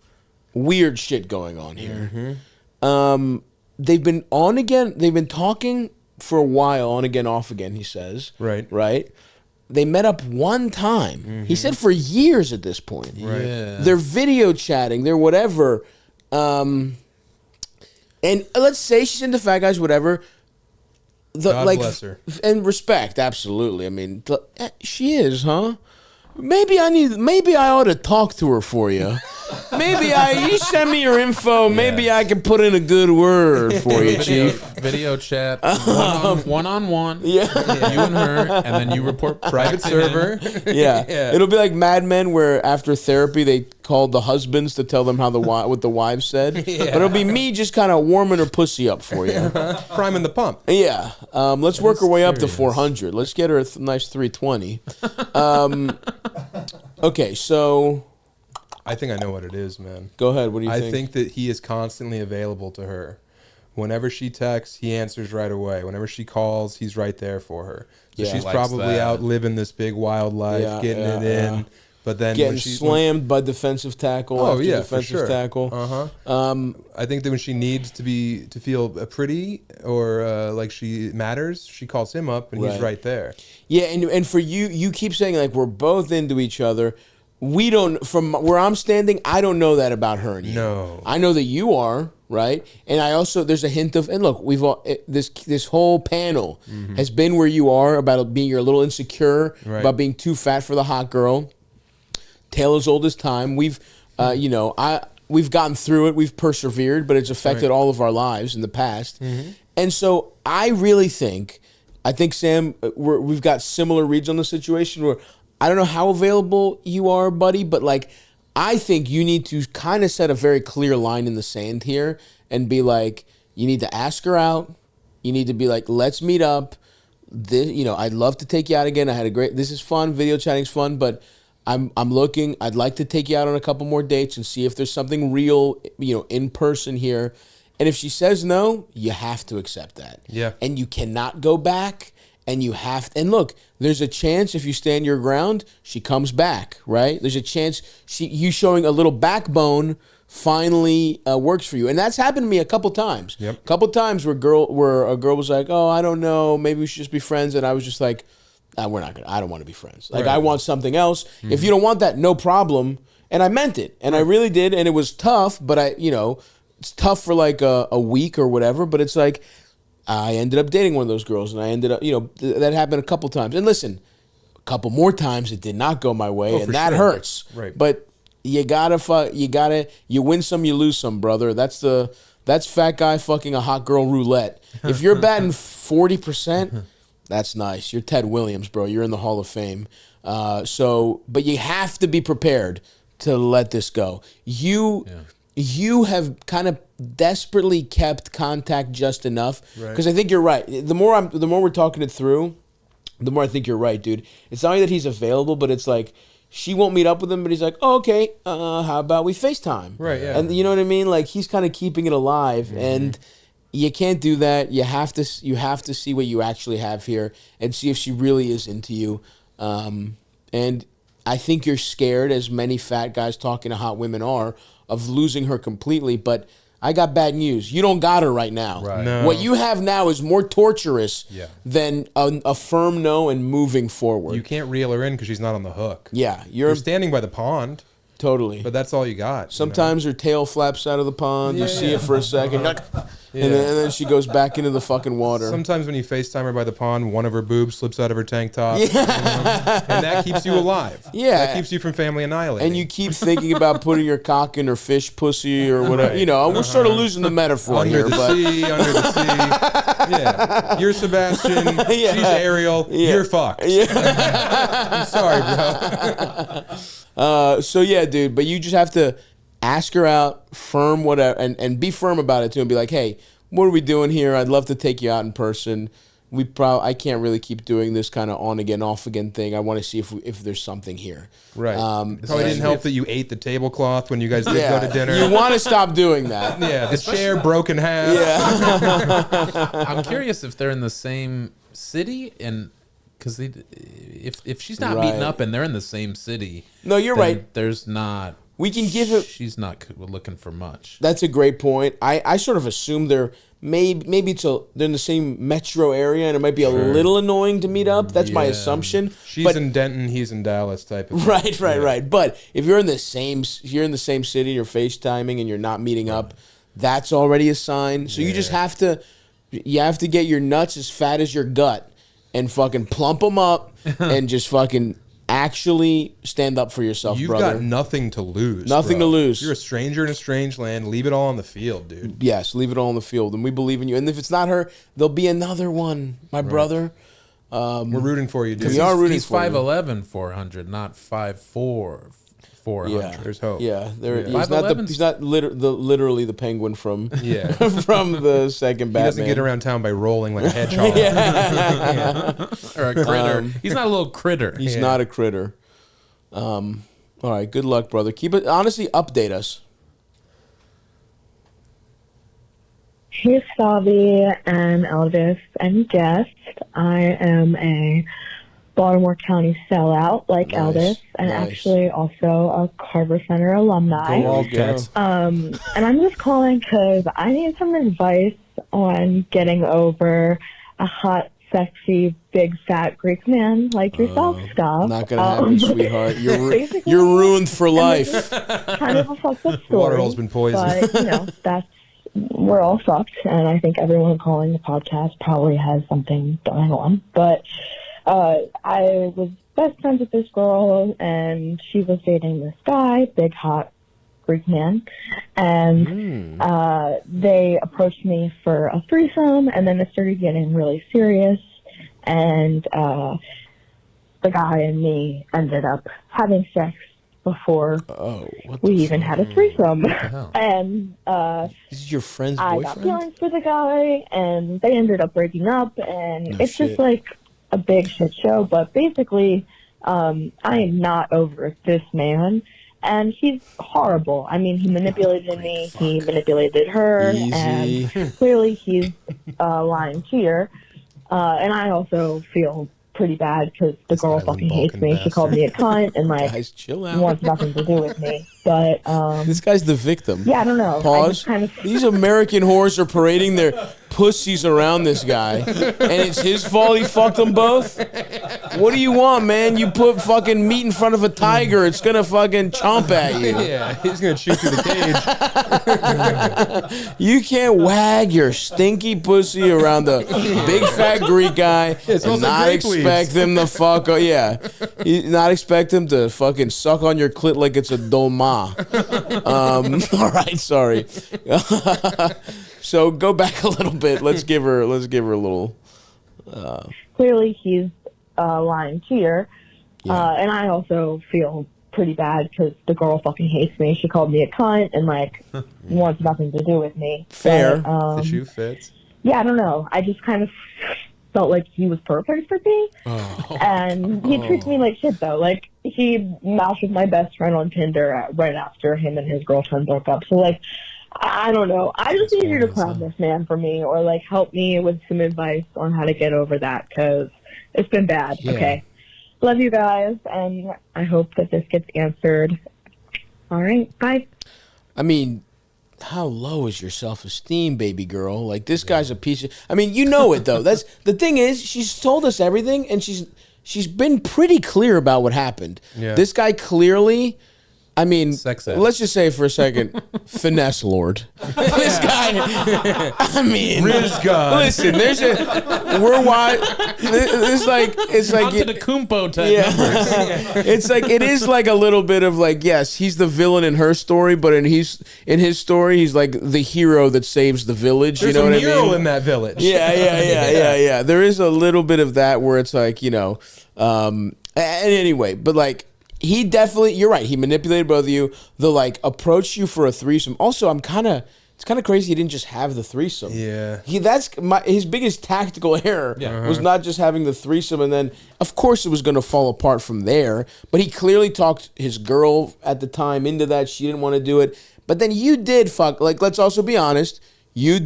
weird shit going on here. Mm-hmm. They've been on again. They've been talking for a while, on again, off again, he says. Right? They met up one time. Mm-hmm. He said for years at this point. Right. Yeah. They're video chatting. They're whatever. And let's say she's into fat guys, whatever. God bless her. And respect, absolutely. I mean, she is, huh? Maybe I ought to talk to her for you. You send me your info. Maybe I can put in a good word for you, Chief. Video chat, one-on-one. Yeah. You and her, and then you report Private server. Yeah. It'll be like Mad Men, where after therapy they called the husbands to tell them how what the wives said. But it'll be me just kind of warming her pussy up for you. Priming the pump. Yeah. Let's work our way up to 400. Let's get her a nice 320. Okay, so I think I know what it is, man. Go ahead. What do you think? I think that he is constantly available to her. Whenever she texts, he answers right away. Whenever she calls, he's right there for her. So she's probably out living this big wild life, getting it in. But then getting slammed by defensive tackle after defensive tackle. I think that when she needs to feel pretty or like she matters, she calls him up and he's right there. Yeah, and for you keep saying like we're both into each other. We don't, from where I'm standing, I don't know that about her and you. No. I know that you are, right? And I also, there's a hint of, and look, we've all, this whole panel has been where you are about being, you're a little insecure, about being too fat for the hot girl. Tale as old as time. We've, we've gotten through it. We've persevered, but it's affected all of our lives in the past. And so I really think Sam, we've got similar reads on the situation where I don't know how available you are, buddy, but like I think you need to kind of set a very clear line in the sand here and be like, you need to ask her out. You need to be like, let's meet up. I'd love to take you out again. This is fun. Video chatting's fun, but I'd like to take you out on a couple more dates and see if there's something real, in person here. And if she says no, you have to accept that. Yeah. And you cannot go back. And you have to, and look, there's a chance if you stand your ground, she comes back, right? There's a chance you showing a little backbone finally works for you. And that's happened to me a couple times. Yep. A couple times where a girl was like, oh, I don't know, maybe we should just be friends. And I was just like, I don't want to be friends. Like, I want something else. If you don't want that, no problem. And I meant it. And I really did. And it was tough, but it's tough for like a week or whatever. But it's like, I ended up dating one of those girls, and I ended up, that happened a couple times. And listen, a couple more times it did not go my way, and that hurts. Right. But you win some, you lose some, brother. That's fat guy fucking a hot girl roulette. If you're batting 40%, that's nice. You're Ted Williams, bro. You're in the Hall of Fame. But you have to be prepared to let this go. You have kind of desperately kept contact just enough, because I think you're right. The more we're talking it through, the more I think you're right, dude. It's not only that he's available, but it's like she won't meet up with him, but he's like, oh, okay, how about we FaceTime? Right, yeah. And you know what I mean? Like, he's kind of keeping it alive, and you can't do that. You have to see what you actually have here and see if she really is into you. And I think you're scared, as many fat guys talking to hot women are, of losing her completely, but I got bad news. You don't got her right now. Right. No. What you have now is more torturous than a firm no and moving forward. You can't reel her in because she's not on the hook. Yeah. You're standing by the pond. Totally. But that's all you got. Sometimes her tail flaps out of the pond. You see it for a second. And then she goes back into the fucking water. Sometimes when you FaceTime her by the pond, one of her boobs slips out of her tank top. And that keeps you alive. Yeah. That keeps you from family annihilating. And you keep thinking about putting your cock in her fish pussy or whatever. You know, we're sort of losing the metaphor under the sea. Yeah. You're Sebastian. She's Ariel. You're fucked. I'm sorry, bro. So yeah, dude, but you just have to ask her out, firm whatever, and be firm about it too, and be like, hey, what are we doing here? I'd love to take you out in person. I can't really keep doing this kind of on again, off again thing. I want to see if there's something here. Right. Probably didn't help that you ate the tablecloth when you guys did go to dinner. You want to stop doing that. Yeah, the chair broke in half. Yeah. I'm curious if they're in the same city, and because if she's not meeting up and they're in the same city, no, you're right. There's not. We can give it. She's not looking for much. That's a great point. I sort of assume they're maybe they're in the same metro area, and it might be a little annoying to meet up. That's my assumption. She's in Denton, he's in Dallas, type of thing. Right. But if you're in the same city, you're FaceTiming, and you're not meeting up, that's already a sign. So you just have to get your nuts as fat as your gut, and fucking plump them up, and just fucking actually stand up for yourself, brother. You've got nothing to lose. Nothing to lose. You're a stranger in a strange land. Leave it all on the field, dude. Yes, leave it all on the field, and we believe in you. And if it's not her, there'll be another one, my brother. We're rooting for you, dude. We are rooting he's for you. 5'11", 400, not 5'4", 400. Yeah. There's hope. Yeah, he's not literally the penguin from from the second Batman. He doesn't get around town by rolling like a hedgehog. Or a critter. He's not a little critter. He's not a critter. All right, good luck, brother. Keep it. Honestly, update us. Hey, Stavvy and Elvis and guest. I am a Baltimore County sellout like Elvis, and actually also a Carver Center alumni. And I'm just calling because I need some advice on getting over a hot, sexy, big, fat Greek man like yourself, Stav. Not gonna happen, sweetheart. You're ruined for life. Kind of a fucked up story. Waterhole's been poisoned. But we're all fucked, and I think everyone calling the podcast probably has something going on. But I was best friends with this girl, and she was dating this guy, big, hot Greek man. And they approached me for a threesome, and then it started getting really serious. And the guy and me ended up having sex before we even had a threesome. And this is your friend's boyfriend? I got feelings for the guy, and they ended up breaking up, and just like a big shit show. But basically, I am not over this man, and he's horrible. I mean, he manipulated me, he manipulated her, and clearly he's a lying cheater. And I also feel pretty bad because the girl fucking hates me. She called me a cunt and Guys, chill out. wants nothing to do with me. But this guy's the victim. yeah, I don't know. Pause. These American whores are parading their pussies around this guy, and it's his fault he fucked them both? What do you want, man? You put fucking meat in front of a tiger, it's gonna fucking chomp at you. Yeah, he's gonna shoot through the cage. You can't wag your stinky pussy around the big fat Greek guy and not expect him to fuck. Not expect him to fucking suck on your clit like it's a dolma. All right, sorry. So go back a little bit. Let's give her a little. Clearly he's a lying cheater. And I also feel pretty bad because the girl fucking hates me. She called me a cunt and wants nothing to do with me. Fair. But, the shoe fits. Yeah, I don't know. I just kind of felt like he was perfect for me. And he treats me like shit, though. Like, he matched with my best friend on Tinder right after him and his girlfriend broke up. So, I don't know. I just need you to crown this man for me, or help me with some advice on how to get over that, because it's been bad. Yeah. Okay. Love you guys, and I hope that this gets answered. All right. Bye. I mean, how low is your self-esteem, baby girl? Like, this guy's a piece of... I mean, you know it, though. That's the thing is, she's told us everything, and she's been pretty clear about what happened. Yeah. This guy clearly... I mean, let's just say for a second, finesse lord. This guy, I mean, listen, we're wide. It's like up to the Kumpo type numbers. It's like, it is like a little bit of like, yes, he's the villain in her story, but in his story, he's like the hero that saves the village. There's you know what I mean? There's a mural in that village. Yeah. There is a little bit of that where it's like, and anyway, but like, he definitely, you're right. He manipulated both of you. The like approached you for a threesome. Also, it's kind of crazy he didn't just have the threesome. Yeah. His biggest tactical error was not just having the threesome, and then of course it was going to fall apart from there. But he clearly talked his girl at the time into that. She didn't want to do it. But then you did fuck. Like, let's also be honest. You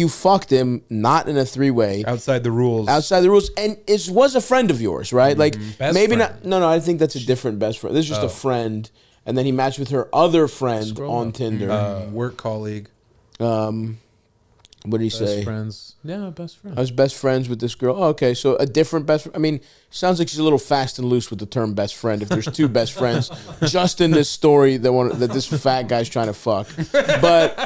fucked him, not in a three-way. Outside the rules. And it was a friend of yours, right? Like, best maybe friend. not. No, I think that's a different best friend. This is just a friend. And then he matched with her other friend on Tinder. Work colleague. What did he say? Best friends. Yeah, best friends. I was best friends with this girl. Oh, okay, so a different best friend. I mean, sounds like she's a little fast and loose with the term best friend. If there's two best friends, just in this story that this fat guy's trying to fuck. But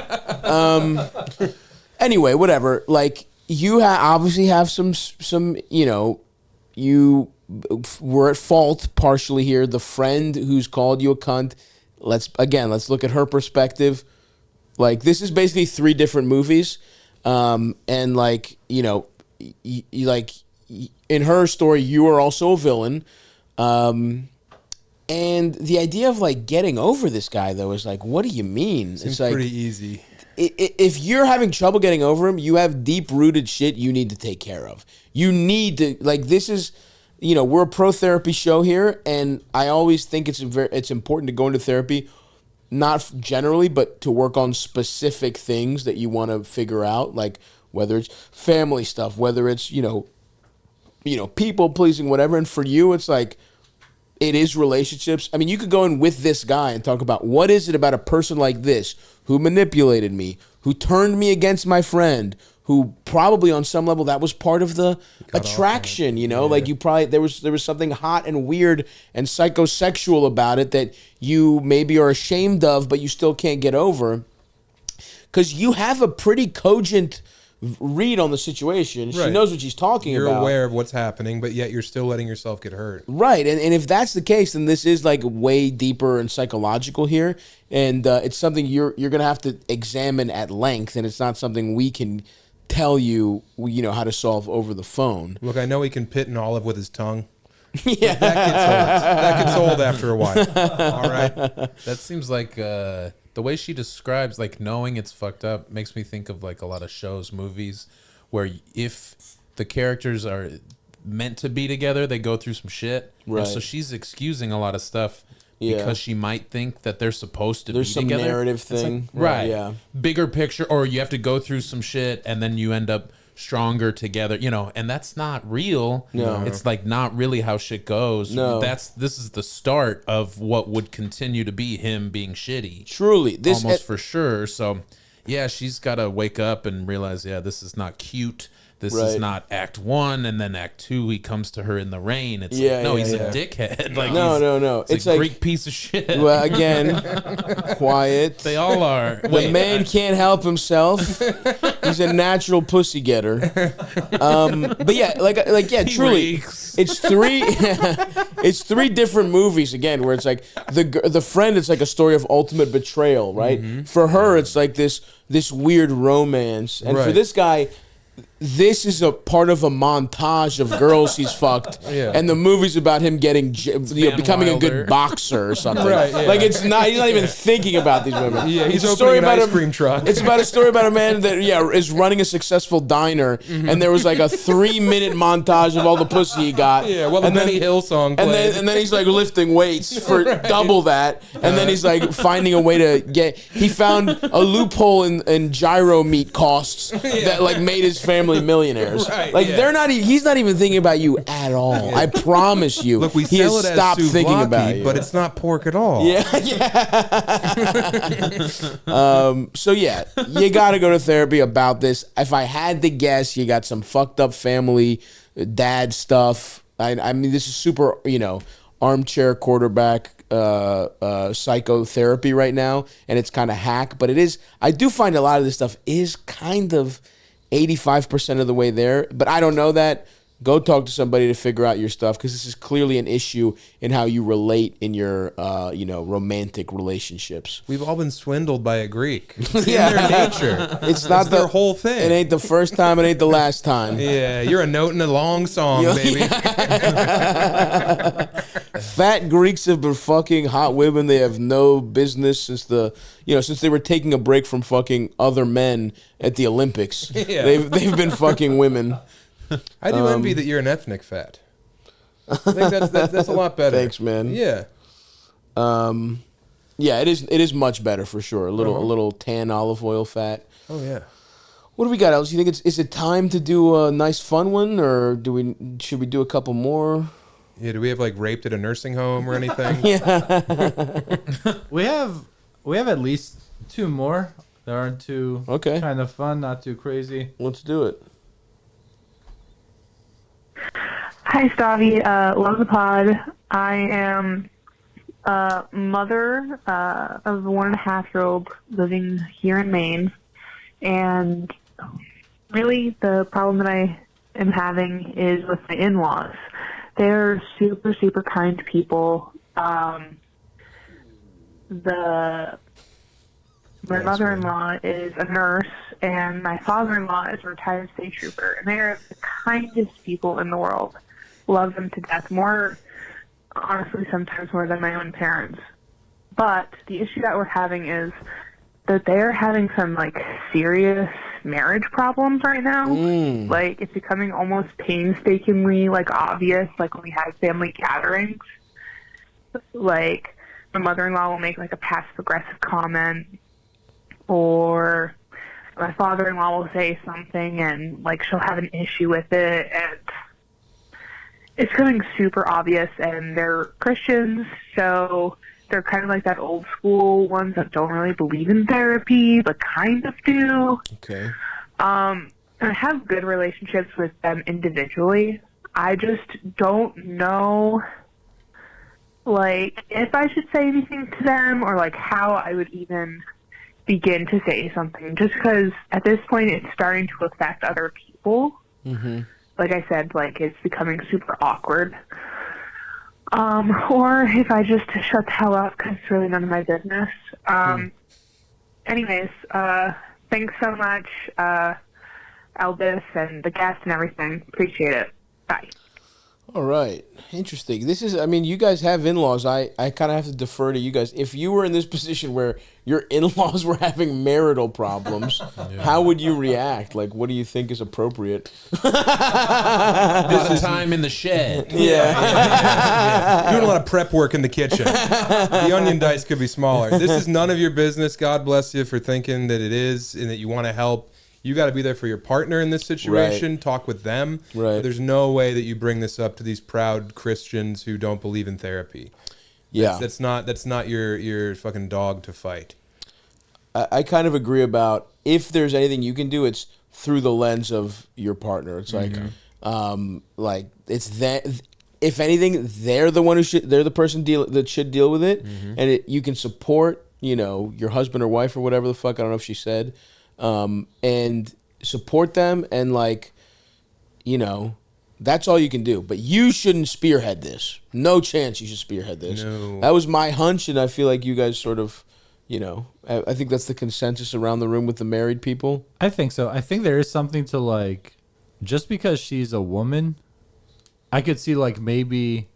anyway, whatever. Like, you obviously have some you were at fault partially here. The friend who's called you a cunt. Let's look at her perspective. Like, this is basically 3 different movies. And like, like in her story, you are also a villain. And the idea of like getting over this guy though is like, what do you mean? Seems it's like pretty easy. If you're having trouble getting over him, you have deep-rooted shit you need to take care of. You need to, like, this is, we're a pro-therapy show here, and I always think it's important to go into therapy, not generally, but to work on specific things that you want to figure out, like whether it's family stuff, whether it's, people pleasing, whatever. And for you, it's like, it is relationships. I mean, you could go in with this guy and talk about what is it about a person like this who manipulated me, who turned me against my friend, who probably on some level that was part of the attraction, like you probably, there was something hot and weird and psychosexual about it that you maybe are ashamed of, but you still can't get over. Because you have a pretty cogent read on the situation. Right. She knows what she's talking about. You're aware of what's happening, but yet you're still letting yourself get hurt. Right. And if that's the case, then this is like way deeper and psychological here. And it's something you're going to have to examine at length. And it's not something we can tell you, how to solve over the phone. Look, I know he can pit an olive with his tongue. Yeah. That gets old after a while. All right. That seems like... the way she describes, like, knowing it's fucked up makes me think of, like, a lot of shows, movies, where if the characters are meant to be together, they go through some shit. Right. So she's excusing a lot of stuff because she might think that they're supposed to be together. There's some narrative thing. Like, right. Yeah. Bigger picture, or you have to go through some shit, and then you end up stronger together, and that's not real. No. It's like not really how shit goes. No. This is the start of what would continue to be him being shitty. Truly. Almost for sure. So yeah, she's got to wake up and realize, this is not cute. This is not act 1, and then act 2, he comes to her in the rain. It's he's a dickhead. Like, no. It's a Greek piece of shit. Well, again, quiet. They all are. The man can't help himself. He's a natural pussy getter. But yeah, truly, reeks. it's 3. It's 3 different movies again, where it's like the friend. It's like a story of ultimate betrayal, right? Mm-hmm. For her, it's like this weird romance, and for this guy, this is a part of a montage of girls he's fucked, and the movie's about him getting, becoming a good boxer or something. Right, yeah. Like he's not even thinking about these women. Yeah, he's opening an ice cream truck. It's about a story about a man that is running a successful diner, and there was like a 3-minute montage of all the pussy he got. Yeah, well, the Benny Hill song played. And then he's like lifting weights for double that, and then he's like finding a way to he found a loophole in gyro meat costs that like made his family family millionaires. Right, Like yeah. they're not. He's not even thinking about you at all. I promise you. Look, we he sell has it stopped as thinking souvlaki, about you. but it's not pork at all. Yeah. So yeah, you got to go to therapy about this. If I had to guess, you got some fucked up family, dad stuff. I mean, this is super, armchair quarterback psychotherapy right now, and it's kind of hack, but it is. I do find a lot of this stuff is kind of 85% of the way there, but I don't know that. Go talk to somebody to figure out your stuff, because this is clearly an issue in how you relate in your, romantic relationships. We've all been swindled by a Greek. It's in Yeah. their nature. It's not their whole thing. It ain't the first time. It ain't the last time. Yeah, you're a note in a long song, baby. Fat Greeks have been fucking hot women. They have no business since they were taking a break from fucking other men at the Olympics. Yeah. They've been fucking women. I do envy that you're an ethnic fat. I think that's a lot better. Thanks, man. Yeah. Yeah, it is much better for sure. A little tan olive oil fat. Oh yeah. What do we got else? You think is it time to do a nice fun one, or should we do a couple more? Yeah, do we have like raped at a nursing home or anything? We have at least 2 more that aren't too kind of fun, not too crazy. Let's do it. Hi, Stavvy. Love the pod. I am a mother of a 1.5-year-old living here in Maine. And really the problem that I am having is with my in-laws. They're super, super kind people. My mother-in-law is a nurse, and my father-in-law is a retired state trooper, and they're the kindest people in the world. Love them to death, more, honestly, sometimes more than my own parents. But the issue that we're having is that they're having some, serious marriage problems right now. Like, it's becoming almost painstakingly, obvious, when we have family gatherings. Like, my mother-in-law will make, a passive-aggressive comment, or my father-in-law will say something and she'll have an issue with it, and it's becoming super obvious. And they're Christians, so they're kind of like that old school ones that don't really believe in therapy but kind of do. Okay. And I have good relationships with them individually. I just don't know if I should say anything to them, or how I would even begin to say something, just because at this point it's starting to affect other people. Mm-hmm. Like I said, it's becoming super awkward. Or if I just shut the hell up, because it's really none of my business. Anyways, thanks so much, Elvis and the guest and everything. Appreciate it. Bye. All right. Interesting. This is, you guys have in-laws. I kind of have to defer to you guys. If you were in this position where your in-laws were having marital problems, how would you react? What do you think is appropriate? This is time in the shed. Yeah. Doing a lot of prep work in the kitchen. The onion dice could be smaller. This is none of your business. God bless you for thinking that it is and that you want to help. You got to be there for your partner in this situation. Right. Talk with them. Right. But there's no way that you bring this up to these proud Christians who don't believe in therapy. Yeah, that's not your fucking dog to fight. I kind of agree about, if there's anything you can do, it's through the lens of your partner. It's it's that. If anything, they're the one they're the person that should deal with it, and you can support your husband or wife or whatever the fuck. I don't know if she said. And support them, and that's all you can do. But you shouldn't spearhead this. No chance you should spearhead this. No. That was my hunch, and I feel like you guys sort of, I think that's the consensus around the room with the married people. I think so. I think there is something to just because she's a woman, I could see maybe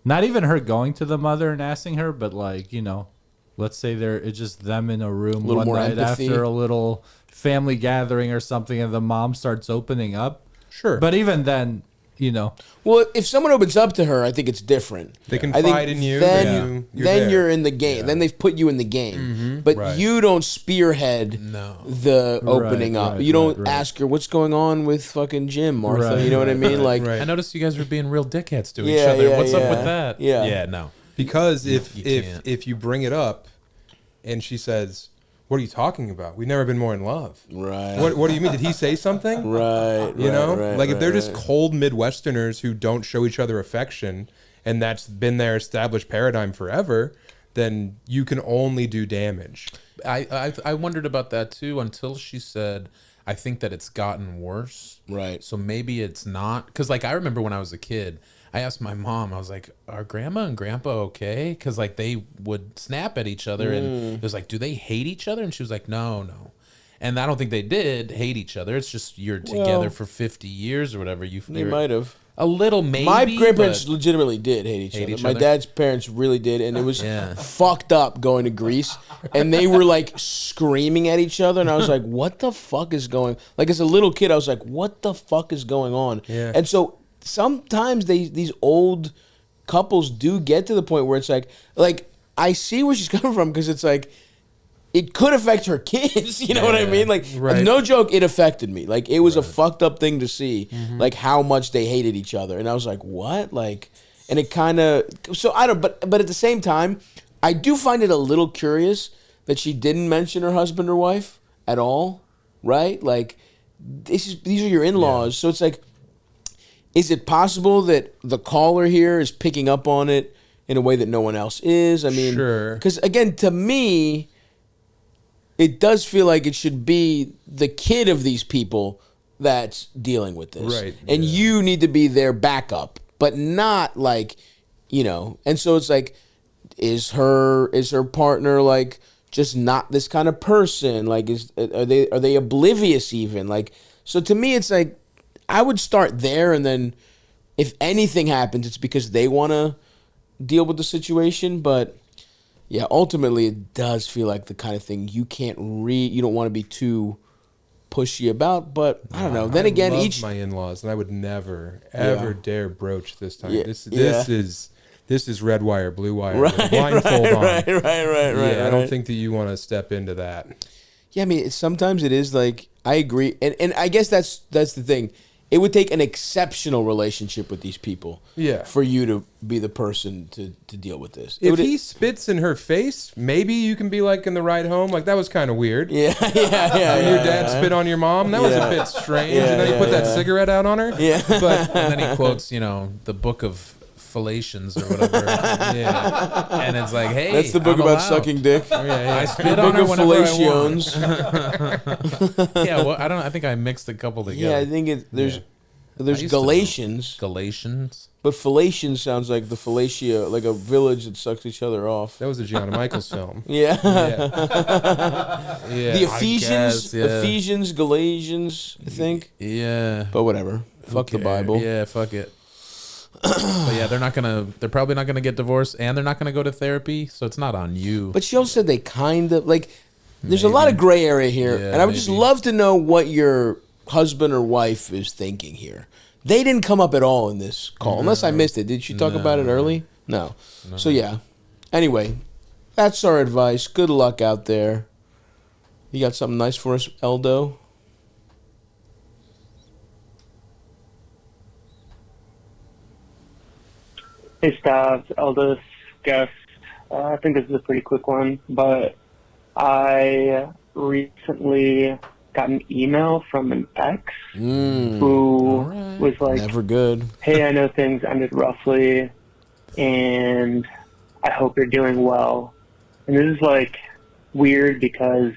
not even her going to the mother and asking her, but let's say it's just them in a room one night after a little family gathering or something, and the mom starts opening up. Sure. But even then, you know. Well, if someone opens up to her, I think it's different. They confide in you. Then you're in the game. Yeah. Then they've put you in the game. But you don't spearhead the opening up. You don't ask her, what's going on with fucking Jim, Martha? You know what I mean? Like, I noticed you guys were being real dickheads to each other. What's up with that? Yeah, no. Because if you bring it up and she says, what are you talking about? We've never been more in love. Right. What do you mean? Did he say something? Right. You know? Like if they're just cold Midwesterners who don't show each other affection and that's been their established paradigm forever, then you can only do damage. I wondered about that too until she said, I think that it's gotten worse. Right. So maybe it's not. Because like I remember when I was a kid, I asked my mom, I was like, are grandma and grandpa okay? Because like they would snap at each other and it was like, do they hate each other? And she was like, no. And I don't think they did hate each other. It's just you're together for 50 years or whatever. They might have. A little maybe. My grandparents legitimately did hate each other. My dad's parents really did. And it was fucked up going to Greece. And they were like screaming at each other. And I was like, what the fuck is going on? Like as a little kid, I was like, what the fuck is going on? Yeah. And so sometimes these old couples do get to the point where it's like I see where she's coming from because it's like it could affect her kids. You know what I mean? Like no joke, it affected me. Like it was a fucked up thing to see, like how much they hated each other, and I was like, what? Like, and it kind of so I don't. But at the same time, I do find it a little curious that she didn't mention her husband or wife at all. Right? Like these are your in-laws, so it's like. Is it possible that the caller here is picking up on it in a way that no one else is? I mean, because again, to me, it does feel like it should be the kid of these people that's dealing with this. Right. And you need to be their backup, but not like, you know, and so it's like, is her partner like just not this kind of person? Like, are they oblivious even? Like, so to me, it's like, I would start there, and then if anything happens, it's because they want to deal with the situation. But yeah, ultimately, it does feel like the kind of thing you don't want to be too pushy about. But I don't know. Then again, I love my in-laws, and I would never ever dare broach this time. Yeah. This is red wire, blue wire, right, blindfold on. Right. Yeah, I don't think that you want to step into that. Yeah, I mean, sometimes it is like I agree, and I guess that's the thing. It would take an exceptional relationship with these people for you to be the person to deal with this. If he spits in her face, maybe you can be like in the ride home, like that was kind of weird. Yeah. Your dad spit on your mom, that was a bit strange. And then he put that cigarette out on her. Yeah. But and then he quotes, the book of Fallations or whatever. And it's like, hey, that's the book about sucking dick. I spit on her whenever Fallations. Well, I think I mixed a couple together. Yeah, I think there's Galatians. Galatians. But Fallations sounds like the Fallacia, like a village that sucks each other off. That was a Gianna Michaels film. Yeah. The Ephesians, Galatians, I think. Yeah. But whatever. Fuck the Bible. Yeah, fuck it. But yeah, they're probably not gonna get divorced, and they're not gonna go to therapy, so it's not on you. But she also said they kind of like there's a lot of gray area here, and I would just love to know what your husband or wife is thinking here. They didn't come up at all in this call, unless I missed it. Did she talk about it early? No. So yeah. Anyway, that's our advice. Good luck out there. You got something nice for us, Eldo? Hey, Stav, eldest guest. I think this is a pretty quick one, but I recently got an email from an ex who was like, never good. Hey, I know things ended roughly, and I hope you're doing well. And this is like weird because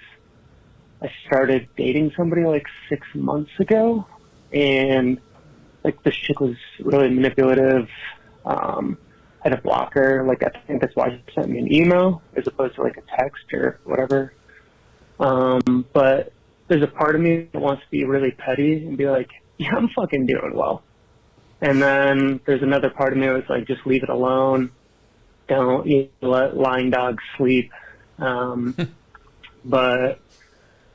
I started dating somebody like 6 months ago, and like this chick was really manipulative. I had to block her. Like, I think that's why she sent me an email as opposed to like a text or whatever. But there's a part of me that wants to be really petty and be like, yeah, I'm fucking doing well. And then there's another part of me that's like, just leave it alone. Don't let lying dogs sleep. But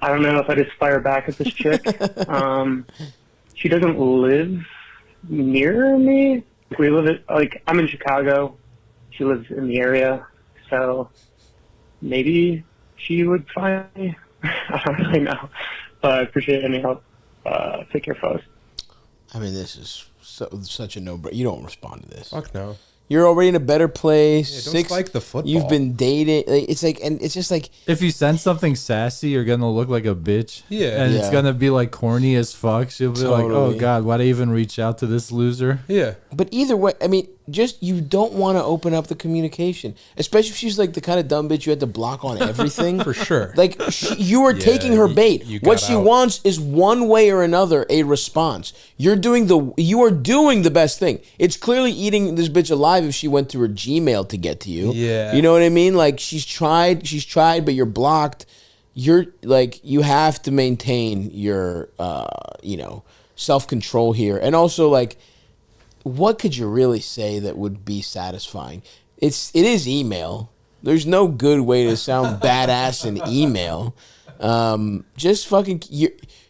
I don't know if I just fire back at this chick. She doesn't live near me. We live I'm in Chicago. She lives in the area, so maybe she would find me. I don't really know, but I appreciate any help. Take care, folks. I mean, this is such a no-brainer. You don't respond to this. Fuck no. You're already in a better place. Yeah, don't spike the football. You've been dating. It's like, and it's just like, if you send something sassy, you're gonna look like a bitch. Yeah, and it's gonna be like corny as fuck. She'll be like, "Oh God, why'd I even reach out to this loser?" Yeah, but either way, I mean, just you don't want to open up the communication, especially if she's like the kind of dumb bitch you had to block on everything. For sure. Like you are taking her bait. What she wants is one way or another a response. You are doing the best thing. It's clearly eating this bitch alive if she went through her Gmail to get to you. Yeah. You know what I mean? Like she's tried, but you're blocked. You're like, you have to maintain your self-control here. And also, like, what could you really say that would be satisfying? It is email. There's no good way to sound badass in email. Just fucking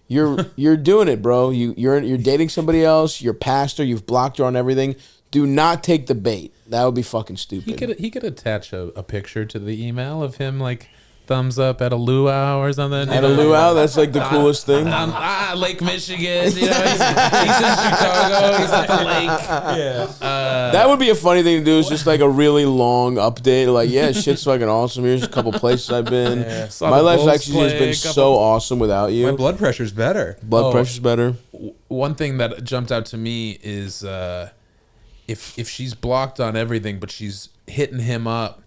you're doing it, bro. You're dating somebody else. You're past her. You've blocked her on everything. Do not take the bait. That would be fucking stupid. He could attach a picture to the email of him like thumbs up at a luau or something. At a luau, that's like the coolest thing. Lake Michigan. You know, he's in Chicago. He's at the lake. Yeah. That would be a funny thing to do. Is just like a really long update. Like, yeah, shit's fucking awesome. Here's a couple places I've been. Yeah. My life actually has been so awesome without you. My blood pressure's better. Blood pressure's better. One thing that jumped out to me is if she's blocked on everything, but she's hitting him up.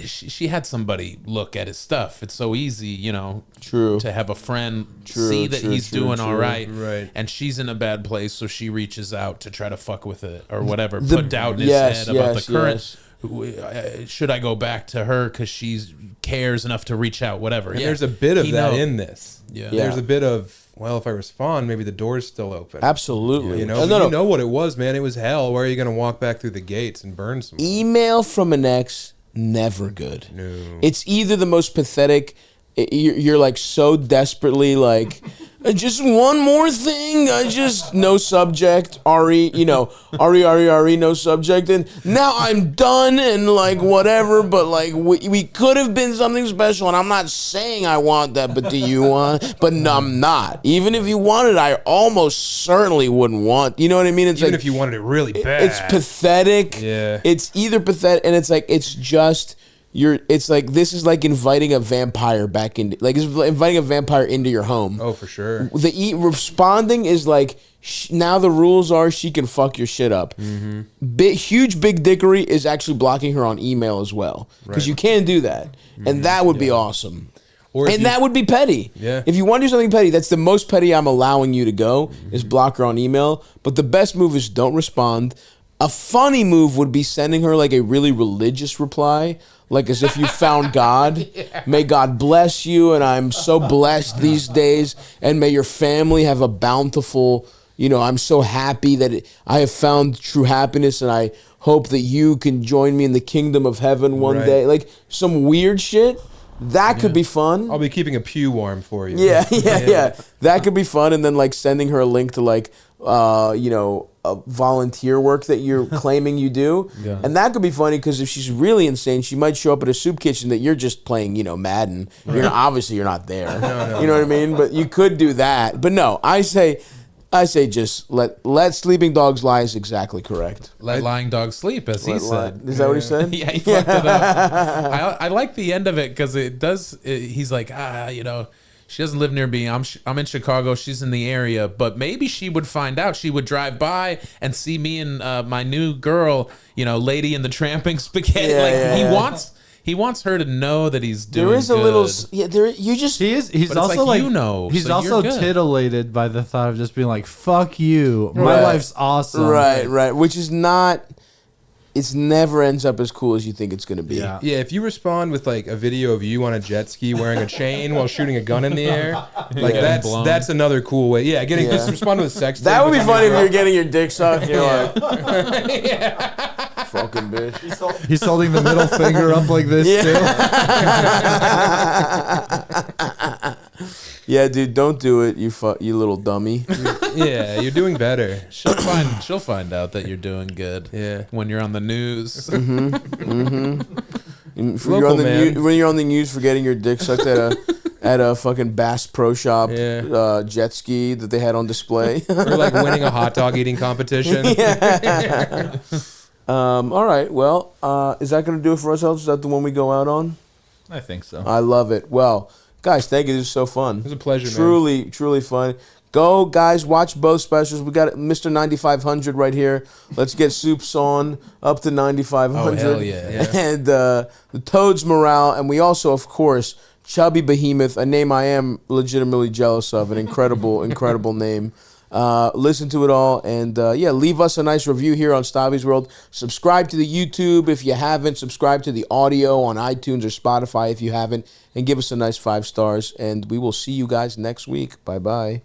She had somebody look at his stuff. It's so easy, you know, to have a friend see that he's doing all right. Right. And she's in a bad place, so she reaches out to try to fuck with it or whatever. Put doubt in his head about the current. Should I go back to her because she cares enough to reach out? Whatever. And there's a bit of that in this. Yeah. There's a bit of, well, if I respond, maybe the door's still open. Absolutely. You know, you know what it was, man. It was hell. Where are you going to walk back through the gates and burn some? Email from an ex. Never good. No. It's either the most pathetic. You're like so desperately like, just one more thing. No subject. Ari, no subject. And now I'm done and like whatever. But like we could have been something special. And I'm not saying I want that, but do you want? But no, I'm not. Even if you wanted, I almost certainly wouldn't want. You know what I mean? It's even like, if you wanted it really bad. It's pathetic. Yeah. It's either pathetic, and it's like it's just. It's like this is like inviting a vampire back into, like it's inviting a vampire into your home. Oh, for sure. Responding is like now the rules are she can fuck your shit up. Mm-hmm. Huge big dickery is actually blocking her on email as well because you can do that, and that would be awesome. That would be petty. Yeah. If you want to do something petty, that's the most petty I'm allowing you to go is block her on email. But the best move is don't respond. A funny move would be sending her like a really religious reply. Like as if you found God. May God bless you, and I'm so blessed these days, and may your family have a bountiful, I'm so happy that I have found true happiness, and I hope that you can join me in the kingdom of heaven one day. Like some weird shit. That could be fun. I'll be keeping a pew warm for you. Yeah. That could be fun, and then like sending her a link to like, volunteer work that you're claiming you do. Yeah. And that could be funny because if she's really insane, she might show up at a soup kitchen that you're just playing, Madden. Right. Obviously you're not there. No. You know what I mean? But you could do that. But no, I say just let sleeping dogs lie is exactly correct. Let lying dogs sleep, as he said. Is that what he said? Yeah, he fucked it up. I like the end of it because he's like, she doesn't live near me. I'm in Chicago. She's in the area. But maybe she would find out. She would drive by and see me and my new girl, Lady in the Tramping Spaghetti. He wants her to know that he's doing good. There is a little... Yeah, He's also like... He's also titillated by the thought of just being like, fuck you. My life's awesome. Right. Which is not... It never ends up as cool as you think it's going to be. Yeah, if you respond with like a video of you on a jet ski wearing a chain while shooting a gun in the air, like that's another cool way. Yeah, just respond with sex. That would be funny if you're getting your dick sucked. You're like, fucking bitch. He's holding the middle finger up like this too. Yeah, dude, don't do it, you little dummy. Yeah, you're doing better. She'll find out that you're doing good. Yeah. When you're on the news. When you're on the news for getting your dick sucked at a fucking Bass Pro Shop jet ski that they had on display. Or like winning a hot dog eating competition. Yeah. All right. Well, is that going to do it for ourselves? Is that the one we go out on? I think so. I love it. Well, guys, thank you. This was so fun. It was a pleasure, man. Truly fun. Go, guys, watch both specials. We got Mr. 9500 right here. Let's get Soups on up to 9500. Oh, hell yeah. And the Toads Morale. And we also, of course, Chubby Behemoth, a name I am legitimately jealous of. An incredible, incredible name. Listen to it all. And, leave us a nice review here on Stavvy's World. Subscribe to the YouTube if you haven't. Subscribe to the audio on iTunes or Spotify if you haven't. And give us a nice 5 stars. And we will see you guys next week. Bye-bye.